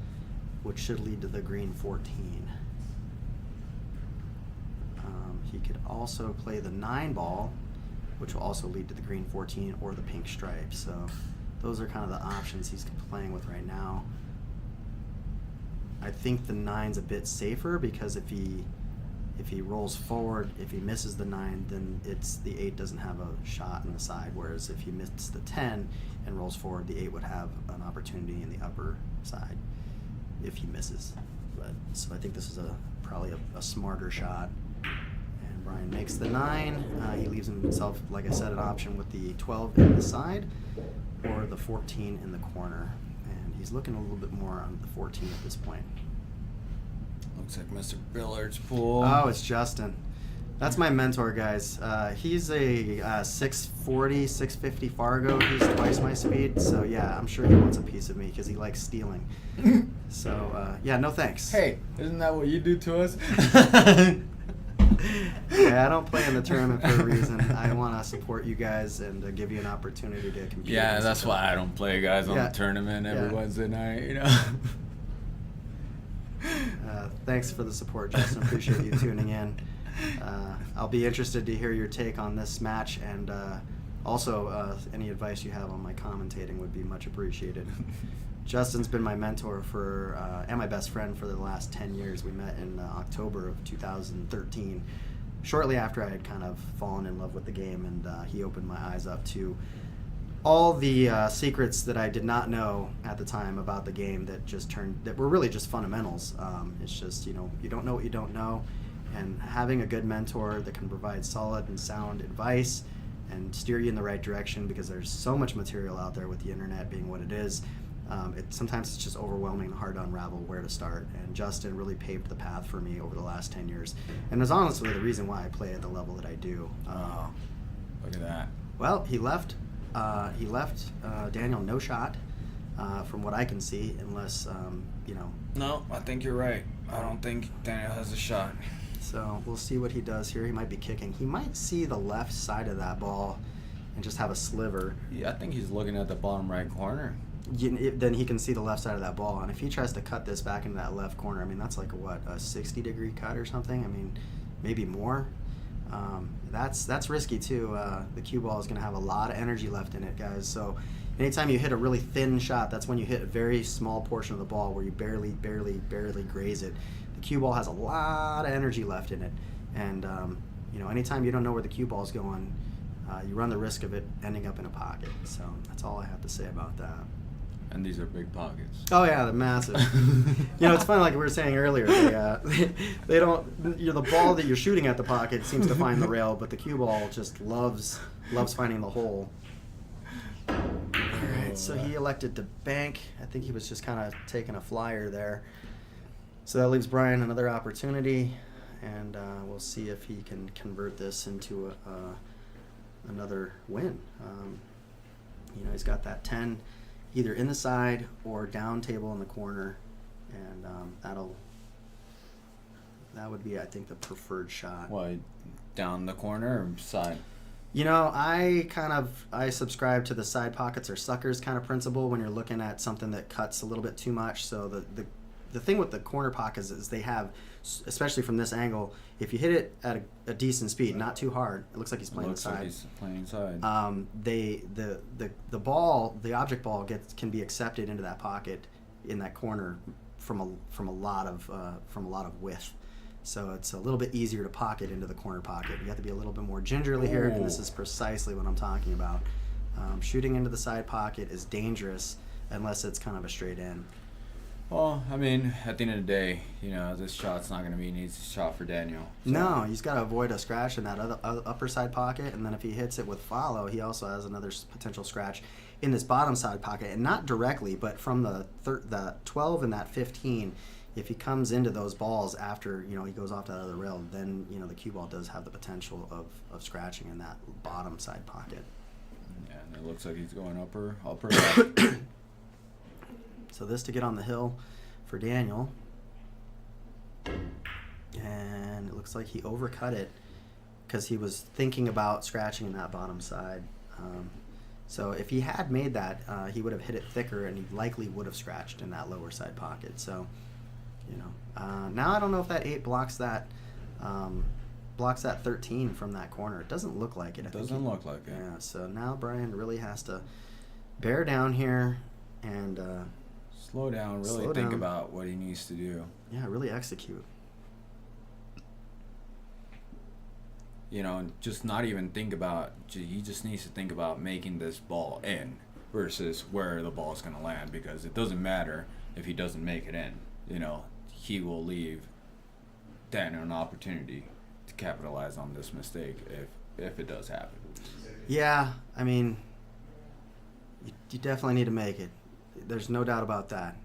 which should lead to the green 14. He could also play the 9 ball, which will also lead to the green 14 or the pink stripe. So those are kind of the options he's playing with right now. I think the 9's a bit safer because if he rolls forward, if he misses the 9, then the 8 doesn't have a shot in the side. Whereas if he missed the 10 and rolls forward, the 8 would have an opportunity in the upper side if he misses. So I think this is probably a smarter shot. And Brian makes the 9. He leaves himself, like I said, an option with the 12 in the side or the 14 in the corner. And he's looking a little bit more on the 14 at this point. Looks like Mr. Billard's pool. Oh, it's Justin. That's my mentor, guys. He's a 640, 650 Fargo. He's twice my speed. So, yeah, I'm sure he wants a piece of me because he likes stealing. So, yeah, no thanks. Hey, isn't that what you do to us? Yeah, I don't play in the tournament for a reason. I want to support you guys and give you an opportunity to compete. Yeah, against that's each other. why I don't play guys on Yeah. the tournament every Yeah. Wednesday night, you know. Thanks for the support, Justin. Appreciate you tuning in. I'll be interested to hear your take on this match, and also any advice you have on my commentating would be much appreciated. Justin's been my mentor and my best friend for the last 10 years. We met in October of 2013, shortly after I had kind of fallen in love with the game, and he opened my eyes up to all the secrets that I did not know at the time about the game that were really just fundamentals. It's just, you don't know what you don't know, and having a good mentor that can provide solid and sound advice and steer you in the right direction, because there's so much material out there with the internet being what it is. Sometimes it's just overwhelming and hard to unravel where to start, and Justin really paved the path for me over the last 10 years, and is honestly the reason why I play at the level that I do. Look at that. Well, he left Daniel no shot, from what I can see, unless, No, I think you're right. I don't think Daniel has a shot. So we'll see what he does here. He might be kicking. He might see the left side of that ball and just have a sliver. Yeah, I think he's looking at the bottom right corner. Then he can see the left side of that ball. And if he tries to cut this back into that left corner, I mean, that's like a 60-degree cut or something? I mean, maybe more. That's risky too. The cue ball is going to have a lot of energy left in it, guys. So anytime you hit a really thin shot, that's when you hit a very small portion of the ball where you barely graze it. The cue ball has a lot of energy left in it, and anytime you don't know where the cue ball is going, you run the risk of it ending up in a pocket. So that's all I have to say about that. And these are big pockets. Oh yeah, they're massive. It's funny, like we were saying earlier. They don't. The ball that you're shooting at the pocket seems to find the rail, but the cue ball just loves finding the hole. All right, so he elected to bank. I think he was just kind of taking a flyer there. So that leaves Brian another opportunity, and we'll see if he can convert this into another win. He's got that 10 either in the side or down table in the corner, and that would be, I think, the preferred shot. Why, down the corner or side? I subscribe to the side pockets or suckers kind of principle when you're looking at something that cuts a little bit too much. So the thing with the corner pockets is they have, especially from this angle, if you hit it at a decent speed, not too hard, it looks like he's playing the side. Like he's playing side. The ball, the object ball can be accepted into that pocket in that corner from a lot of width. So it's a little bit easier to pocket into the corner pocket. You have to be a little bit more gingerly here, and this is precisely what I'm talking about. Shooting into the side pocket is dangerous unless it's kind of a straight in. Well, I mean, at the end of the day, this shot's not going to be an easy shot for Daniel. So. No, he's got to avoid a scratch in that other upper side pocket, and then if he hits it with follow, he also has another potential scratch in this bottom side pocket, and not directly, but from the 12 and that 15. If he comes into those balls after he goes off that other rail, then the cue ball does have the potential of scratching in that bottom side pocket. Yeah, and it looks like he's going upper left. So this to get on the hill for Daniel. And it looks like he overcut it because he was thinking about scratching in that bottom side. So if he had made that, he would have hit it thicker, and he likely would have scratched in that lower side pocket. So, now I don't know if that 8 blocks that 13 from that corner. It doesn't look like it. It doesn't look like it. Yeah. So now Brian really has to bear down here and slow down. Really slow think down. about what he needs to do. Yeah, really execute. Just not even think about. He just needs to think about making this ball in versus where the ball is going to land, because it doesn't matter if he doesn't make it in. He will leave Daniel an opportunity to capitalize on this mistake if it does happen. Yeah, I mean, you definitely need to make it. There's no doubt about that.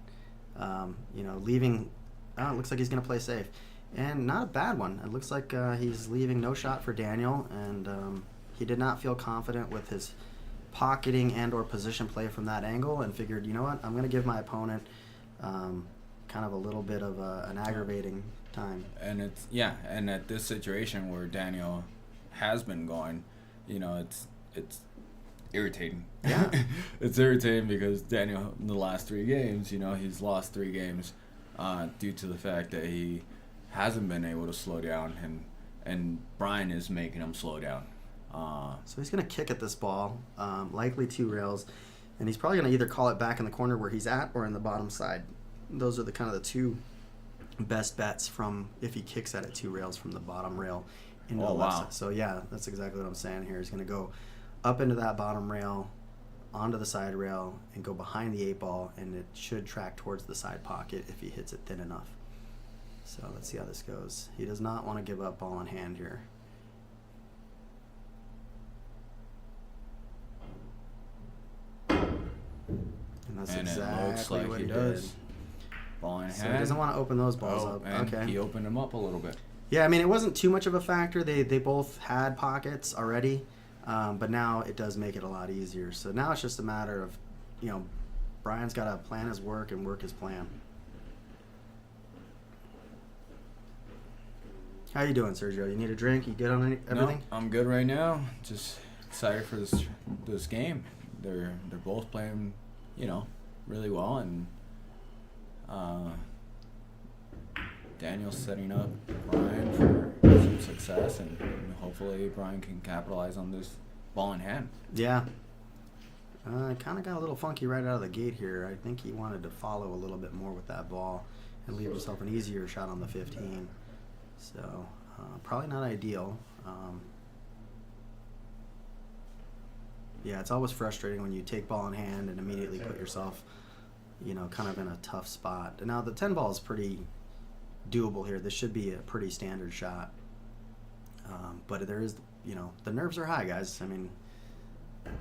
Leaving. It looks like he's going to play safe. And not a bad one. It looks like he's leaving no shot for Daniel, and he did not feel confident with his pocketing and or position play from that angle, and figured, you know what, I'm going to give my opponent kind of a little bit of an aggravating time. And and at this situation where Daniel has been going, it's irritating. Yeah. It's irritating because Daniel, in the last 3 games, he's lost 3 games due to the fact that he hasn't been able to slow down, and Brian is making him slow down. So he's going to kick at this ball, likely 2 rails, and he's probably going to either call it back in the corner where he's at or in the bottom side. Those are the kind of the 2 best bets from if he kicks at it 2 rails from the bottom rail into the left side. So yeah, that's exactly what I'm saying here. He's going to go up into that bottom rail, onto the side rail, and go behind the 8 ball, and it should track towards the side pocket if he hits it thin enough. So let's see how this goes. He does not want to give up ball in hand here. And that's And exactly it looks like what he he does. did. Ball in So hand. he doesn't want to open those balls up. And Okay. he opened them up a little bit. Yeah, I mean, it wasn't too much of a factor. They both had pockets already, but now it does make it a lot easier. So now it's just a matter of, Brian's got to plan his work and work his plan. How you doing, Sergio? You need a drink? You good on everything? No, I'm good right now. Just excited for this game. They're both playing, really well, and Daniel's setting up Brian for some success, and hopefully Brian can capitalize on this ball in hand. Yeah. Kind of got a little funky right out of the gate here. I think he wanted to follow a little bit more with that ball and leave himself an easier shot on the 15. So, probably not ideal. Yeah, it's always frustrating when you take ball in hand and immediately put yourself, kind of in a tough spot. And now the 10 ball is pretty doable here. This should be a pretty standard shot. But there is, the nerves are high, guys. I mean,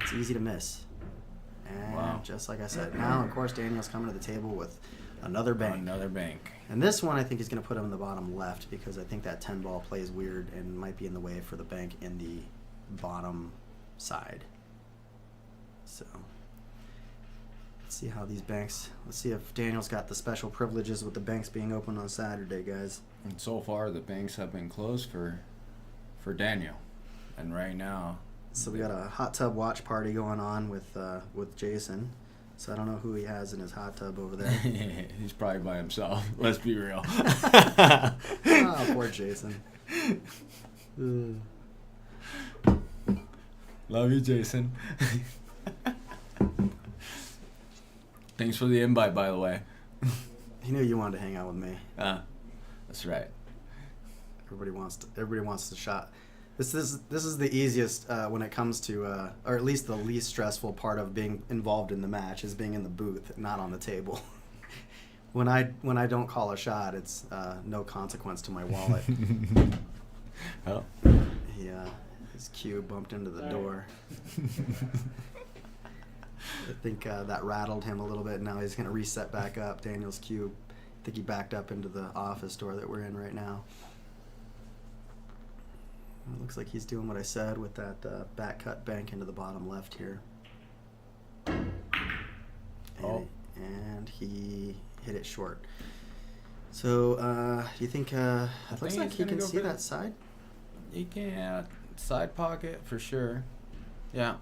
it's easy to miss. And Wow. just like I said, now, of course, Daniel's coming to the table with another bank. Another bank. And this one I think is going to put him in the bottom left, because I think that 10 ball plays weird and might be in the way for the bank in the bottom side. So let's see how these banks, let's see if Daniel's got the special privileges with the banks being open on Saturday, guys. And so far, the banks have been closed for Daniel. And right now... So we got a hot tub watch party going on with Jason. So I don't know who he has in his hot tub over there. He's probably by himself. Let's be real. Oh, poor Jason. Love you, Jason. Thanks for the invite, by the way. He knew you wanted to hang out with me. That's right. Everybody wants to shot. This is the easiest when it comes to, or at least the least stressful part of being involved in the match is being in the booth, not on the table. When I don't call a shot, it's no consequence to my wallet. Oh. Yeah, his cue bumped into the door. I think that rattled him a little bit. Now he's gonna reset back up. Daniel's cue. I think he backed up into the office door that we're in right now. It looks like he's doing what I said with that back cut bank into the bottom left here. And he hit it short. So, do you think it looks like he can see that side? He can. Side pocket for sure. Yeah.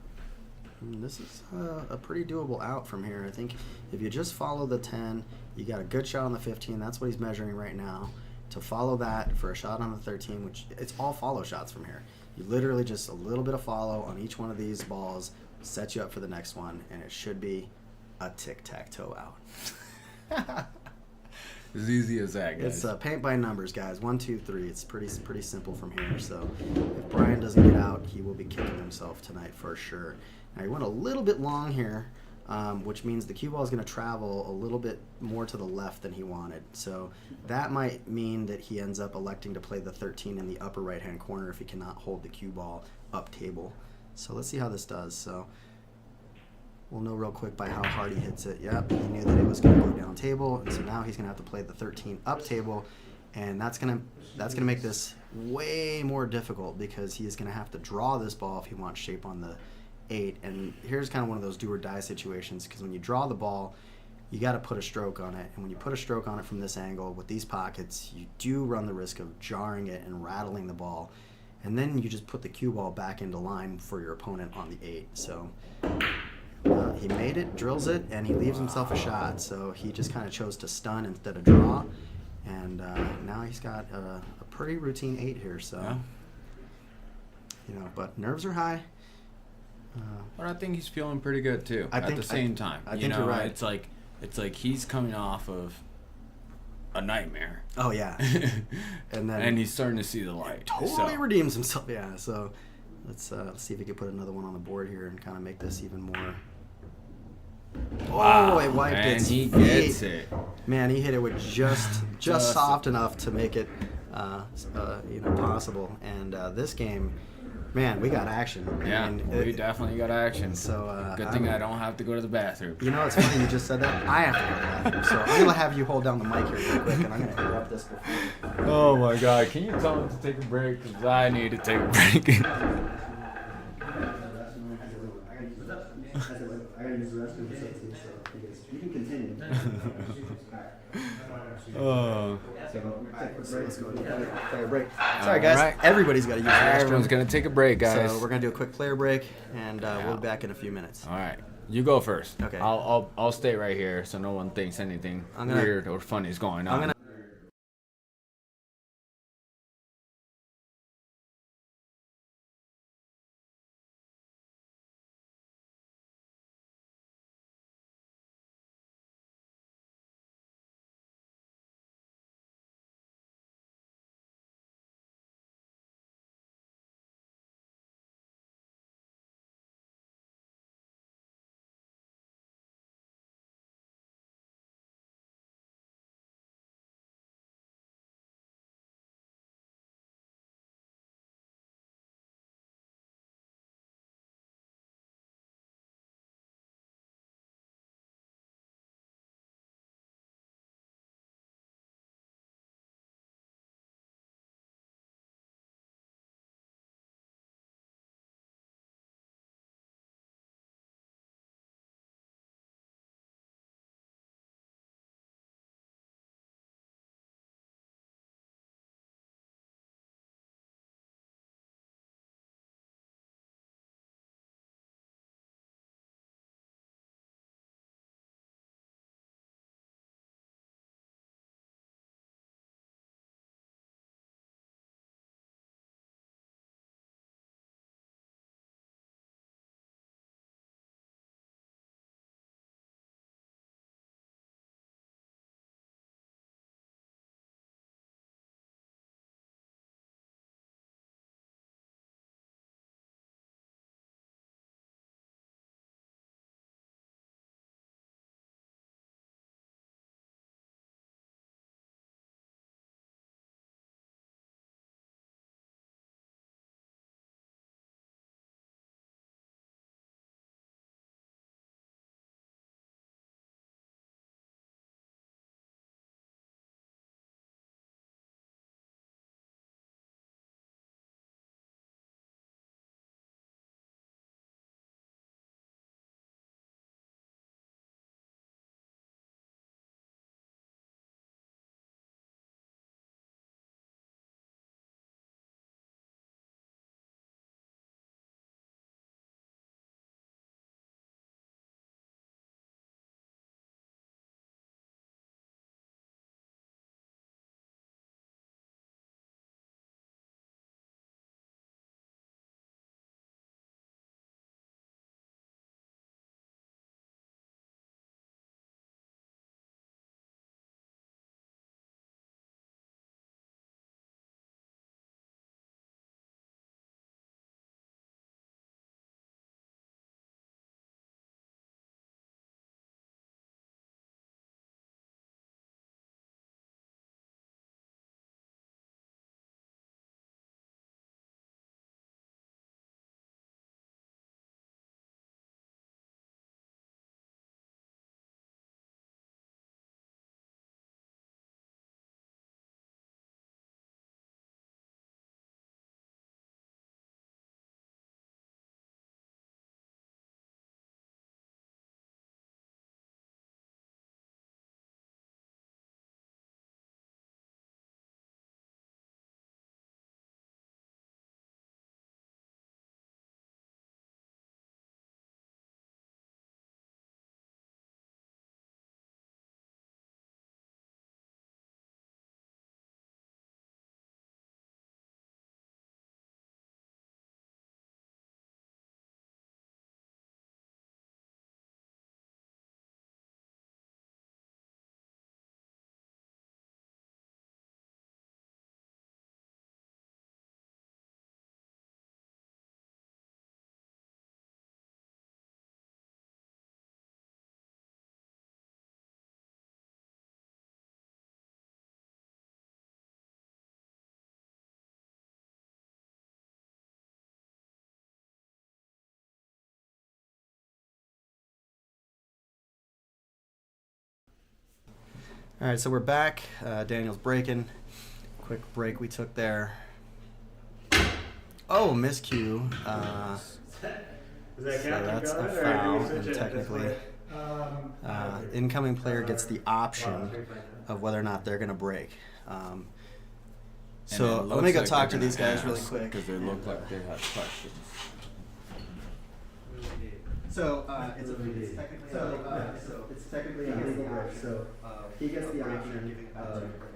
This is a pretty doable out from here. I think if you just follow the 10, you got a good shot on the 15. That's what he's measuring right now. To follow that for a shot on the 13, which it's all follow shots from here. You literally just a little bit of follow on each one of these balls, set you up for the next one, and it should be a tic-tac-toe out. As easy as that, guys. It's paint by numbers, guys. 1, 2, 3. It's pretty simple from here. So if Brian doesn't get out, he will be kicking himself tonight for sure. Now he went a little bit long here, which means the cue ball is going to travel a little bit more to the left than he wanted. So that might mean that he ends up electing to play the 13 in the upper right-hand corner if he cannot hold the cue ball up table. So let's see how this does. So we'll know real quick by how hard he hits it. Yep, he knew that it was going to go down table, and so now he's going to have to play the 13 up table, and that's going to make this way more difficult because he is going to have to draw this ball if he wants shape on the 8. And here's kind of one of those do or die situations, because when you draw the ball, you got to put a stroke on it, and when you put a stroke on it from this angle with these pockets, you do run the risk of jarring it and rattling the ball, and then you just put the cue ball back into line for your opponent on the 8. So he made it, drills it, and he leaves himself a shot. So he just kind of chose to stun instead of draw, and now he's got a pretty routine 8 here. So but nerves are high. But I think he's feeling pretty good too. At the same time, I think you're right. It's like he's coming off of a nightmare. Oh yeah, and he's starting to see the light. Totally redeems himself. Yeah. So let's see if we can put another one on the board here and kind of make this even more. Wow, oh, it wiped it. And he gets it. Man, he hit it with just soft enough to make it possible. And this game, man, we got action. Yeah, we definitely got action. So good thing I don't have to go to the bathroom. You know, it's funny you just said that. I have to go to the bathroom, so I'm gonna have you hold down the mic here real quick, and I'm gonna interrupt this before. Oh my God! Can you tell him to take a break? Because I need to take a break. I gotta use the restroom, so you can continue. Oh. Let's go. Player break. Sorry, guys. Right. Everybody's got to use the restroom. Everyone's gonna take a break, guys. So we're gonna do a quick player break, and we'll be back in a few minutes. All right. You go first. Okay. I'll stay right here so no one thinks anything weird or funny is going on. All right, so we're back. Daniel's breaking. Quick break we took there. Oh, miscue. So that's a foul, and technically, incoming player gets the option of whether or not they're going to break. So let me go talk to these guys really quick. Because they look like they have questions. So it's technically a legal break. So he gets the option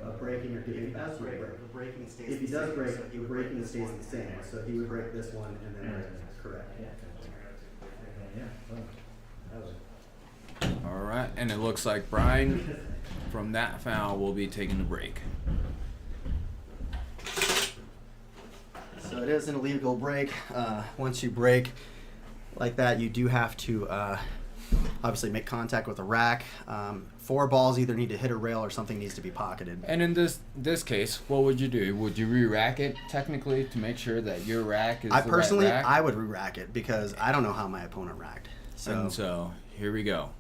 of breaking or giving. If he does break, the breaking stays the same. So he would break this one and then break it. Correct. All right, and it looks like Brian, from that foul, will be taking the break. So it is an illegal break. Once you break like that, you do have to obviously make contact with the rack. 4 balls either need to hit a rail or something needs to be pocketed. And in this case, what would you do? Would you re-rack it technically to make sure that your rack is I the personally, right rack? I would re-rack it because I don't know how my opponent racked. So here we go.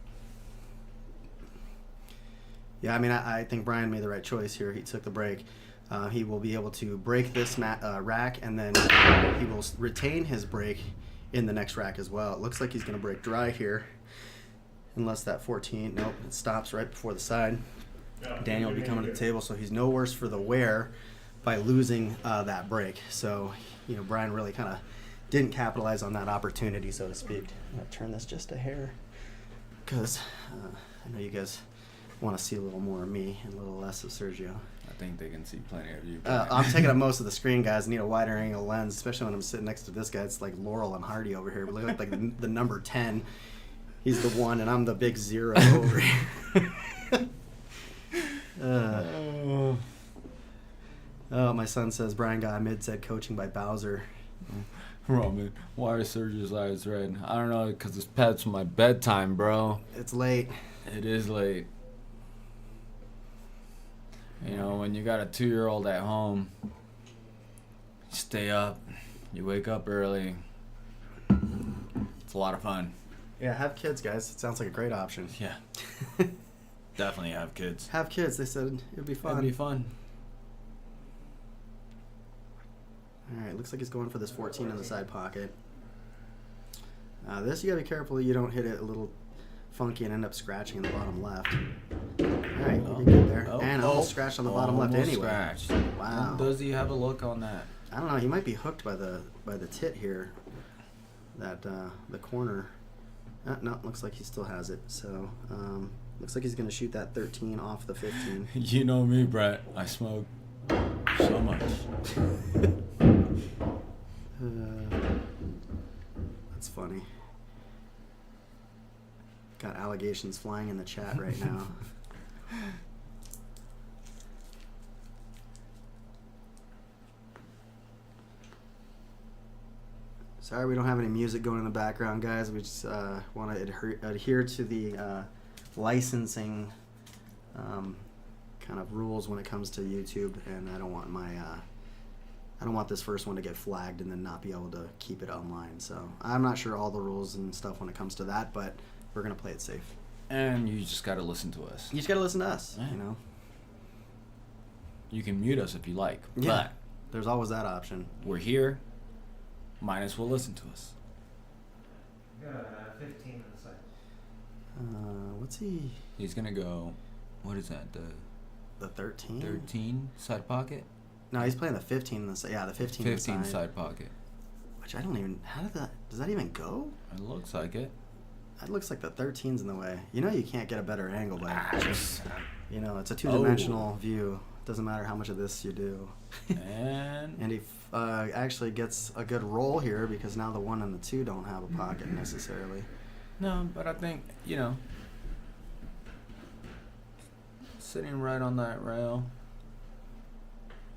Yeah, I mean, I think Brian made the right choice here. He took the break. He will be able to break this rack, and then he will retain his break in the next rack as well. It looks like he's going to break dry here, unless that 14. Nope, it stops right before the side. Daniel will be coming to the table, so he's no worse for the wear by losing that break. So, Brian really kind of didn't capitalize on that opportunity, so to speak. I'm going to turn this just a hair because I know you guys want to see a little more of me and a little less of Sergio. I think they can see plenty of you. I'm taking up most of the screen, guys. I need a wider angle lens, especially when I'm sitting next to this guy. It's like Laurel and Hardy over here. Look like the number 10. He's the 1, and I'm the big 0 over here. My son says Brian got mid-set coaching by Bowser. Roman, why are Sergio's eyes red? I don't know, because it's past my bedtime, bro. It's late. It is late. When you got a 2-year-old at home, you stay up, you wake up early. It's a lot of fun. Yeah, have kids, guys. It sounds like a great option. Yeah. Definitely have kids. Have kids. They said it'd be fun. It'd be fun. All right, looks like he's going for this 14 in the side pocket. This you gotta be careful you don't hit it a little funky and end up scratching in the bottom left. All right, you're good there. And almost scratched on the bottom left anyway. Scratched. Wow. Does he have a look on that? I don't know. He might be hooked by the tit here. That the corner. No, looks like he still has it. So looks like he's gonna shoot that 13 off the 15. You know me, Brett. I smoke so much. That's funny. Got allegations flying in the chat right now. Sorry we don't have any music going in the background, guys. We just want to adhere to the licensing kind of rules when it comes to YouTube, and I don't want this first one to get flagged and then not be able to keep it online. So I'm not sure all the rules and stuff when it comes to that, but we're gonna play it safe. And you just gotta listen to us. You just gotta listen to us. Right. You can mute us if you like, but there's always that option. We're here. Might as well listen to us. Got 15 on the side. What's he? He's gonna go. What is that? The 13. 13 side pocket. No, he's playing the 15 in the side. Yeah, the 15. 15 side pocket. Which I don't even. How did that? Does that even go? It looks like it. That looks like the 13's in the way. You can't get a better angle by just. It's a two-dimensional view. Doesn't matter how much of this you do. And he actually gets a good roll here because now the 1 and the 2 don't have a pocket necessarily. No, but I think sitting right on that rail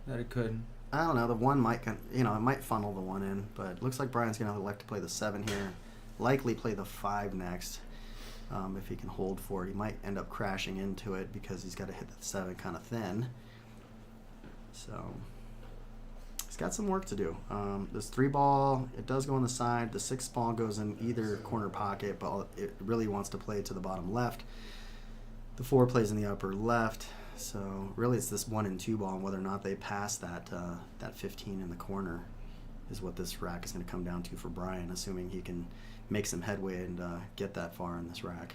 that it could. I don't know. The 1 might, it might funnel the 1 in, but it looks like Brian's gonna elect to play the 7 here. Likely play the 5 next. If he can hold for it, he might end up crashing into it because he's got to hit the 7 kind of thin. So he's got some work to do. This 3 ball, it does go on the side. The 6 ball goes in either corner pocket, but it really wants to play to the bottom left. The 4 plays in the upper left. So really it's this 1 and 2 ball, and whether or not they pass that 15 in the corner is what this rack is going to come down to for Brian, assuming he can make some headway and get that far in this rack.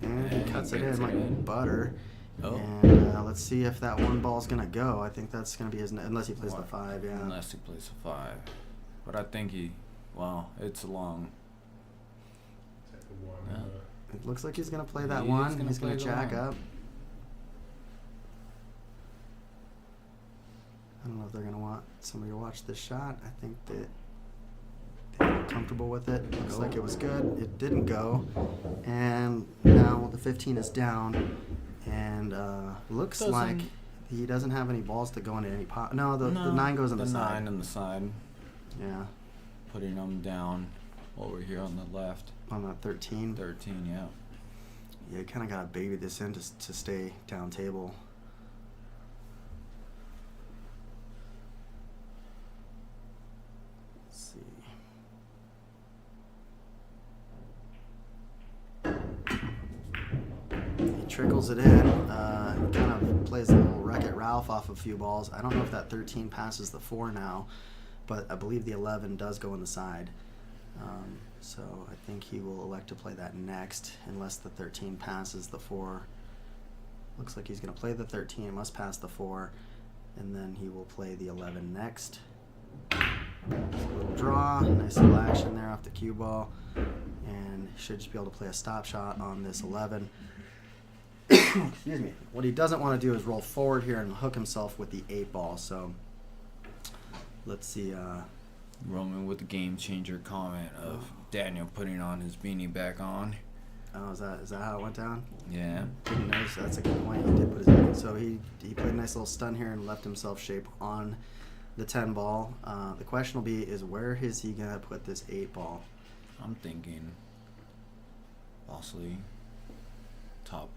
And he cuts it in like butter. Oh. And let's see if that 1 ball's going to go. I think that's going to be his, unless he plays the 5, yeah. Unless he plays the 5. But I think it's a long. Yeah. It looks like he's going to play that He's 1. gonna He's going play to the jack 1. up. I don't know if they're going to want somebody to watch this shot. I think that they're comfortable with it. Looks like it was good. It didn't go. And now the 15 is down. And looks like he doesn't have any balls to go into any pot. No, the 9 goes on the side. 9 on the side. Yeah. Putting them down over here on the left. On that 13. 13, yeah. Yeah, you kind of got to baby this in to stay down table. Let's see. He trickles it in, kind of plays a little Wreck-It Ralph off a few balls. I don't know if that 13 passes the 4 now, but I believe the 11 does go on the side. So I think he will elect to play that next, unless the 13 passes the 4. Looks like he's going to play the 13, must pass the 4, and then he will play the 11 next. Just a little draw, nice little action there off the cue ball, and should just be able to play a stop shot on this 11. Excuse me. What he doesn't want to do is roll forward here and hook himself with the 8 ball, so let's see. Roman with the game changer comment of Daniel putting on his beanie back on. Oh, is that how it went down? Yeah. Didn't notice. That's a good point. He did put his beanie. So he played a nice little stun here and left himself shape on the 10 ball. The question will be is where is he gonna put this 8 ball? I'm thinking possibly top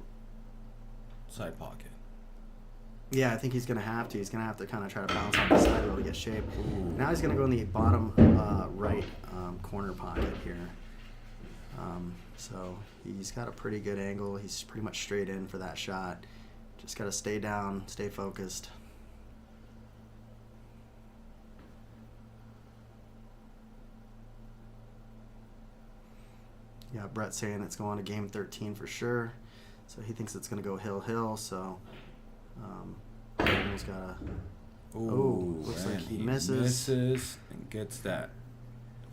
side pocket. Yeah, I think he's gonna have to. He's gonna have to kind of try to bounce off the side to be able to get shape. Now he's gonna go in the bottom right corner pocket here. So he's got a pretty good angle. He's pretty much straight in for that shot. Just gotta stay down, stay focused. Yeah, Brett saying it's going to game 13 for sure. So he thinks it's gonna go hill. So Daniel's got a. Ooh, looks like he misses. misses. And gets that.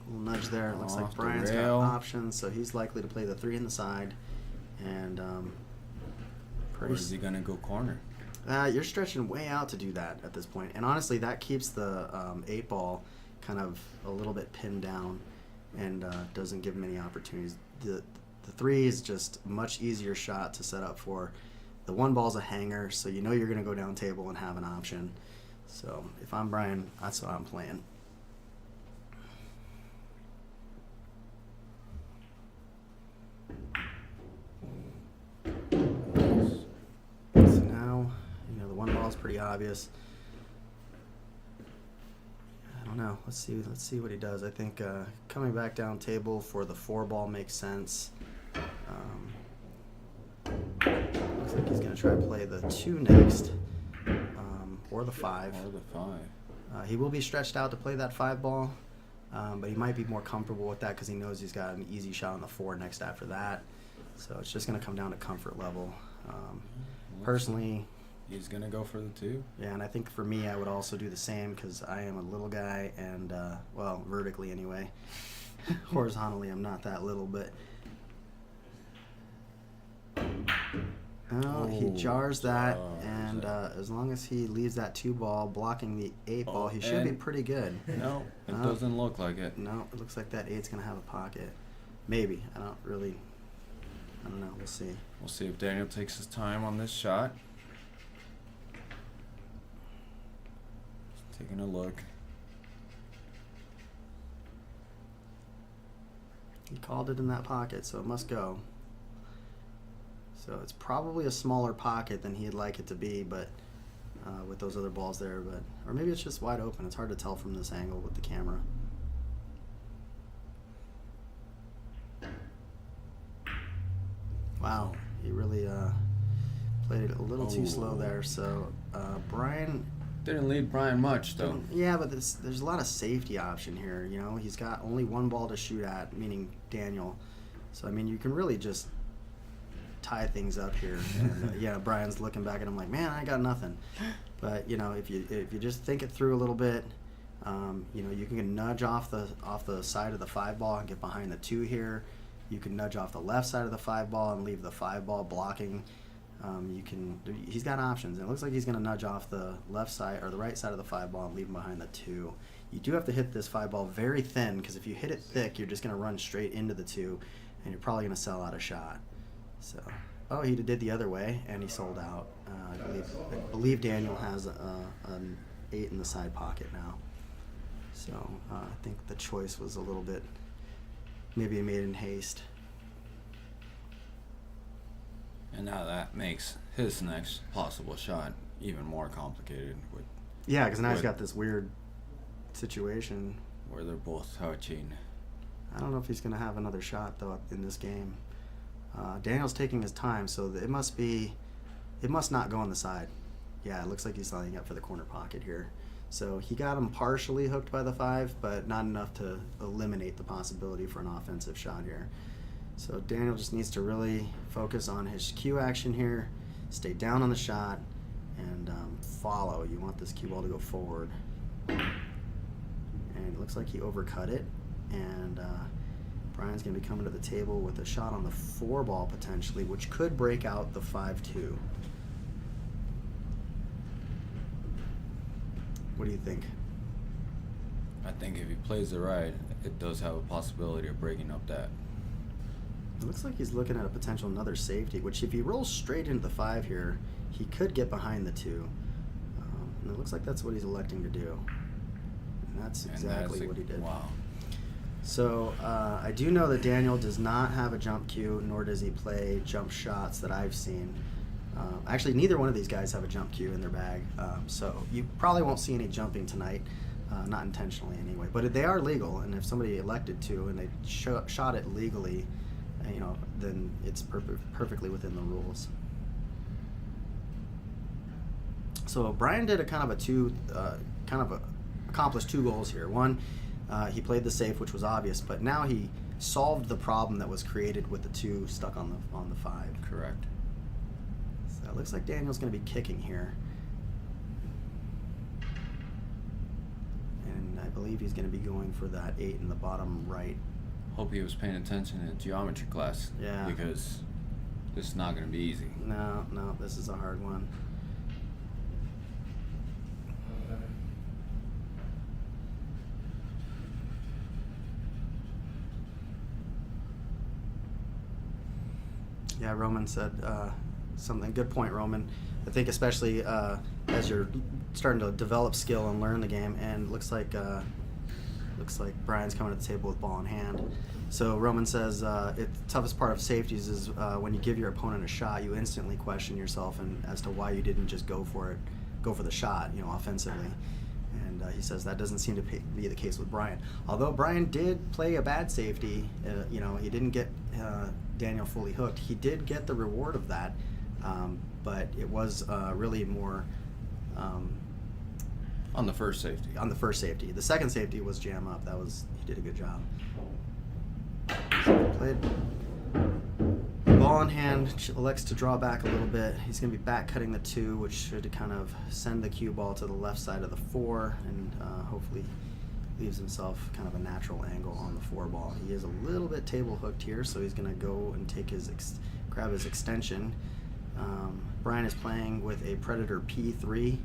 Little nudge there. It looks Off like the Brian's got rail. options, so he's likely to play the 3 in the side. And Or is he gonna go corner? you're stretching way out to do that at this point. And honestly, that keeps the 8 ball kind of a little bit pinned down and doesn't give him any opportunities. The 3 is just a much easier shot to set up for. The 1 ball's a hanger, so you know you're going to go down table and have an option. So if I'm Brian, that's what I'm playing. So now, the 1 ball's pretty obvious. I don't know. Let's see what he does. I think coming back down table for the 4 ball makes sense. Looks like he's going to try to play the 2 next, or the 5. Or the 5. He will be stretched out to play that 5 ball, but he might be more comfortable with that because he knows he's got an easy shot on the 4 next after that. So it's just going to come down to comfort level. Personally, he's gonna go for the 2. yeah, and I think for me, I would also do the same because I am a little guy and, well, vertically anyway. Horizontally, I'm not that little, but... Oh, he jars that, and as long as he leaves that 2 ball blocking the 8 ball, he should be pretty good. No, it doesn't look like it. No, it looks like that 8's going to have a pocket. Maybe. I don't know. We'll see. We'll see if Daniel takes his time on this shot. Just taking a look. He called it in that pocket, so it must go. So it's probably a smaller pocket than he'd like it to be, but with those other balls there, or maybe it's just wide open. It's hard to tell from this angle with the camera. Wow, he really played it a little too slow Oh. there. So Brian, Didn't lead Brian much though. yeah, but there's a lot of safety option here. You know, he's got only one ball to shoot at, meaning Daniel. So I mean, you can really just tie things up here. And, yeah, Brian's looking back at him like, man, I got nothing. But you know, if you just think it through a little bit, you know, you can nudge off the side of the 5 ball and get behind the 2 here. You can nudge off the left side of the 5 ball and leave the 5 ball blocking. He's got options. And it looks like he's going to nudge off the left side or the right side of the 5 ball and leave him behind the 2. You do have to hit this 5 ball very thin, because if you hit it thick, you're just going to run straight into the 2, and you're probably going to sell out a shot. So, oh, he did the other way, and he sold out. I believe Daniel has an 8 in the side pocket now. So I think the choice was a little bit, maybe made in haste. And now that makes his next possible shot even more complicated with Yeah, because now he's What- got this weird situation. where they're both touching. I don't know if he's going to have another shot, though, in this game. Daniel's taking his time, so it must not go on the side. Yeah, it looks like he's lining up for the corner pocket here. So he got him partially hooked by the 5, but not enough to eliminate the possibility for an offensive shot here. So Daniel just needs to really focus on his cue action here, stay down on the shot, and follow. You want this cue ball to go forward. And it looks like he overcut it, and Brian's going to be coming to the table with a shot on the 4 ball potentially, which could break out the 5-2. What do you think? I think if he plays it right, it does have a possibility of breaking up that. It looks like he's looking at a potential another safety, which if he rolls straight into the 5 here, he could get behind the 2. And it looks like that's what he's electing to do. And that's exactly what he did. Wow. So I do know that Daniel does not have a jump cue, nor does he play jump shots that I've seen. Actually, neither one of these guys have a jump cue in their bag, so you probably won't see any jumping tonight, not intentionally anyway. But they are legal, and if somebody elected to and they shot it legally, you know, then it's perfectly within the rules. So Brian did accomplished 2 goals here. One, he played the safe, which was obvious, but now he solved the problem that was created with the 2 stuck on the 5. Correct. So it looks like Daniel's going to be kicking here, and I believe he's going to be going for that 8 in the bottom right. Hope he was paying attention in geometry class. Yeah. Because this is not going to be easy. No, this is a hard one. Yeah, Roman said something. Good point, Roman. I think especially as you're starting to develop skill and learn the game, and looks like Brian's coming to the table with ball in hand. So Roman says the toughest part of safeties is when you give your opponent a shot, you instantly question yourself and as to why you didn't just go for the shot, you know, offensively. And he says that doesn't seem to be the case with Brian. Although Brian did play a bad safety, you know, he didn't get Daniel fully hooked. He did get the reward of that, but it was really more On the first safety. on the first safety. The second safety was jam up. He did a good job. So he played ball in hand, elects to draw back a little bit. He's going to be back cutting the 2, which should kind of send the cue ball to the left side of the 4, and hopefully leaves himself kind of a natural angle on the 4 ball. He is a little bit table hooked here, so he's going to go and take grab his extension. Brian is playing with a Predator P3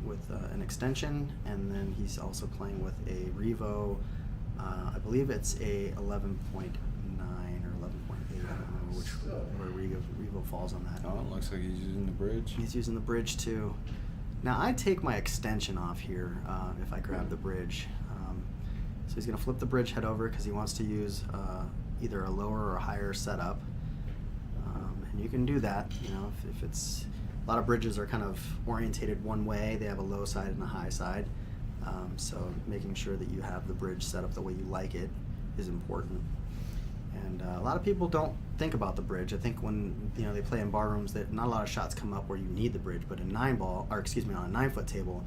with an extension, and then he's also playing with a Revo. I believe it's a 11.9 or 11.8. I don't remember where Revo falls on that. Oh, it looks like he's using the bridge. He's using the bridge too. Now I take my extension off here if I grab the bridge. So he's going to flip the bridge head over because he wants to use either a lower or a higher setup. And you can do that, you know, if it's a lot of bridges are kind of orientated one way. They have a low side and a high side. So making sure that you have the bridge set up the way you like it is important. And a lot of people don't think about the bridge. I think when they play in bar rooms, that not a lot of shots come up where you need the bridge, but on a 9-foot table,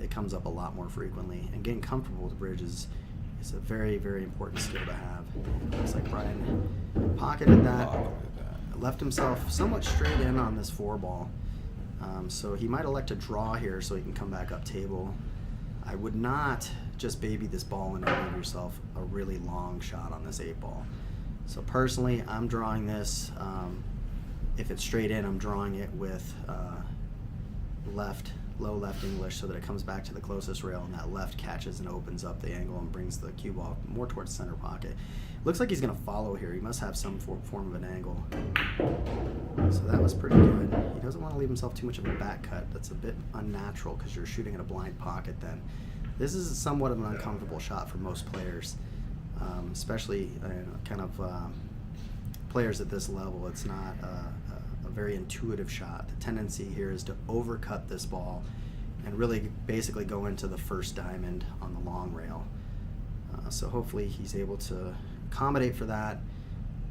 it comes up a lot more frequently. And getting comfortable with the bridge is a very, very important skill to have. Looks like Brian pocketed that, left himself somewhat straight in on this 4-ball. So he might elect to draw here so he can come back up table. I would not just baby this ball and leave yourself a really long shot on this 8-ball. So personally, I'm drawing this. If it's straight in, I'm drawing it with low left English so that it comes back to the closest rail, and that left catches and opens up the angle and brings the cue ball more towards the center pocket. Looks like he's going to follow here. He must have some form of an angle. So that was pretty good. He doesn't want to leave himself too much of a back cut. That's a bit unnatural because you're shooting in a blind pocket then. This is somewhat of an uncomfortable shot for most players, especially players at this level. It's not a very intuitive shot. The tendency here is to overcut this ball and really basically go into the first diamond on the long rail. So hopefully he's able to accommodate for that,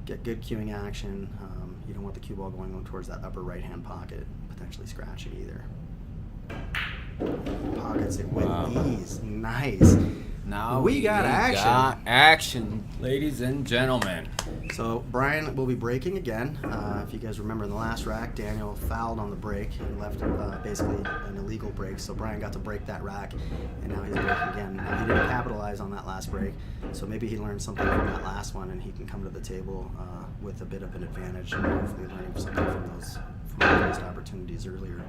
get good cueing action. You don't want the cue ball going towards that upper right-hand pocket, potentially scratching either. Pockets it with ease. Nice. Now we got action, ladies and gentlemen. So Brian will be breaking again. If you guys remember in the last rack, Daniel fouled on the break and left basically an illegal break. So Brian got to break that rack, and now he's breaking again. Now, he didn't capitalize on that last break, so maybe he learned something from that last one, and he can come to the table with a bit of an advantage, and hopefully learning something from those missed opportunities earlier.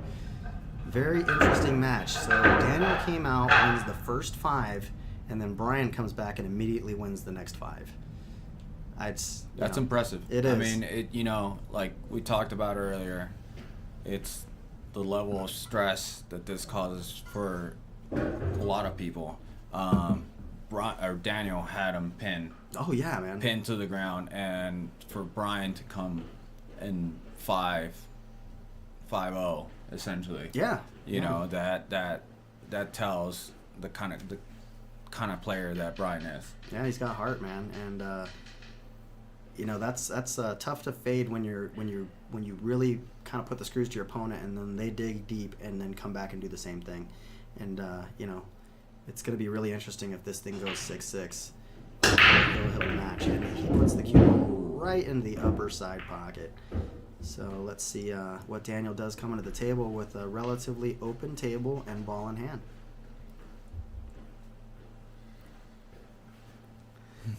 Very interesting match. So Daniel came out, wins the first 5, and then Brian comes back and immediately wins the next 5. That's impressive. It is. I mean, like we talked about earlier, it's the level of stress that this causes for a lot of people. Daniel had him pinned. Oh yeah, man. Pinned to the ground, and for Brian to come in 5-0 essentially. Yeah. You know, that tells the kind of player that Brian is. Yeah, he's got heart, man, and that's tough to fade when you really kind of put the screws to your opponent, and then they dig deep and then come back and do the same thing, and it's going to be really interesting if this thing goes 6-6. He'll match, and he puts the cue ball right in the upper side pocket. So let's see what Daniel does coming to the table with a relatively open table and ball in hand.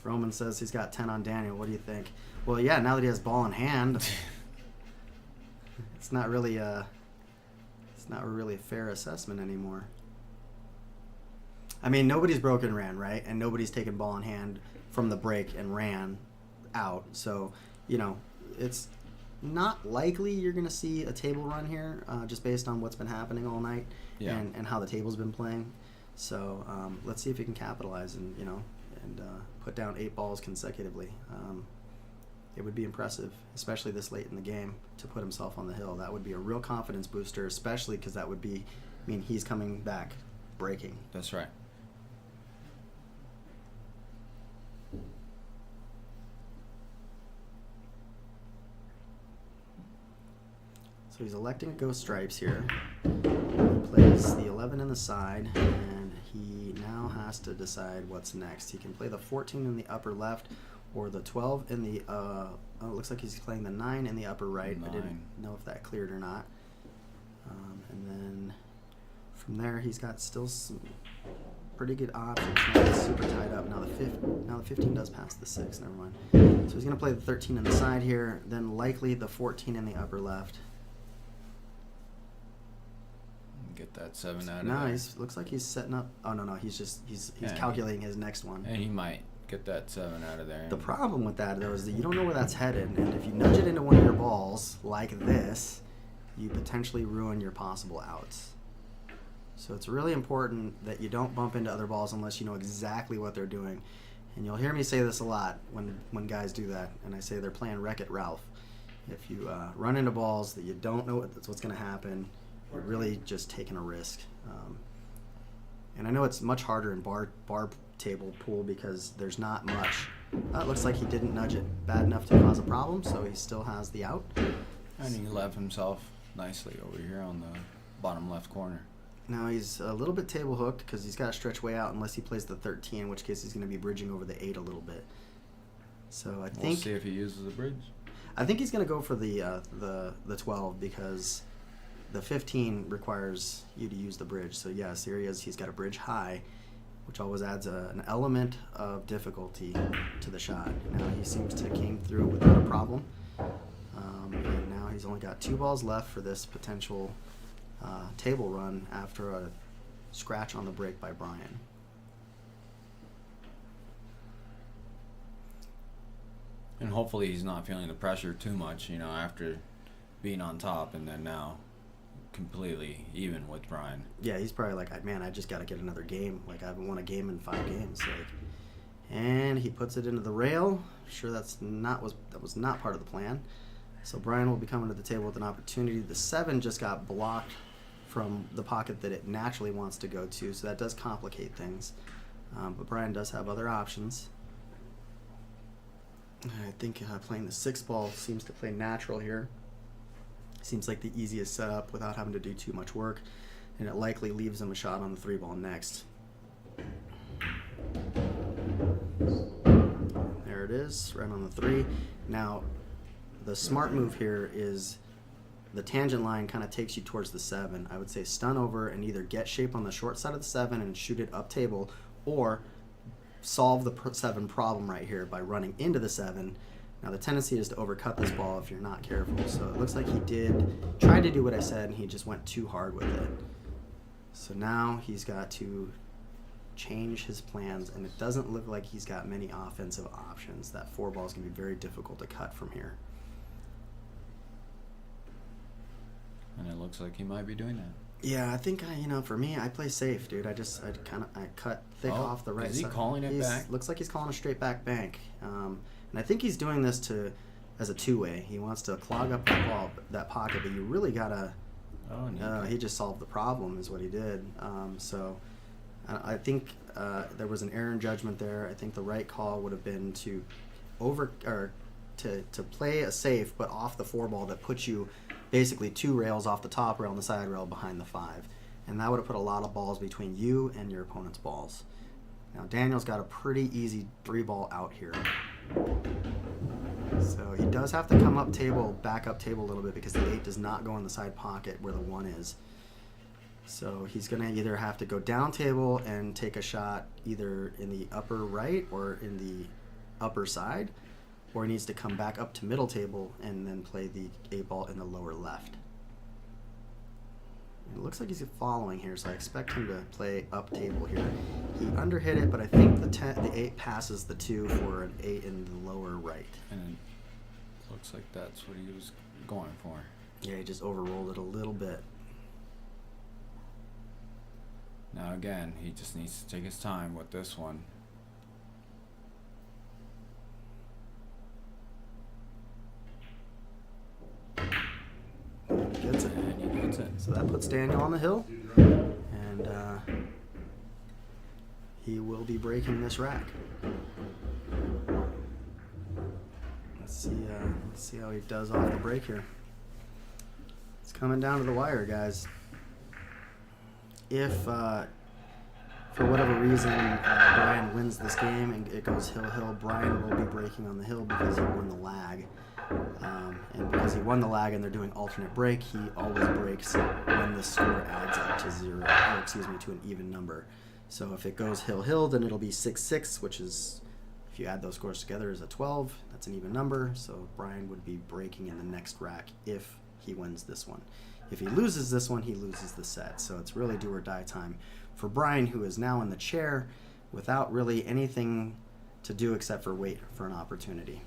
Roman says he's got 10 on Daniel. What do you think? Well, yeah, now that he has ball in hand, it's not really a fair assessment anymore. I mean, nobody's broken ran, right? And nobody's taken ball in hand from the break and ran out. So, it's not likely you're going to see a table run here, just based on what's been happening all night and how the table's been playing. So let's see if he can capitalize and put down 8 balls consecutively. It would be impressive, especially this late in the game, to put himself on the hill. That would be a real confidence booster, especially because that would mean he's coming back breaking. That's right. So he's electing to go stripes here. He plays the 11 in the side, and he now has to decide what's next. He can play the 14 in the upper left, or the 12 in the, it looks like he's playing the 9 in the upper right. 9. I didn't know if that cleared or not. And then from there, he's got still some pretty good options. Now he's super tied up. Now the 15 does pass the 6, never mind. So he's going to play the 13 in the side here, then likely the 14 in the upper left. Get that 7 out of No, there. looks like he's setting up. Oh no, he's calculating his next one. And he might get that 7 out of there. The problem with that though is that you don't know where that's headed, and if you nudge it into one of your balls like this, you potentially ruin your possible outs. So it's really important that you don't bump into other balls unless you know exactly what they're doing. And you'll hear me say this a lot when guys do that, and I say they're playing Wreck-It Ralph. If you run into balls that you don't know what's going to happen, you're really just taking a risk. And I know it's much harder in bar up-table pool because there's not much. It looks like he didn't nudge it bad enough to cause a problem, so he still has the out. And he left himself nicely over here on the bottom left corner. Now he's a little bit table hooked because he's got to stretch way out unless he plays the 13, in which case he's going to be bridging over the 8 a little bit. So I think We'll see if he uses the bridge. I think he's going to go for the 12 because the 15 requires you to use the bridge. So yes, here he is. He's got a bridge high, which always adds an element of difficulty to the shot. Now he seems to came through without a problem. And now he's only got 2 balls left for this potential table run after a scratch on the break by Brian. And hopefully he's not feeling the pressure too much, after being on top and then now completely even with Brian. Yeah, he's probably like, man, I just got to get another game. Like, I haven't won a game in 5 games. And he puts it into the rail. Sure, that was not part of the plan. So Brian will be coming to the table with an opportunity. The 7 just got blocked from the pocket that it naturally wants to go to, so that does complicate things. But Brian does have other options. I think playing the 6 ball seems to play natural here. Seems like the easiest setup without having to do too much work, and it likely leaves him a shot on the 3 ball next. There it is, right on the 3. Now, the smart move here is the tangent line kind of takes you towards the 7. I would say stun over and either get shape on the short side of the 7 and shoot it up table, or solve the 7 problem right here by running into the 7. Now the tendency is to overcut this ball if you're not careful. So it looks like he tried to do what I said, and he just went too hard with it. So now he's got to change his plans, and it doesn't look like he's got many offensive options. That 4 ball is going to be very difficult to cut from here. And it looks like he might be doing that. Yeah, I think for me, I play safe, dude. I cut thick off the right side. Is he calling it back? Looks like he's calling a straight back bank. And I think he's doing this as a 2-way. He wants to clog up that pocket, but you really gotta. He just solved the problem, is what he did. So I think there was an error in judgment there. I think the right call would have been to play a safe, but off the 4 ball that puts you basically 2 rails off the top rail and the side rail behind the 5. And that would have put a lot of balls between you and your opponent's balls. Now Daniel's got a pretty easy 3 ball out here. So he does have to come back up table a little bit because the 8 does not go in the side pocket where the 1 is. So he's going to either have to go down table and take a shot either in the upper right or in the upper side, or he needs to come back up to middle table and then play the 8 ball in the lower left. It looks like he's following here, so I expect him to play up table here. He underhit it, but I think the 8 passes the 2 for an 8 in the lower right. And it looks like that's what he was going for. Yeah, he just overrolled it a little bit. Now again, he just needs to take his time with this one. Gets it. And he gets it. So that puts Daniel on the hill, and he will be breaking this rack. Let's see how he does off the break here. It's coming down to the wire, guys. If for whatever reason Brian wins this game and it goes hill, Brian will be breaking on the hill because he won the lag. And because he won the lag and they're doing alternate break, he always breaks when the score adds up to to an even number. So if it goes hill, then it'll be 6-6, which is, if you add those scores together, is a 12. That's an even number. So Brian would be breaking in the next rack if he wins this one. If he loses this one, he loses the set. So it's really do or die time for Brian, who is now in the chair without really anything to do except for wait for an opportunity.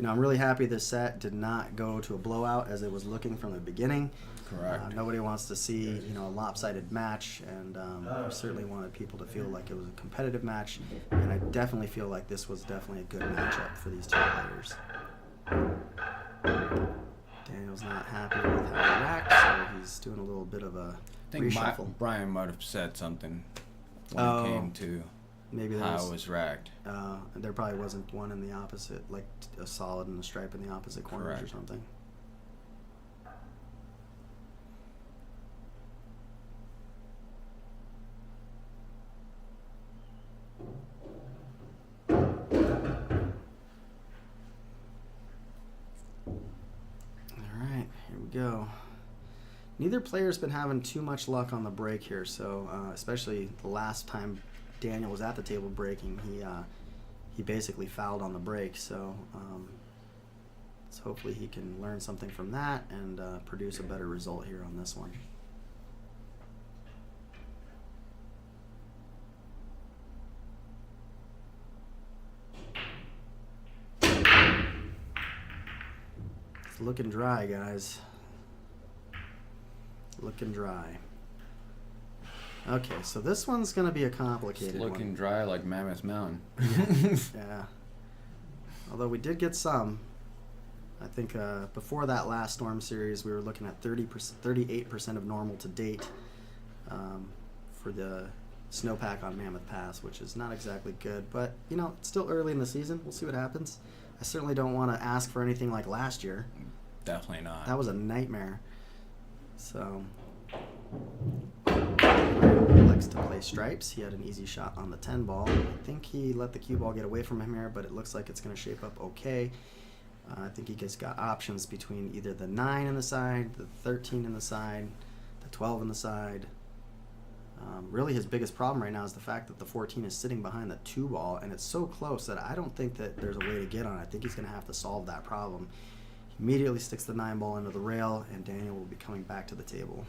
I'm really happy this set did not go to a blowout as it was looking from the beginning. Correct. Nobody wants to see, a lopsided match, and I certainly wanted people to feel like it was a competitive match, and I definitely feel like this was definitely a good matchup for these 2 players. Daniel Daniel's not happy with how he racked, so he's doing a little bit of a I think reshuffle. Brian might have said something when Oh, it came to maybe how it was racked. there probably wasn't one in the opposite, like a solid and a stripe in the opposite corners or Correct. something. Alright, here we go. Neither player's been having too much luck on the break here, so especially the last time Daniel was at the table breaking, he basically fouled on the break, so hopefully he can learn something from that and produce a better result here on this one. It's looking dry, guys. Looking dry. Okay, so this one's going to be a complicated It's looking one. dry like Mammoth Mountain. Yeah. Although we did get some. I think before that last storm series, we were looking at 38% of normal to date for the snowpack on Mammoth Pass, which is not exactly good. But, you know, it's still early in the season. We'll see what happens. I certainly don't want to ask for anything like last year. Definitely not. That was a nightmare. So, likes to play stripes. He had an easy shot on the 10 ball. I think he let the cue ball get away from him here, but it looks like it's going to shape up okay. I think he just got options between either the 9 in the side, the 13 in the side, the 12 in the side. Really his biggest problem right now is the fact that the 14 is sitting behind the 2 ball, and it's so close that I don't think that there's a way to get on it. I think he's going to have to solve that problem. He immediately sticks the 9 ball into the rail, and Daniel will be coming back to the table.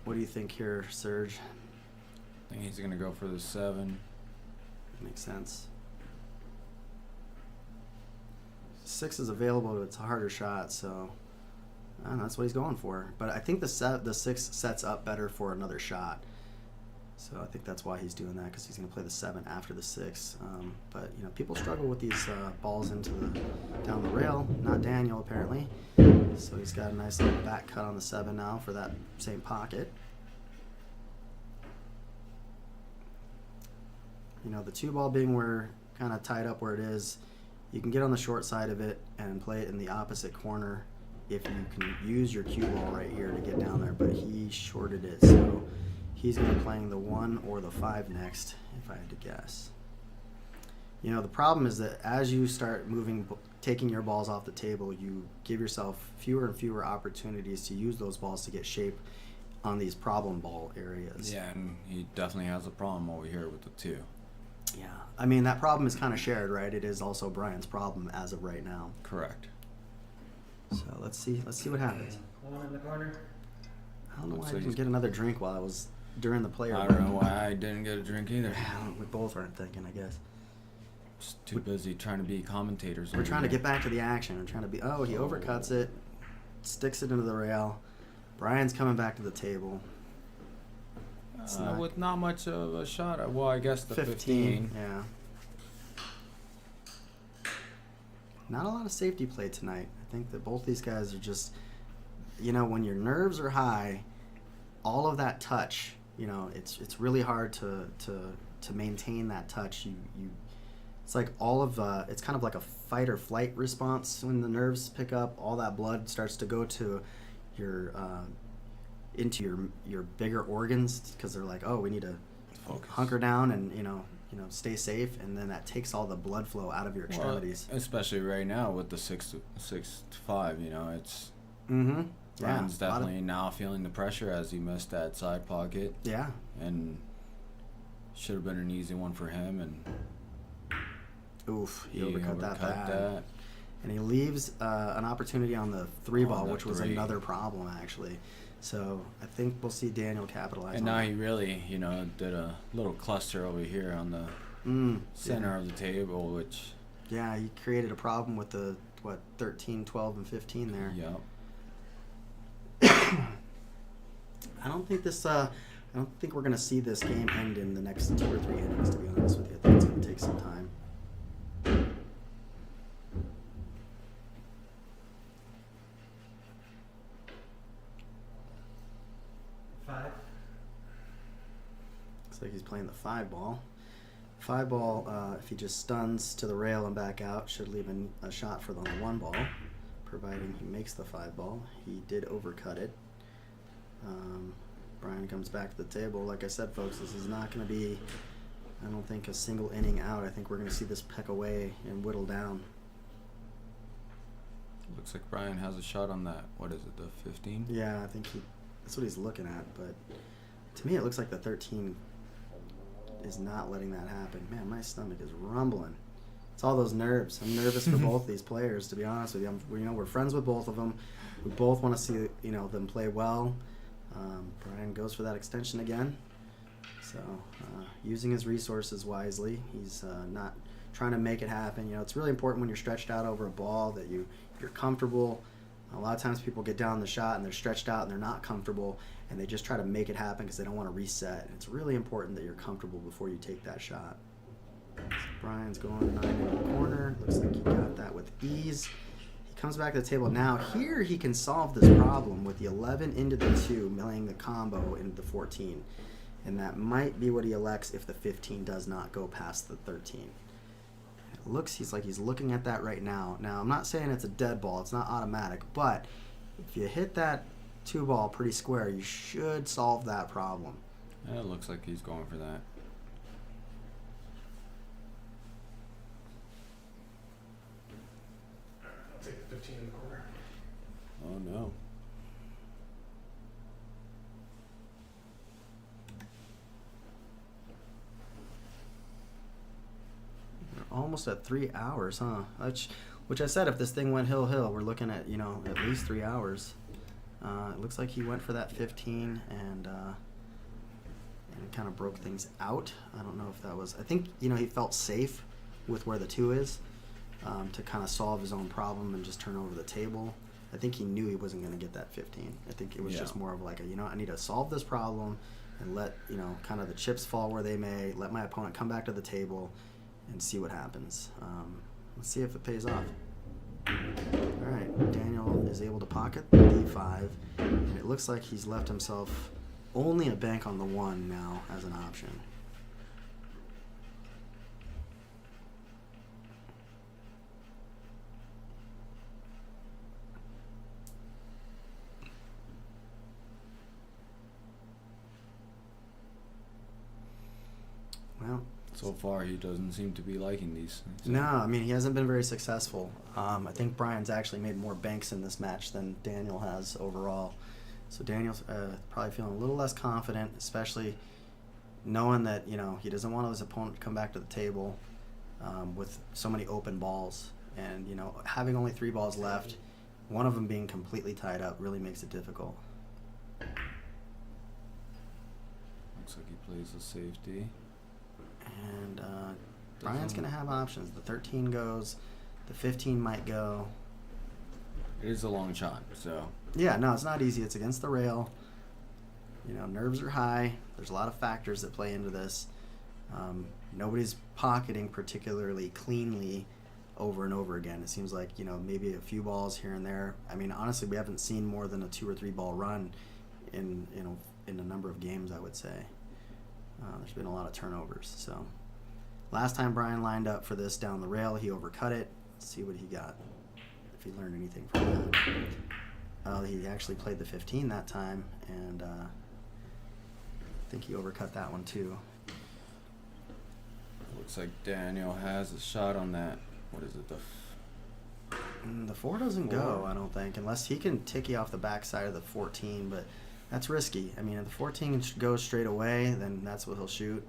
What do you think here, Serge? I think he's going to go for the 7. Makes sense. 6 is available, but it's a harder shot, so I don't know, that's what he's going for. But I think the 6 sets up better for another shot. So I think that's why he's doing that, because he's going to play the 7 after the 6. But you know, people struggle with these balls into down the rail. Not Daniel, apparently. So he's got a nice little back cut on the 7 now for that same pocket. You know, the 2 ball being where kind of tied up where it is, you can get on the short side of it and play it in the opposite corner if you can use your cue ball right here to get down there. But he shorted it, so he's going to be playing the 1 or the 5 next, if I had to guess. You know, the problem is that as you start taking your balls off the table, you give yourself fewer and fewer opportunities to use those balls to get shape on these problem ball areas. Yeah, and he definitely has a problem over here with the 2. Yeah, I mean, that problem is kind of shared, right? It is also Brian's problem as of right now. Correct. So let's see what happens. One in the corner. I don't know why I So didn't he's- get another drink while I was during the player. I break. don't know why I didn't get a drink either. We both weren't thinking, I guess. Just too busy trying to be commentators. We're over trying to here. get back to the action. We're trying to be. Oh, he overcuts it, sticks it into the rail. Brian's coming back to the table. It's not- With not much of a shot. Well, I guess the 15. Yeah. Not a lot of safety play tonight. I think that both these guys are just, you know, when your nerves are high, all of that touch, you know, it's really hard to maintain that touch. It's like all of it's kind of like a fight or flight response when the nerves pick up. All that blood starts to go to your into your bigger organs, because they're like, oh, we need to Focus. hunker down and you know stay safe, and then that takes all the blood flow out of your extremities. Well, especially right now with the 6 to 5, you know, it's Mm-hmm. Brian's definitely now feeling the pressure as he missed that side pocket, Yeah. and should have been an easy one for him, and Oof. He overcut that bad. that. And he leaves an opportunity on the 3 ball, On the which was 3. another problem actually. So I think we'll see Daniel capitalize And on now that. he really, you know, did a little cluster over here on the center Yeah. of the table, which, Yeah, he created a problem with the 13, 12, and 15 there. yeah. I don't think we're gonna see this game end in the next 2 or 3 innings. To be honest with you, I think it's gonna take some time. Looks like he's playing the 5-ball. 5-ball, if he just stuns to the rail and back out, should leave a shot for the 1-ball, providing he makes the 5-ball. He did overcut it. Brian comes back to the table. Like I said, folks, this is not going to be, I don't think, a single inning out. I think we're going to see this peck away and whittle down. Looks like Brian has a shot on that. What is it, the 15? Yeah, I think that's what he's looking at. But to me, it looks like the 13 is not letting that happen. Man, my stomach is rumbling. It's all those nerves. I'm nervous for both these players, to be honest with you. We're friends with both of them. We both want to see them play well. Brian goes for that extension again. So using his resources wisely. He's not trying to make it happen. It's really important when you're stretched out over a ball that you're comfortable. A lot of times people get down the shot and they're stretched out and they're not comfortable and they just try to make it happen because they don't want to reset. And it's really important that you're comfortable before you take that shot. So Brian's going 9 into the corner. Looks like he got that with ease. He comes back to the table. Now here he can solve this problem with the 11 into the 2, milling the combo into the 14. And that might be what he elects if the 15 does not go past the 13. He's looking at that right now. Now, I'm not saying it's a dead ball. It's not automatic. But if you hit that 2-ball pretty square, you should solve that problem. Yeah, it looks like he's going for that. I'll take the 15 in the corner. Oh, no. Almost at 3 hours, huh? Which I said, if this thing went hill, we're looking at, at least 3 hours. It looks like he went for that 15 and kind of broke things out. I don't know if that was, I think, he felt safe with where the 2 is to kind of solve his own problem and just turn over the table. I think he knew he wasn't going to get that 15. I think it was just more of like I need to solve this problem and let, kind of the chips fall where they may, let my opponent come back to the table and see what happens. Let's see if it pays off. All right, Daniel is able to pocket the D5, and it looks like he's left himself only a bank on the 1 now as an option. Well, so far, he doesn't seem to be liking these. No, he hasn't been very successful. I think Brian's actually made more banks in this match than Daniel has overall. So Daniel's probably feeling a little less confident, especially knowing that, he doesn't want his opponent to come back to the table with so many open balls. And, having only 3 balls left, one of them being completely tied up really makes it difficult. Looks like he plays the safety. And Brian's going to have options. The 13 goes. The 15 might go. It is a long shot, so. Yeah, no, it's not easy. It's against the rail. Nerves are high. There's a lot of factors that play into this. Nobody's pocketing particularly cleanly over and over again. It seems like, maybe a few balls here and there. Honestly, we haven't seen more than a 2 or 3 ball run in a number of games, I would say. There's been a lot of turnovers. So last time Brian lined up for this down the rail, he overcut it. Let's see what he got, if he learned anything from that. He actually played the 15 that time, and I think he overcut that one too. Looks like Daniel has a shot on that. What is it, the 4 doesn't go, I don't think, unless he can ticky off the backside of the 14, but that's risky. If the 14 goes straight away, then that's what he'll shoot.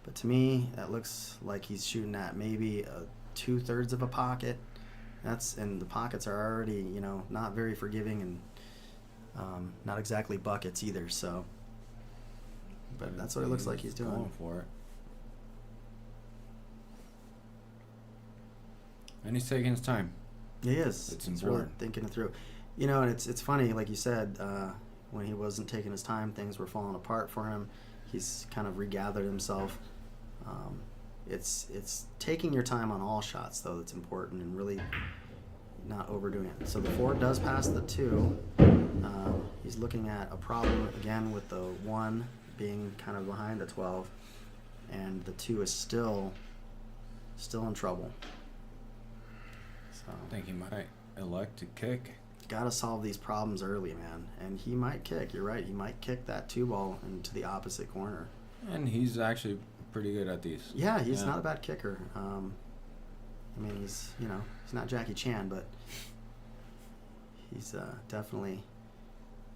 But to me, that looks like he's shooting at maybe 2/3 of a pocket. And the pockets are already, not very forgiving and not exactly buckets either. So, but that's what it looks like he's doing. Going for it. And he's taking his time. He is. It's he's important. really thinking it through. And it's funny, like you said. When he wasn't taking his time, things were falling apart for him. He's kind of regathered himself. It's taking your time on all shots, though, that's important, and really not overdoing it. So the 4 does pass the 2. He's looking at a problem, again, with the 1 being kind of behind the 12, and the 2 is still in trouble. So I think he might elect to kick. got to solve these problems early, man. And he might kick. You're right. He might kick that 2 ball into the opposite corner. And he's actually pretty good at these. Yeah, he's not a bad kicker. I mean, he's not Jackie Chan, but he's definitely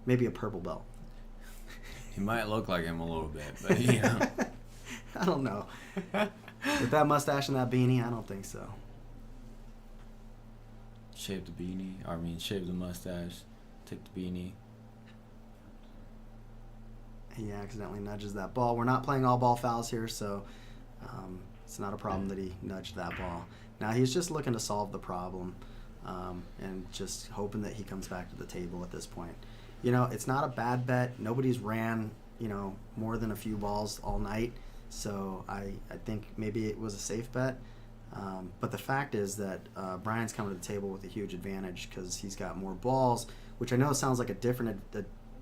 maybe a purple belt. He might look like him a little bit, but I don't know. With that mustache and that beanie, I don't think so. Shave the beanie. Shave the mustache. Take the beanie. He accidentally nudges that ball. We're not playing all ball fouls here, so it's not a problem that he nudged that ball. Now he's just looking to solve the problem and just hoping that he comes back to the table at this point. It's not a bad bet. Nobody's ran, more than a few balls all night, so I think maybe it was a safe bet. But the fact is that Brian's coming to the table with a huge advantage because he's got more balls, which I know sounds like a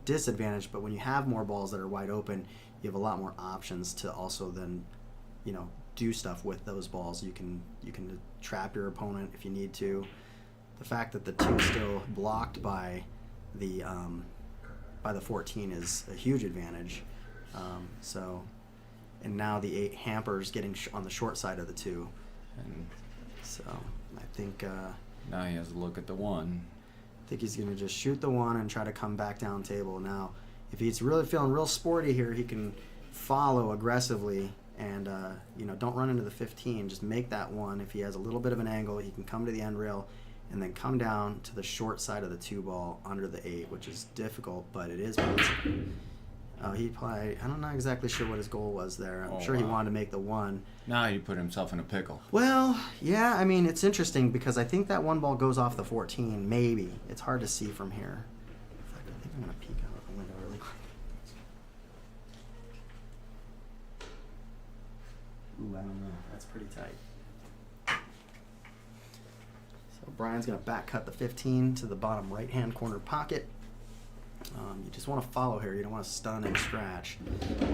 disadvantage, but when you have more balls that are wide open, you have a lot more options to also then, do stuff with those balls. You can trap your opponent if you need to. The fact that the 2 is still blocked by the 14 is a huge advantage. And now the 8 hampers getting on the short side of the 2. And So I think now he has to look at the 1. I think he's going to just shoot the 1 and try to come back down table. Now, if he's really feeling real sporty here, he can follow aggressively and don't run into the 15. Just make that 1. If he has a little bit of an angle, he can come to the end rail and then come down to the short side of the 2 ball under the 8, which is difficult, but it is possible. I'm not exactly sure what his goal was there. I'm sure he wanted to make the 1. Now he put himself in a pickle. Well, yeah, I mean, it's interesting because I think that 1 ball goes off the 14, maybe. It's hard to see from here. In fact, I think I'm going to peek out the window really quick. Ooh, I don't know. That's pretty tight. So Brian's going to back cut the 15 to the bottom right-hand corner pocket. You just want to follow here. You don't want to stun and scratch.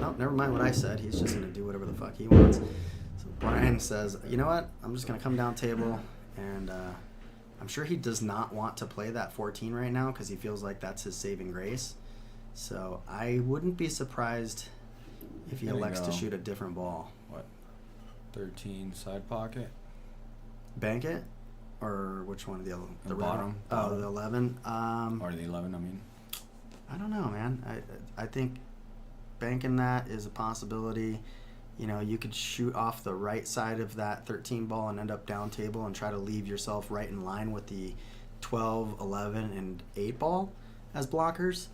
Oh, never mind what I said. He's just going to do whatever the fuck he wants. So Brian says, you know what? I'm just going to come down table, and I'm sure he does not want to play that 14 right now because he feels like that's his saving grace. So I wouldn't be surprised if he elects to shoot a different ball. What? 13 side pocket? Bank it? Or which one of the other? The bottom. Oh, the 11. Or the 11, I mean. I don't know, man. I think banking that is a possibility. You could shoot off the right side of that 13 ball and end up down table and try to leave yourself right in line with the 12, 11, and 8 ball as blockers.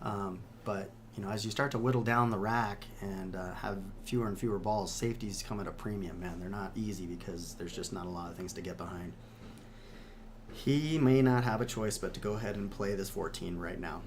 But, as you start to whittle down the rack and have fewer and fewer balls, safeties come at a premium, man. They're not easy because there's just not a lot of things to get behind. He may not have a choice but to go ahead and play this 14 right now.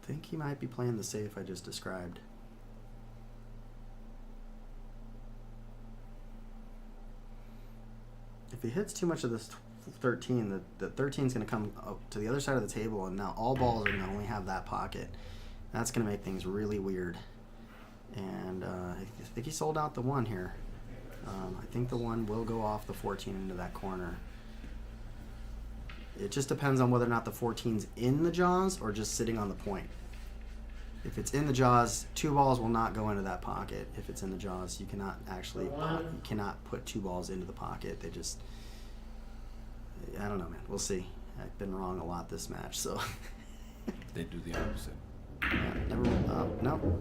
I think he might be playing the safe I just described. If he hits too much of this 13, the 13 is going to come up to the other side of the table, and now all balls are going to only have that pocket. That's going to make things really weird. And I think he sold out the 1 here. I think the 1 will go off the 14 into that corner. It just depends on whether or not the 14's in the jaws or just sitting on the point. If it's in the jaws, 2 balls will not go into that pocket. If it's in the jaws, you cannot actually you cannot put 2 balls into the pocket. They just, I don't know, man. We'll see. I've been wrong a lot this match, so. They do the opposite. Yeah, never. No.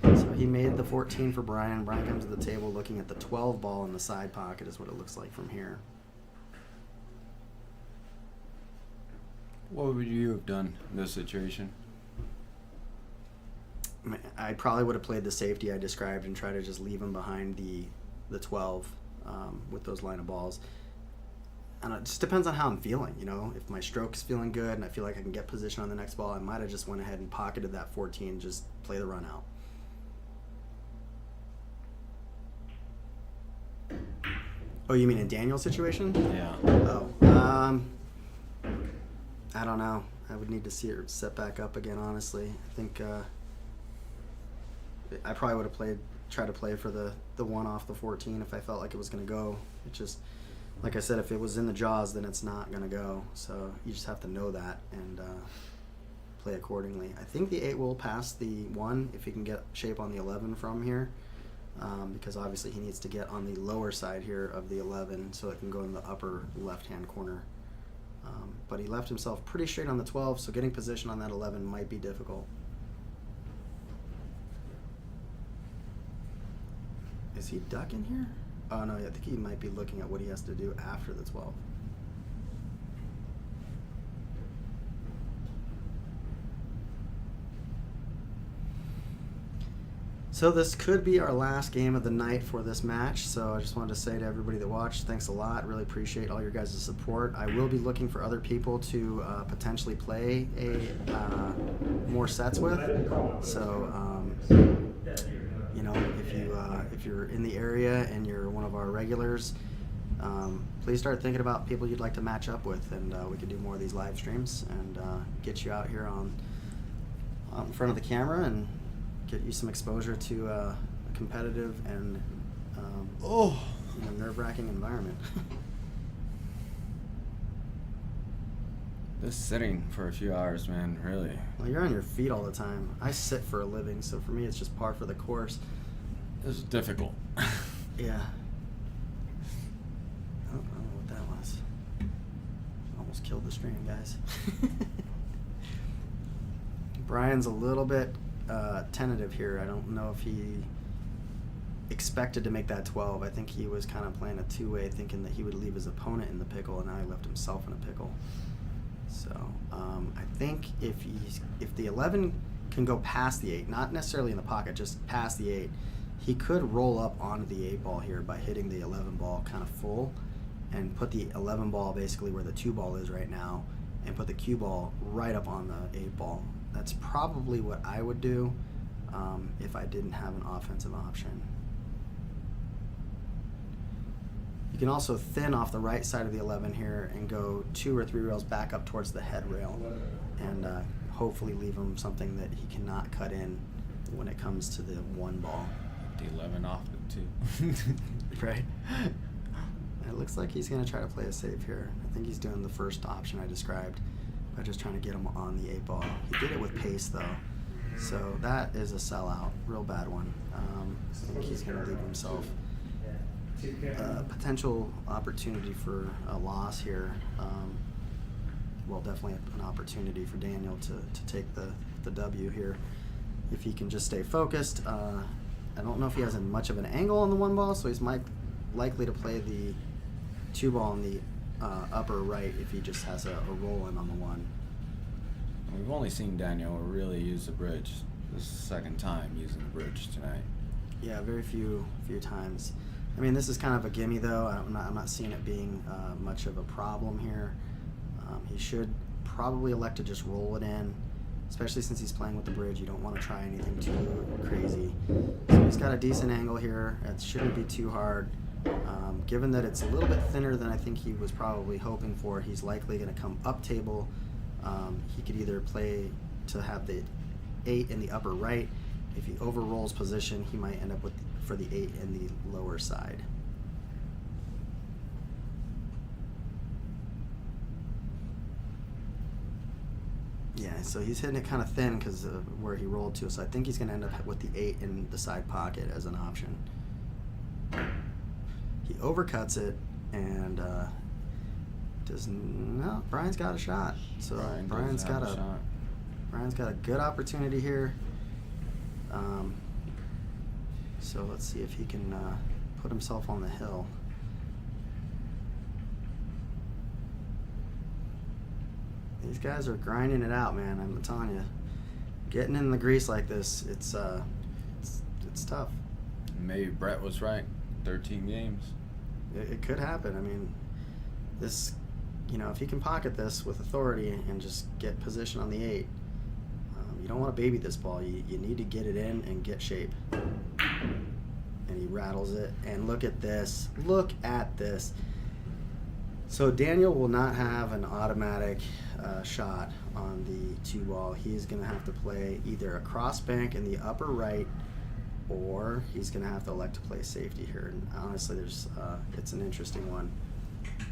No. So he made the 14 for Brian. Brian comes to the table looking at the 12 ball in the side pocket is what it looks like from here. What would you have done in this situation? I probably would have played the safety I described and tried to just leave him behind the 12 with those line of balls. I don't know, it just depends on how I'm feeling, you know. If my stroke's feeling good and I feel like I can get position on the next ball, I might have just went ahead and pocketed that 14, just play the run out. Oh, you mean in Daniel's situation? Yeah. Oh, I don't know. I would need to see it set back up again, honestly. I think I probably would have tried to play for the one off the 14 if I felt like it was going to go. It just, like I said, if it was in the jaws, then it's not going to go. So you just have to know that and play accordingly. I think the 8 will pass the 1 if he can get shape on the 11 from here. Because obviously he needs to get on the lower side here of the 11 so it can go in the upper left-hand corner. But he left himself pretty straight on the 12, so getting position on that 11 might be difficult. Is he ducking here? Oh, no, I think he might be looking at what he has to do after the 12. So this could be our last game of the night for this match. So I just wanted to say to everybody that watched, thanks a lot. Really appreciate all your guys' support. I will be looking for other people to potentially play more sets with. So you know, if you're in the area and you're one of our regulars, please start thinking about people you'd like to match up with, and we can do more of these live streams and get you out here on in front of the camera and get you some exposure to a competitive and nerve-wracking environment. This sitting for a few hours, man, really. Well, you're on your feet all the time. I sit for a living, so for me it's just par for the course. This is difficult. Yeah. Oh, I don't know what that was. Almost killed the stream, guys. Brian's a little bit tentative here. I don't know if he expected to make that 12. I think he was kind of playing a two-way, thinking that he would leave his opponent in the pickle, and now he left himself in a pickle. So I think if the 11 can go past the 8, not necessarily in the pocket, just past the 8, he could roll up onto the 8 ball here by hitting the 11 ball kind of full and put the 11 ball basically where the 2 ball is right now and put the cue ball right up on the 8 ball. That's probably what I would do if I didn't have an offensive option. You can also thin off the right side of the 11 here and go 2 or 3 rails back up towards the head rail and hopefully leave him something that he cannot cut in when it comes to the 1 ball. The 11 off it too. Right? It looks like he's going to try to play a save here. I think he's doing the first option I described by just trying to get him on the 8 ball. He did it with pace though, so that is a sellout, real bad one. I think he's going to leave himself potential opportunity for a loss here. Well, definitely an opportunity for Daniel to take the W here if he can just stay focused. I don't know if he has much of an angle on the 1 ball, so he's likely to play the 2 ball in the upper right if he just has a roll in on the 1. We've only seen Daniel really use the bridge. This is the second time using the bridge tonight. Yeah, very few times. I mean, this is kind of a gimme though. I'm not seeing it being much of a problem here. He should probably elect to just roll it in, especially since he's playing with the bridge. You don't want to try anything too crazy. So he's got a decent angle here. It shouldn't be too hard. Given that it's a little bit thinner than I think he was probably hoping for, he's likely going to come up table. He could either play to have the 8 in the upper right. If he over-rolls position, he might end up for the 8 in the lower side. Yeah, so he's hitting it kind of thin because of where he rolled to, so I think he's going to end up with the 8 in the side pocket as an option. He overcuts it and Brian's got a shot. So Brian's got a good opportunity here. So let's see if he can put himself on the hill. These guys are grinding it out, man. I'm telling you, getting in the grease like this, it's tough. Maybe Brett was right. 13 games. It could happen. I mean, this, if he can pocket this with authority and just get position on the 8, you don't want to baby this ball. You need to get it in and get shape. And he rattles it. And look at this. Look at this. So Daniel will not have an automatic shot on the 2 ball. He's going to have to play either a cross bank in the upper right, or he's going to have to elect to play safety here. And honestly, it's an interesting one.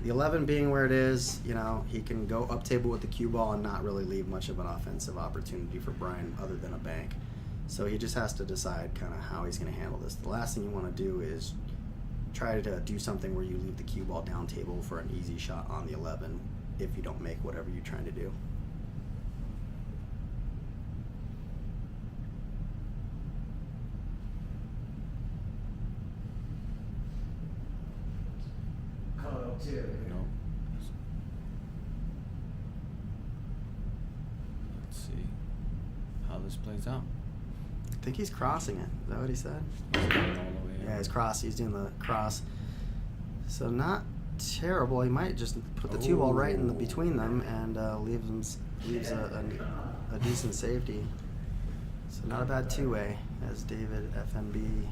The 11 being where it is, he can go up table with the cue ball and not really leave much of an offensive opportunity for Brian other than a bank. So he just has to decide kind of how he's going to handle this. The last thing you want to do is try to do something where you leave the cue ball down table for an easy shot on the 11 if you don't make whatever you're trying to do. Nope. Let's see how this plays out. I think he's crossing it. Is that what he said? He's going all the way Yeah, in. he's cross. He's doing the cross. So not terrible. He might just put the 2 ball right in between them and leaves a decent safety. So not a bad 2-way, as David FNB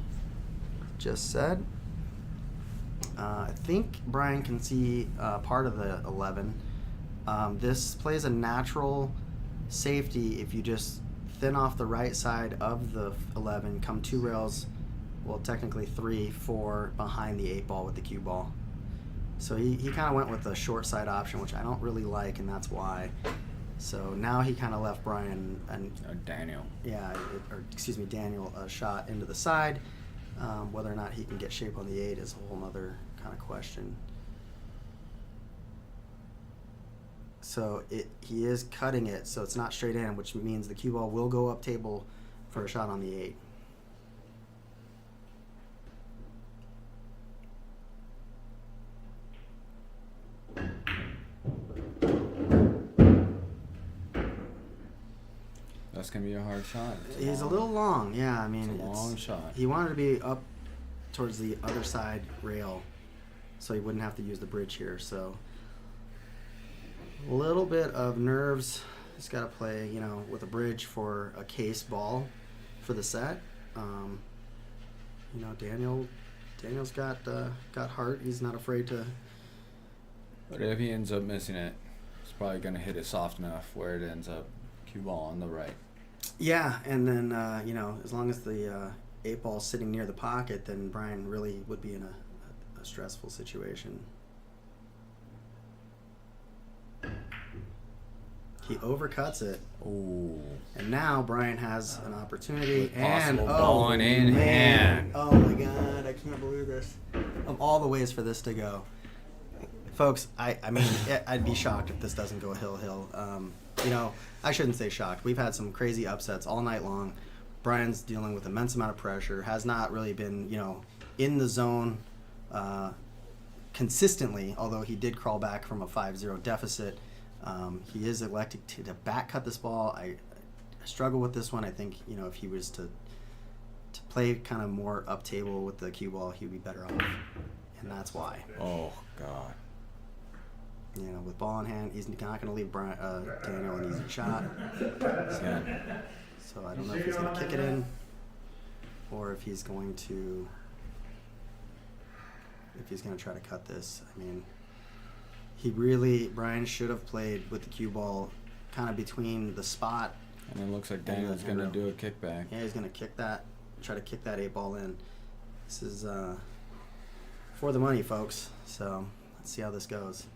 just said. I think Brian can see part of the 11. This plays a natural safety if you just thin off the right side of the 11, come 2 rails, well, technically 3, 4 behind the 8 ball with the cue ball. So he kind of went with the short side option, which I don't really like, and that's why. So now he kind of left Brian Daniel. Yeah, Daniel a shot into the side. Whether or not he can get shape on the 8 is a whole other kind of question. So he is cutting it, so it's not straight in, which means the cue ball will go up table for a shot on the 8. That's going to be a hard shot. He's a little long, yeah. I mean, it's a long shot. He wanted to be up towards the other side rail, so he wouldn't have to use the bridge here. So a little bit of nerves. He's got to play, with a bridge for a case ball for the set. Daniel's got heart. He's not afraid to. But if he ends up missing it, he's probably going to hit it soft enough where it ends up cue ball on the right. Yeah, and then as long as the 8 ball's sitting near the pocket, then Brian really would be in a stressful situation. He overcuts it. Ooh. And now Brian has an opportunity. With And possible ball in hand. Oh my God, I can't believe this. Of all the ways for this to go. Folks, I'd be shocked if this doesn't go hill. I shouldn't say shocked. We've had some crazy upsets all night long. Brian's dealing with immense amount of pressure, has not really been, in the zone consistently, although he did crawl back from a 5-0 deficit. He is elected to back cut this ball. I struggle with this one. I think, if he was to play kind of more up table with the cue ball, he'd be better off. And that's why. Oh, God. With ball in hand, he's not going to leave Daniel an easy shot. So I don't know if he's going to kick it in or if he's going to try to cut this. I mean, Brian should have played with the cue ball kind of between the spot. And it looks like Daniel's going to do a kickback. Yeah, he's going to try to kick that 8 ball in. This is for the money, folks. So let's see how this goes.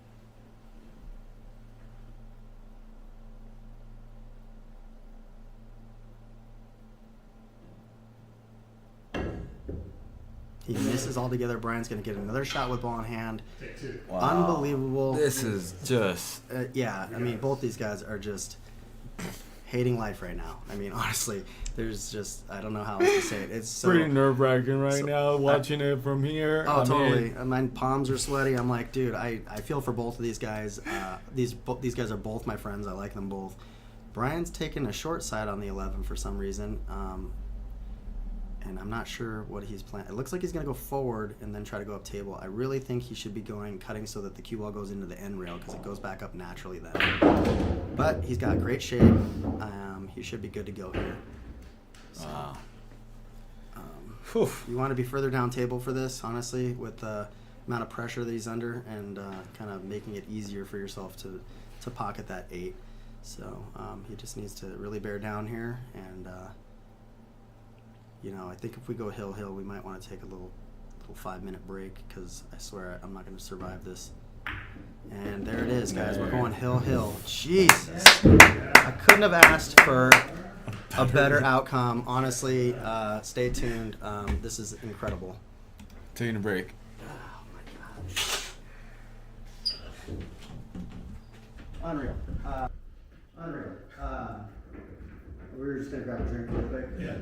He misses altogether. Brian's going to get another shot with ball in hand. Wow. Unbelievable. This is just... both these guys are just hating life right now. I mean, honestly, there's just, I don't know how else to say it. It's so, pretty nerve-wracking right now, watching it from here. Oh, totally. My palms are sweaty. I'm like, dude, I feel for both of these guys. These guys are both my friends. I like them both. Brian's taking a short side on the 11 for some reason. and I'm not sure what he's planning. It looks like he's going to go forward and then try to go up table. I really think he should be cutting so that the cue ball goes into the end rail because it goes back up naturally then. But he's got great shape. He should be good to go here. So, you want to be further down table for this, honestly, with the amount of pressure that he's under and kind of making it easier for yourself to pocket that 8. So he just needs to really bear down here and I think if we go hill, we might want to take a little 5-minute break because I swear I'm not going to survive this. And there it is, guys. We're going hill. Jesus. I couldn't have asked for a better outcome. Honestly, stay tuned. This is incredible. Taking a break. Oh, my God. Unreal. Unreal. We were just going to grab a drink real quick. Yeah.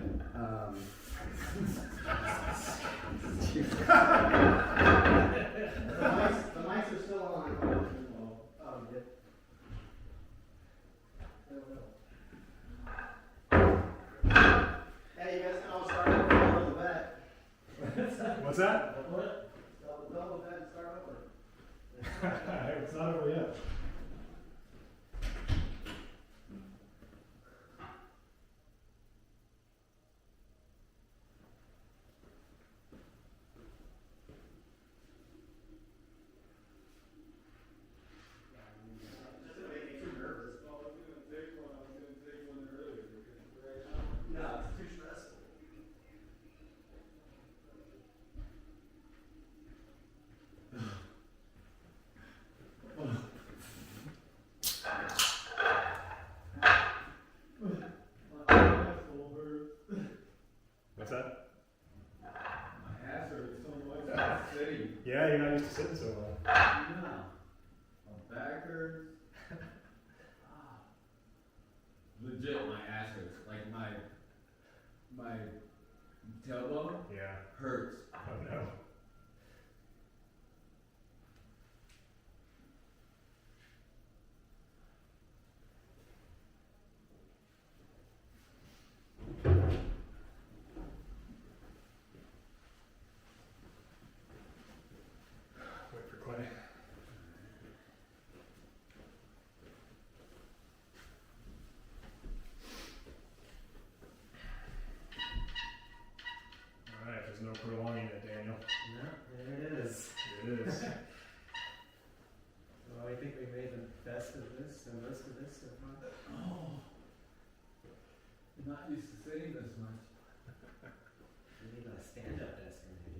The mics are still on. Oh, good. Hey, you guys can all start over and double the bet. What's that? What? Double the bet and start over. It's not over yet. What's that? My ass hurts so much. I'm sitting. Yeah, you're not used to sitting so well. No. My back hurts. Legit, my ass hurts. Like my tailbone Yeah. hurts. Oh no. Wait for Clay. All right, there's no prolonging it, Daniel. No, there it is. It is. Well, I think we made the best of this and most of this so far. Oh. I'm not used to sitting this much. We need a stand-up desk in here,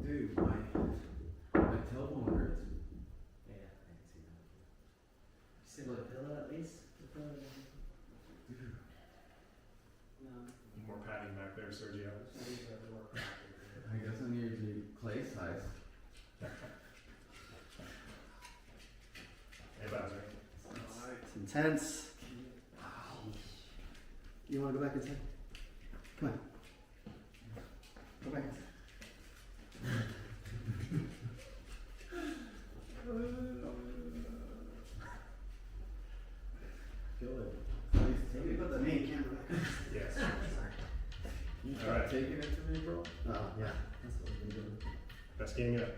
dude. Dude, my tailbone hurts. Yeah, I can see that. You sit with a pillow at least? Dude. No. Need more padding back there, Sergio. I guess I'm usually clay size. Hey, Bowser. It's intense. You want to go back inside? Come on. Go back inside. Feel it. Let me put the main camera back. Yes. You All right. taking it to me, bro? Oh, yeah. That's what we've been doing. Best game yet.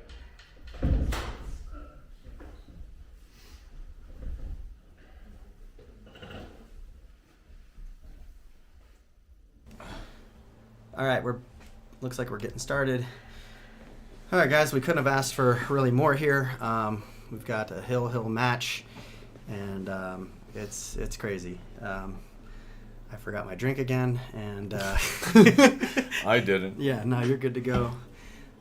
All right, looks like we're getting started. All right, guys, we couldn't have asked for really more here. We've got a hill match, and it's crazy. I forgot my drink again, and I didn't. yeah, no, you're good to go.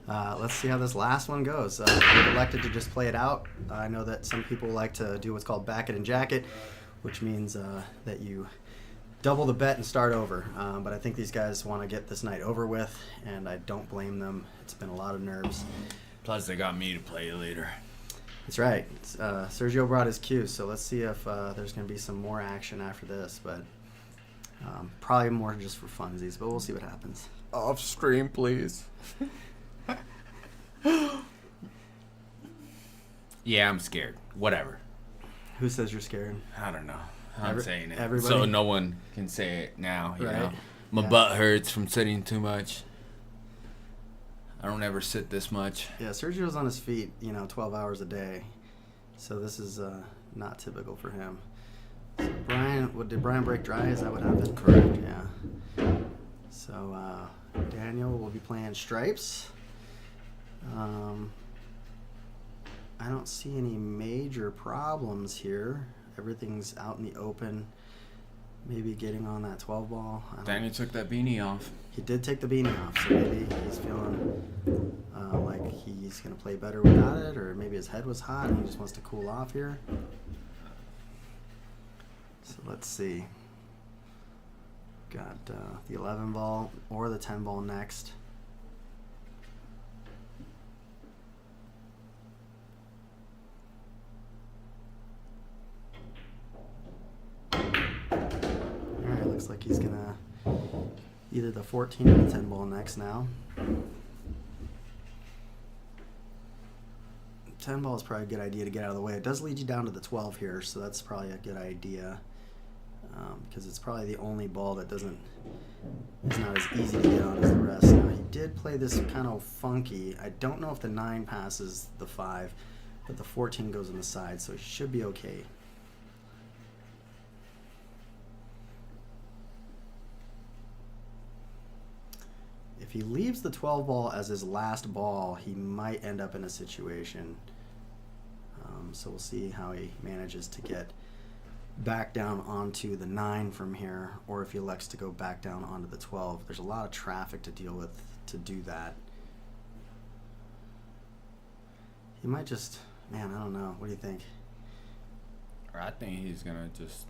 Let's see how this last one goes. We've elected to just play it out. I know that some people like to do what's called back it and jack it, which means that you double the bet and start over. But I think these guys want to get this night over with, and I don't blame them. It's been a lot of nerves. Plus, they got me to play later. That's right. Sergio brought his cues, so let's see if there's going to be some more action after this. But probably more just for funsies, but we'll see what happens. Off stream, please. Yeah, I'm scared. Whatever. Who says you're scared? I don't know. I'm saying it. Everybody? So no one can say it now, you Right. know? My Yeah. butt hurts from sitting too much. I don't ever sit this much. Yeah, Sergio's on his feet, 12 hours a day. So this is not typical for him. So did Brian break dry? Is that what happened? Correct. Yeah. So Daniel will be playing stripes. I don't see any major problems here. Everything's out in the open. Maybe getting on that 12 ball. Daniel took that beanie off. He did take the beanie off, so maybe he's feeling like he's going to play better without it, or maybe his head was hot and he just wants to cool off here. So let's see. Got the 11 ball or the 10 ball next. Alright, looks like he's gonna either the 14 or the 10 ball next now. 10 ball is probably a good idea to get out of the way. It does lead you down to the 12 here, so that's probably a good idea. Because it's probably the only ball that is not as easy to get on as the rest. Now, he did play this kind of funky. I don't know if the 9 passes the 5, but the 14 goes on the side, so he should be okay. If he leaves the 12 ball as his last ball, he might end up in a situation. So we'll see how he manages to get back down onto the 9 from here, or if he elects to go back down onto the 12. There's a lot of traffic to deal with to do that. He might just, man, I don't know. What do you think? I think he's gonna just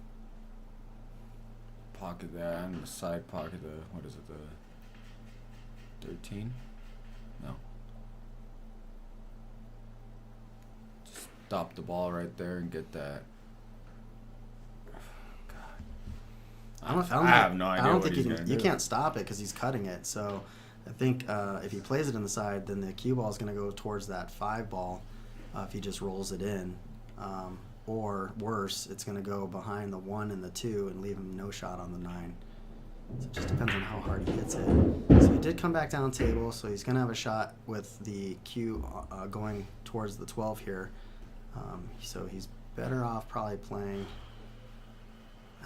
pocket that and the side pocket the, what is it, the 13? No. Just stop the ball right there and get that. I have no idea. I don't think you can't stop it because he's cutting it. So I think if he plays it in the side, then the cue ball is going to go towards that 5 ball if he just rolls it in. Or worse, it's going to go behind the 1 and the 2 and leave him no shot on the 9. So it just depends on how hard he hits it. So he did come back down table, so he's going to have a shot with the cue going towards the 12 here. So he's better off probably playing...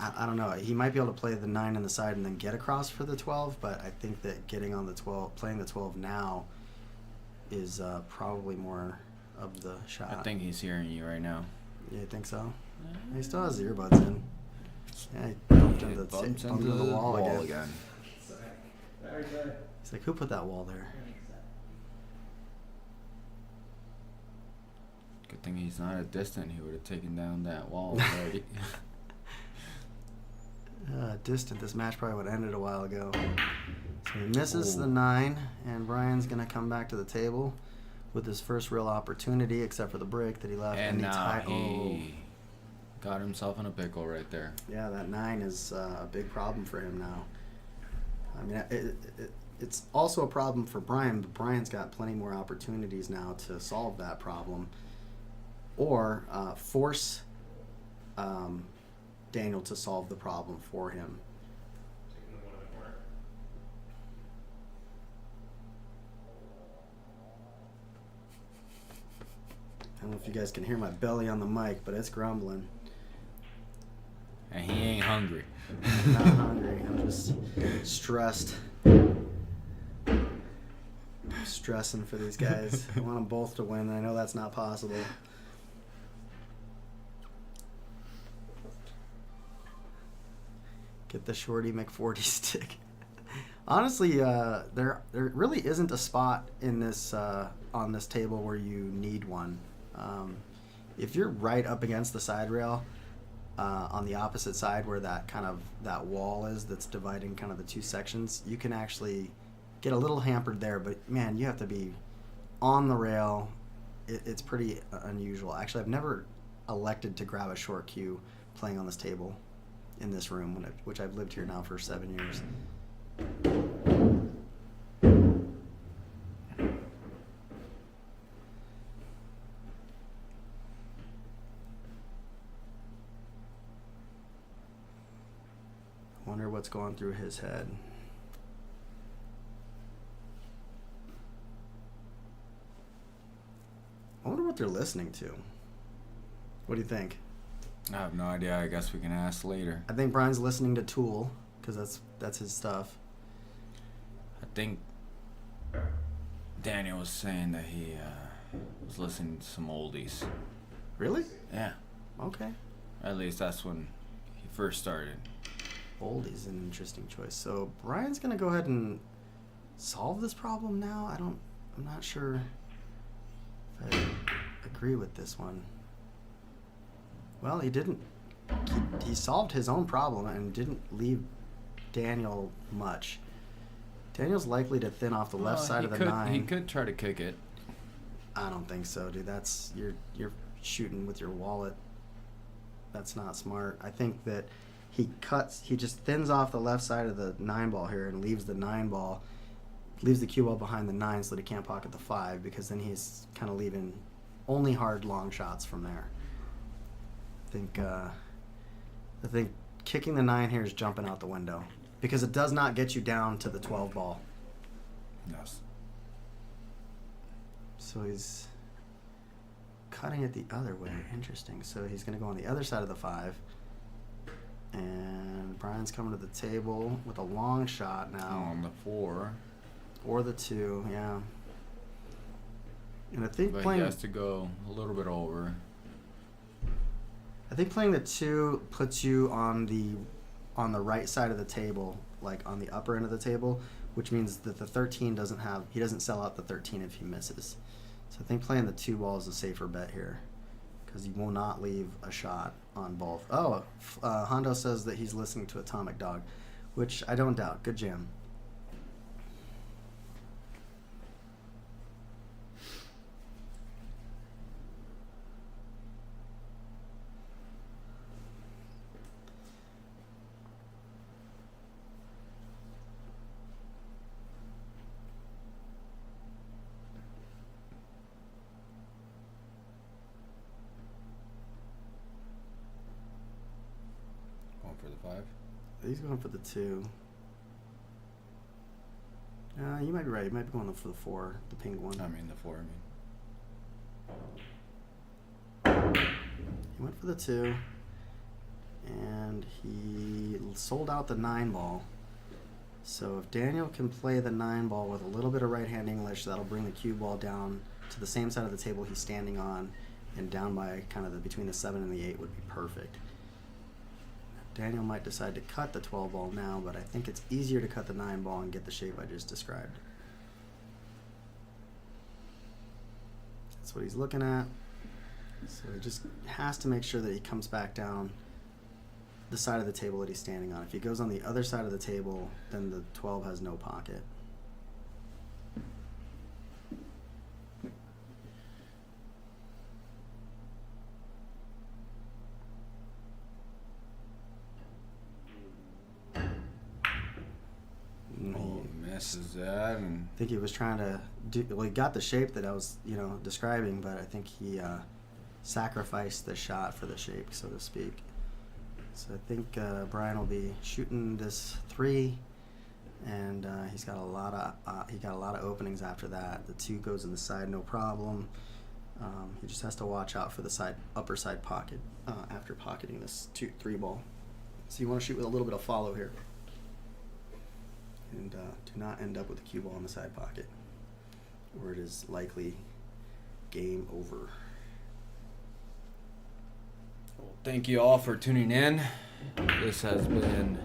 I don't know. He might be able to play the 9 on the side and then get across for the 12, but I think that getting on the 12, playing the 12 now is probably more of the shot. I think he's hearing you right now. Yeah, you think so? He still has the earbuds in. Yeah, he bumped into the wall again. He's like, who put that wall there? Good thing he's not a distant. He would have taken down that wall already. Distant. This match probably would have ended a while ago. So he misses the 9, and Brian's going to come back to the table with his first real opportunity, except for the break that he left. And now he got himself in a pickle right there. Yeah, that 9 is a big problem for him now. I mean, it's also a problem for Brian, but Brian's got plenty more opportunities now to solve that problem. Or force... Daniel to solve the problem for him. I don't know if you guys can hear my belly on the mic, but it's grumbling. And he ain't hungry. I'm not hungry. I'm just stressed. I'm stressing for these guys. I want them both to win, and I know that's not possible. Get the Shorty McForty stick. Honestly, there really isn't a spot in this on this table where you need one. If you're right up against the side rail, on the opposite side where that wall is that's dividing kind of the two sections, you can actually get a little hampered there. But man, you have to be on the rail. It's pretty unusual. Actually, I've never elected to grab a short cue playing on this table in this room, which I've lived here now for 7 years. Wonder what's going through his head. what they're listening to. What do you think? I have no idea. I guess we can ask later. I think Brian's listening to Tool, because that's his stuff. I think Daniel was saying that he was listening to some oldies. Really? Yeah. Okay. At least that's when he first started. Oldie's an interesting choice. So Brian's gonna go ahead and solve this problem now. I'm not sure if I agree with this one. Well, he didn't. He solved his own problem and didn't leave Daniel much. Daniel's likely to thin off the left side of the 9. He could try to kick it. I don't think so, dude. That's you're shooting with your wallet. That's not smart. I think that he just thins off the left side of the 9 ball here and leaves the 9 ball, leaves the cue ball behind the 9 so that he can't pocket the 5, because then he's kind of leaving only hard long shots from there. I think kicking the 9 here is jumping out the window, because it does not get you down to the 12 ball. Yes. So he's cutting it the other way. Interesting. So he's going to go on the other side of the 5. And Brian's coming to the table with a long shot now. On the 4. Or the 2, yeah. And I think But playing... he has to go a little bit over. I think playing the 2 puts you on the right side of the table, like on the upper end of the table, which means that the 13 he doesn't sell out the 13 if he misses. So I think playing the 2 ball is a safer bet here, because you will not leave a shot on both. Oh, Hondo says that he's listening to Atomic Dog, which I don't doubt. Good jam. For the 5. He's going for the 2. You might be right. You might be going for the 4, the pink one. I mean the 4. He went for the 2, and he sold out the 9 ball. So if Daniel can play the 9 ball with a little bit of right-hand English, that'll bring the cue ball down to the same side of the table he's standing on, and down by kind of between the 7 and the 8 would be perfect. Daniel might decide to cut the 12 ball now, but I think it's easier to cut the 9 ball and get the shape I just described. That's what he's looking at. So he just has to make sure that he comes back down the side of the table that he's standing on. If he goes on the other side of the table, then the 12 has no pocket. Misses that, and I think he was trying to do. Well, he got the shape that I was, describing, but I think he sacrificed the shot for the shape, so to speak. So I think Brian will be shooting this 3, and he's got a lot of openings after that. The 2 goes in the side, no problem. He just has to watch out for the upper side pocket after pocketing this 3 ball. So you want to shoot with a little bit of follow here. And do not end up with a cue ball in the side pocket, or it is likely game over. well, thank you all for tuning in. This has been,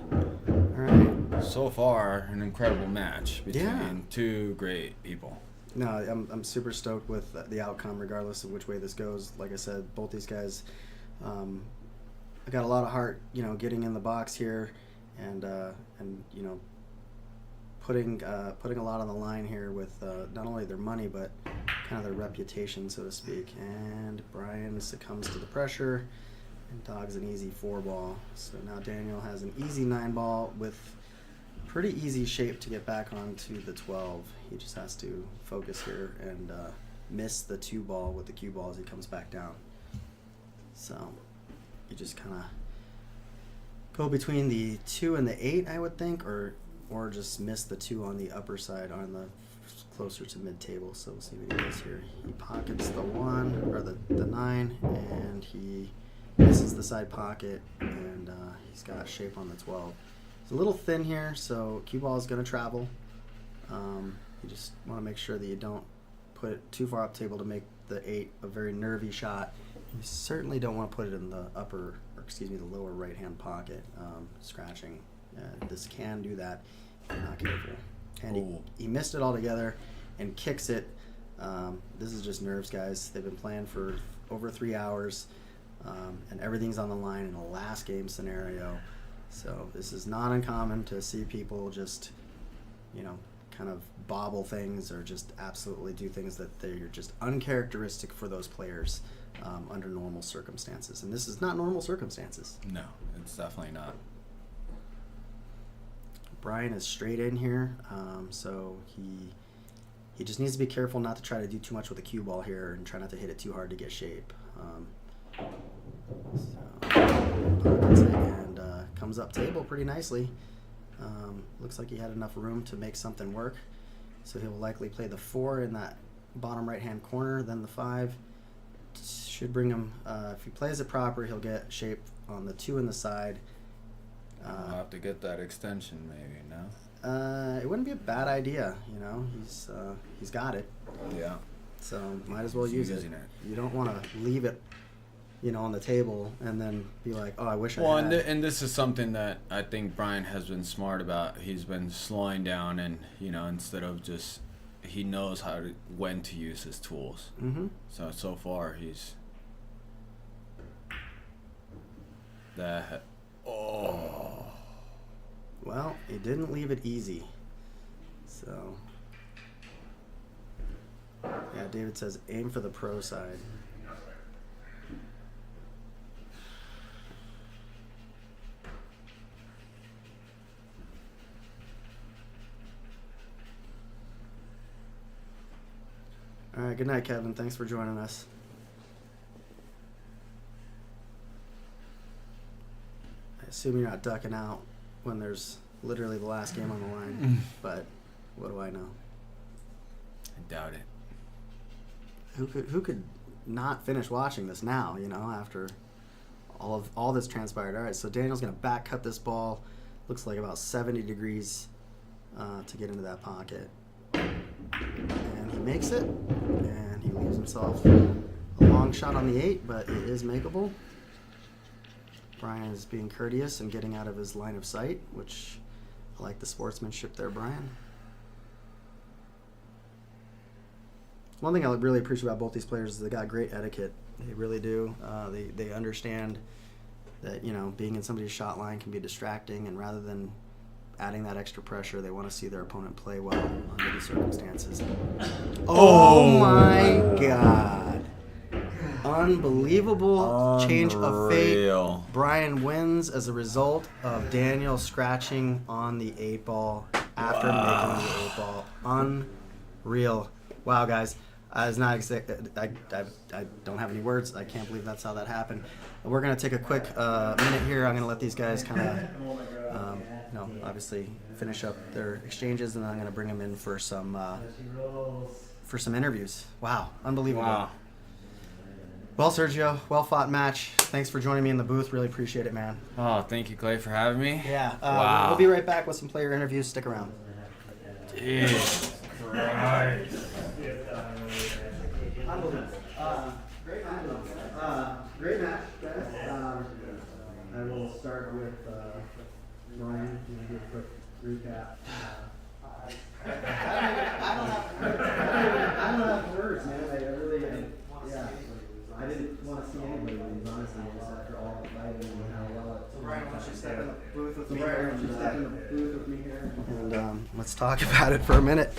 All right. so far, an incredible match between Yeah. 2 great people. No, I'm super stoked with the outcome, regardless of which way this goes. Like I said, both these guys, I got a lot of heart, getting in the box here, and putting a lot on the line here with not only their money but kind of their reputation, so to speak. And Brian succumbs to the pressure and dogs an easy 4 ball. So now Daniel has an easy 9 ball with pretty easy shape to get back onto the 12. He just has to focus here and miss the 2 ball with the cue ball as he comes back down. So you just kind of go between the 2 and the 8, I would think, or just miss the 2 on the upper side, on the closer to mid-table, so we'll see what he does here. He pockets the 1, or the 9, and he misses the side pocket, and he's got shape on the 12. It's a little thin here, so cue ball is going to travel. You just want to make sure that you don't put it too far up table to make the 8 a very nervy shot. You certainly don't want to put it in the the lower right-hand pocket, scratching. This can do that if you're not careful. And he missed it altogether and kicks it. This is just nerves, guys. They've been playing for over 3 hours, and everything's on the line in a last game scenario. So this is not uncommon to see people just, kind of bobble things or just absolutely do things that they're just uncharacteristic for those players under normal circumstances. And this is not normal circumstances. No, it's definitely not. Brian is straight in here, so he just needs to be careful not to try to do too much with the cue ball here and try not to hit it too hard to get shape. Pockets it and comes up table pretty nicely. Looks like he had enough room to make something work, so he'll likely play the 4 in that bottom right-hand corner, then the 5. Should bring him, if he plays it proper, he'll get shape on the 2 in the side. I'll have to get that extension maybe, no? It wouldn't be a bad idea, he's got it. Yeah. So might as well He's use it. using it. You don't want to leave it, on the table and then be like, oh, I wish I Well, had. and this is something that I think Brian has been smart about. He's been slowing down and, instead of just, he knows when to use his tools. Mm-hmm. So far he's that. Oh. Well, he didn't leave it easy. So, yeah, David says aim for the pro side. All right, good night, Kevin. Thanks for joining us. I assume you're not ducking out when there's literally the last game on the line, but what do I know? I doubt it. Who could not finish watching this now, after all this transpired? All right, so Daniel's going to back cut this ball. Looks like about 70 degrees to get into that pocket. And he makes it, and he leaves himself a long shot on the 8, but it is makeable. Brian is being courteous and getting out of his line of sight, which I like the sportsmanship there, Brian. One thing I really appreciate about both these players is they got great etiquette. They really do. They understand that, being in somebody's shot line can be distracting, and rather than adding that extra pressure, they want to see their opponent play well under the circumstances. Oh my God. Unbelievable change of fate. Brian wins as a result of Daniel scratching on the 8 ball after making the 8 ball. Unreal. Wow, guys. I don't have any words. I can't believe that's how that happened. We're going to take a quick minute here. I'm going to let these guys kind of, obviously finish up their exchanges, and then I'm going to bring them in for some interviews. Wow. Unbelievable. Wow. Well, Sergio, well-fought match. Thanks for joining me in the booth. Really appreciate it, man. Oh, thank you, Clay, for having me. Yeah. Wow. We'll be right back with some player interviews. Stick around. Jesus Christ. Great match, guys. I will start with Brian. Can you give a quick recap? I don't have words, man. I didn't want to see anybody lose, honestly, just after all the fighting and how well it. So Brian, why don't you step in the booth with me here? And let's talk about it for a minute.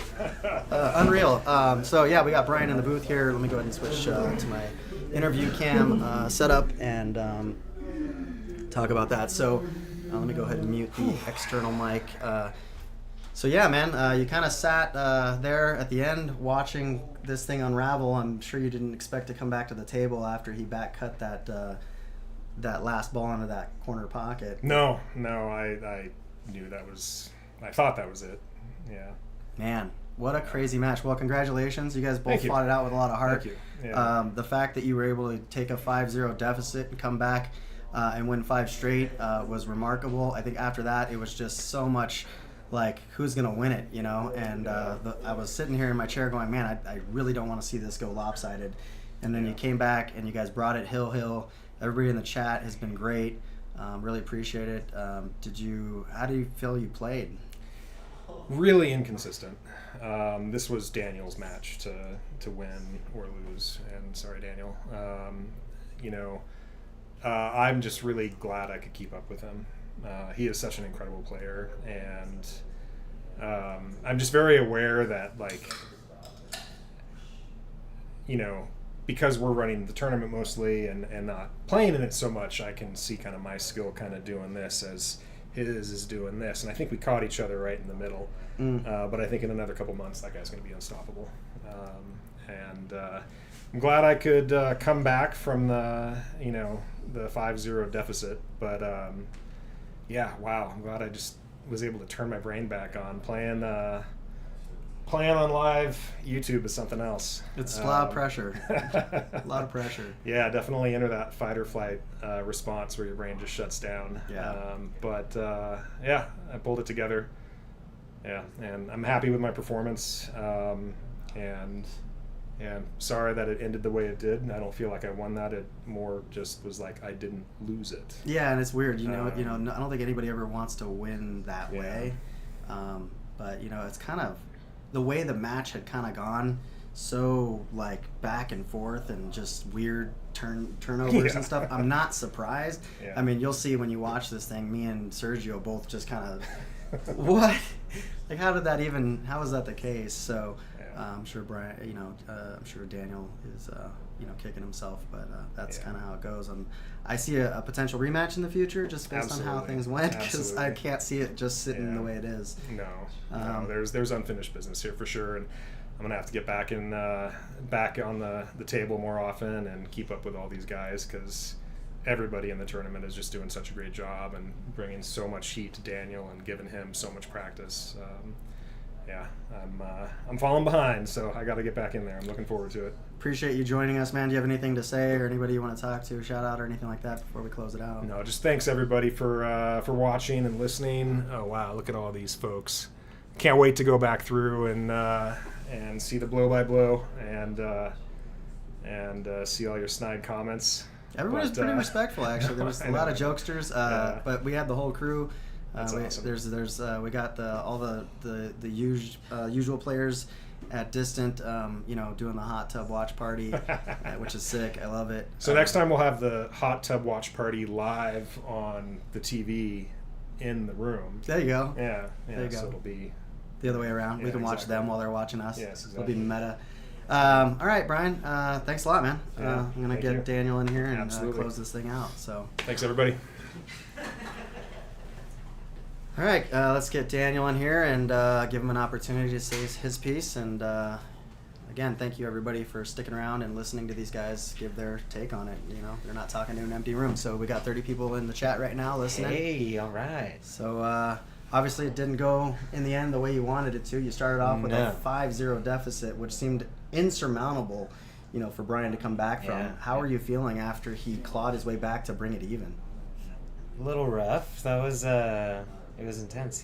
Unreal. So yeah, we got Brian in the booth here. Let me go ahead and switch to my interview cam setup and talk about that. So let me go ahead and mute the external mic. So yeah, man, you kind of sat there at the end watching this thing unravel. I'm sure you didn't expect to come back to the table after he back cut that last ball into that corner pocket. No, I knew that was. I thought that was it. Yeah. Man, What a crazy match. Well, congratulations. You guys both Thank you. fought it out with a lot of heart. Thank you. Yeah. The fact that you were able to take a 5-0 deficit and come back and win 5 straight was remarkable. I think after that, it was just so much like, who's going to win it, you know? And I was sitting here in my chair going, man, I really don't want to see this go lopsided. And then you came back and you guys brought it hill. Everybody in the chat has been great. Really appreciate it. How do you feel you played? Really inconsistent. This was Daniel's match to win or lose, and sorry, Daniel. I'm just really glad I could keep up with him. He is such an incredible player, and I'm just very aware that, like, because we're running the tournament mostly and not playing in it so much, I can see kind of my skill kind of doing this as his is doing this, and I think we caught each other right in the middle. But I think in another couple months that guy's going to be unstoppable. I'm glad I could come back from the 5-0 deficit. But wow, I'm glad I just was able to turn my brain back on. Playing on live YouTube is something else. It's a lot of pressure. A lot of pressure. Yeah, definitely enter that fight or flight response where your brain just shuts down. Yeah. I pulled it together. Yeah, and I'm happy with my performance. And sorry that it ended the way it did. I don't feel like I won that. It more just was like I didn't lose it. Yeah, and it's weird. I don't think anybody ever wants to win that way. But it's kind of the way the match had kind of gone, so like back and forth and just weird turnovers and stuff. I'm not surprised. Yeah. I mean, you'll see when you watch this thing. Me and Sergio both just kind of what? Like, how was that the case? So I'm sure Brian, I'm sure Daniel is kicking himself, but that's kind of how it goes. I see a potential rematch in the future just based on how things went, because I can't see it just sitting the way it is. No, there's unfinished business here for sure, and I'm gonna have to get back on the table more often and keep up with all these guys, because everybody in the tournament is just doing such a great job and bringing so much heat to Daniel and giving him so much practice. I'm falling behind, so I got to get back in there. I'm looking forward to it. Appreciate you joining us, man. Do you have anything to say or anybody you want to talk to, shout out or anything like that before we close it out? No, just thanks everybody for watching and listening. Oh wow, look at all these folks. Can't wait to go back through and see the blow by blow and see all your snide comments. Everybody was pretty respectful, actually. There was a lot of jokesters, but we had the whole crew. That's awesome. We got all the usual players at Distant, doing the hot tub watch party, which is sick. I love it. So next time we'll have the hot tub watch party live on the TV in the room. There you go. Yeah. There you go. So it'll be the other way around. We can watch them while they're watching us. Yes, exactly. It'll be meta. All right, Brian. Thanks a lot, man. I'm gonna get Daniel in here and close this thing out. So thanks, everybody. All right, let's get Daniel in here and give him an opportunity to say his piece. And again, thank you everybody for sticking around and listening to these guys give their take on it. They're not talking to an empty room. So we got 30 people in the chat right now listening. Hey, all right. So obviously it didn't go in the end the way you wanted it to. You started off with a 5-0 deficit, which seemed insurmountable, for Brian to come back from. Yeah. How are you feeling after he clawed his way back to bring it even? A little rough. That was it was intense,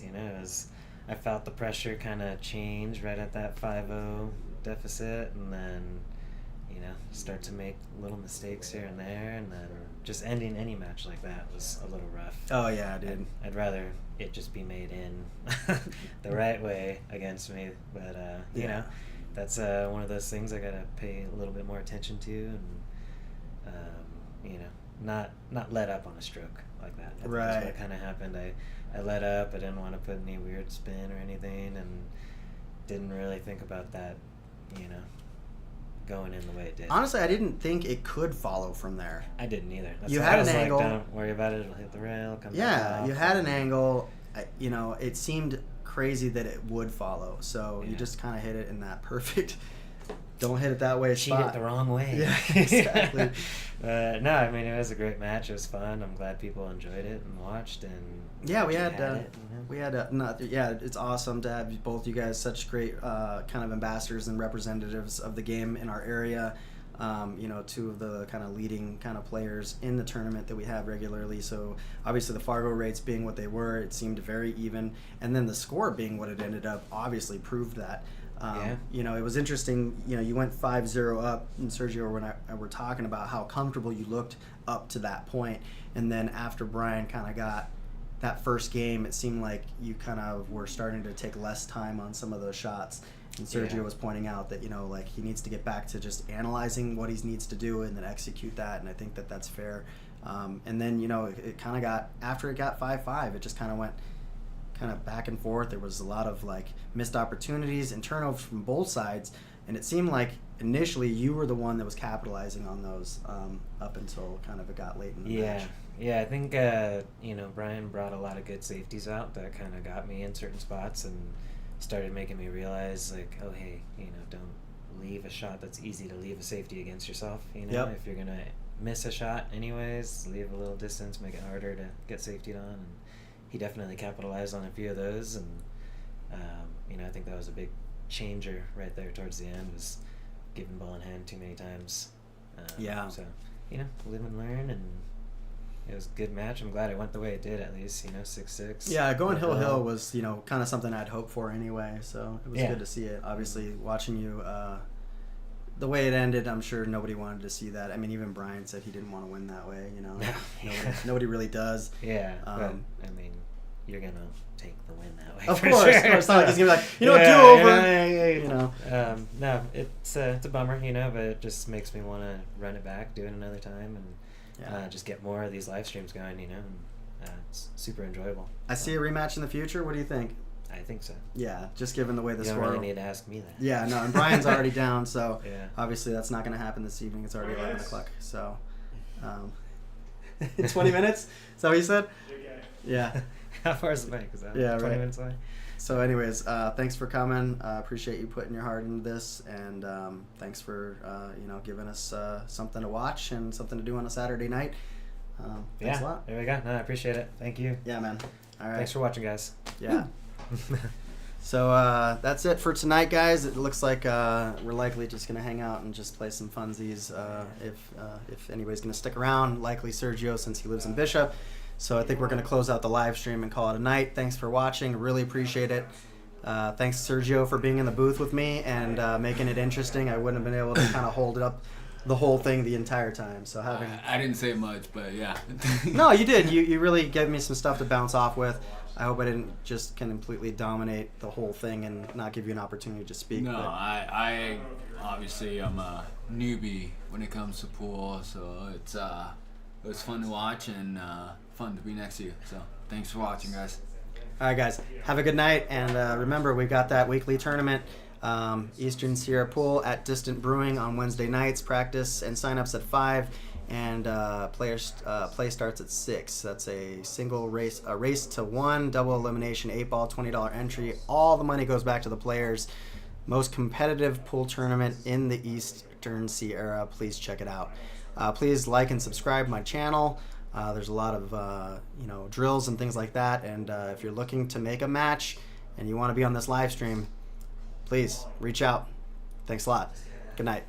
I felt the pressure kind of change right at that 5-0 deficit, and then, start to make little mistakes here and there, and then just ending any match like that was a little rough. Oh, yeah, dude. I'd rather it just be made in the right way against me, but, that's one of those things I got to pay a little bit more attention to, and, not let up on a stroke like that. That's what kind of happened. I let up. I didn't want to put any weird spin or anything, and didn't really think about that, going in the way it did. Honestly, I didn't think it could follow from there. I didn't either. That's You why had I was an angle. Like, don't worry about it. It'll hit the rail. Come back Yeah, off. you had an angle. It seemed crazy that it would follow. So you just kind of hit it in that perfect don't hit it that way cheat spot. it the wrong way. Yeah, exactly. No, I mean, it was a great match. It was fun. I'm glad people enjoyed it and watched. And Yeah, we had it's awesome to have both you guys such great kind of ambassadors and representatives of the game in our area. Two of the kind of leading kind of players in the tournament that we have regularly. So obviously the Fargo rates being what they were, it seemed very even, and then the score being what it ended up obviously proved that. It was interesting. You went 5-0 up, and Sergio and I were talking about how comfortable you looked up to that point, and then after Brian kind of got that first game, it seemed like you kind of were starting to take less time on some of those shots. And Sergio was pointing out that he needs to get back to just analyzing what he needs to do and then execute that, and I think that that's fair. And then it kind of got, after it got 5-5, it just kind of went kind of back and forth. There was a lot of missed opportunities and turnovers from both sides, and it seemed like initially you were the one that was capitalizing on those up until kind of it got late in the match. Yeah, I think Brian brought a lot of good safeties out that kind of got me in certain spots and started making me realize oh hey, don't leave a shot that's easy to leave a safety against yourself. If you're gonna miss a shot anyways, leave a little distance, make it harder to get safetied on. And he definitely capitalized on a few of those, and I think that was a big changer right there towards the end, was giving ball in hand too many times. So live and learn, and it was a good match. I'm glad it went the way it did, at least 6-6. Yeah, going hill was kind of something I'd hoped for anyway, so it was good to see it. Obviously, watching you the way it ended, I'm sure nobody wanted to see that. I mean, even Brian said he didn't want to win that way. Nobody really does. Yeah, but I mean, you're gonna take the win that way. Of for course, sure. of course. It's not like he's gonna be like, do over. No, it's a bummer, but it just makes me want to run it back, do it another time, and just get more of these live streams going. And it's super enjoyable. I see a rematch in the future. What do you think? I think so. Yeah, just given the way the you score. don't really need to ask me that. Yeah, no, and Brian's already down, so Yeah. obviously that's not going to happen this evening. It's already 11 o'clock, so 20 minutes? Is that what you said? Yeah. How far is the bike? Is that 20 minutes away? So anyways, thanks for coming. Appreciate you putting your heart into this, and thanks for giving us something to watch and something to do on a Saturday night. Thanks a lot. There we go. No, I appreciate it. Thank you. Yeah, man. All right. Thanks for watching, guys. Yeah. So that's it for tonight, guys. It looks like we're likely just going to hang out and just play some funsies if anybody's going to stick around. Likely Sergio, since he lives in Bishop. So I think we're going to close out the live stream and call it a night. Thanks for watching. Really appreciate it. Thanks, Sergio, for being in the booth with me and making it interesting. I wouldn't have been able to kind of hold it up the whole thing the entire time. So having I didn't say much, but yeah. No, you did. You really gave me some stuff to bounce off with. I hope I didn't just completely dominate the whole thing and not give you an opportunity to speak. No, but I obviously I'm a newbie when it comes to pool, so it was fun to watch and fun to be next to you. So thanks for watching, guys. All right, guys. Have a good night, and remember, we've got that weekly tournament, Eastern Sierra Pool at Distant Brewing on Wednesday nights. Practice and sign-ups at 5, and play starts at 6. That's a single race, a race to 1, double elimination, 8-ball, $20 entry. All the money goes back to the players. Most competitive pool tournament in the Eastern Sierra. Please check it out. Please like and subscribe my channel. There's a lot of drills and things like that, and if you're looking to make a match and you want to be on this live stream, please reach out. Thanks a lot. Good night.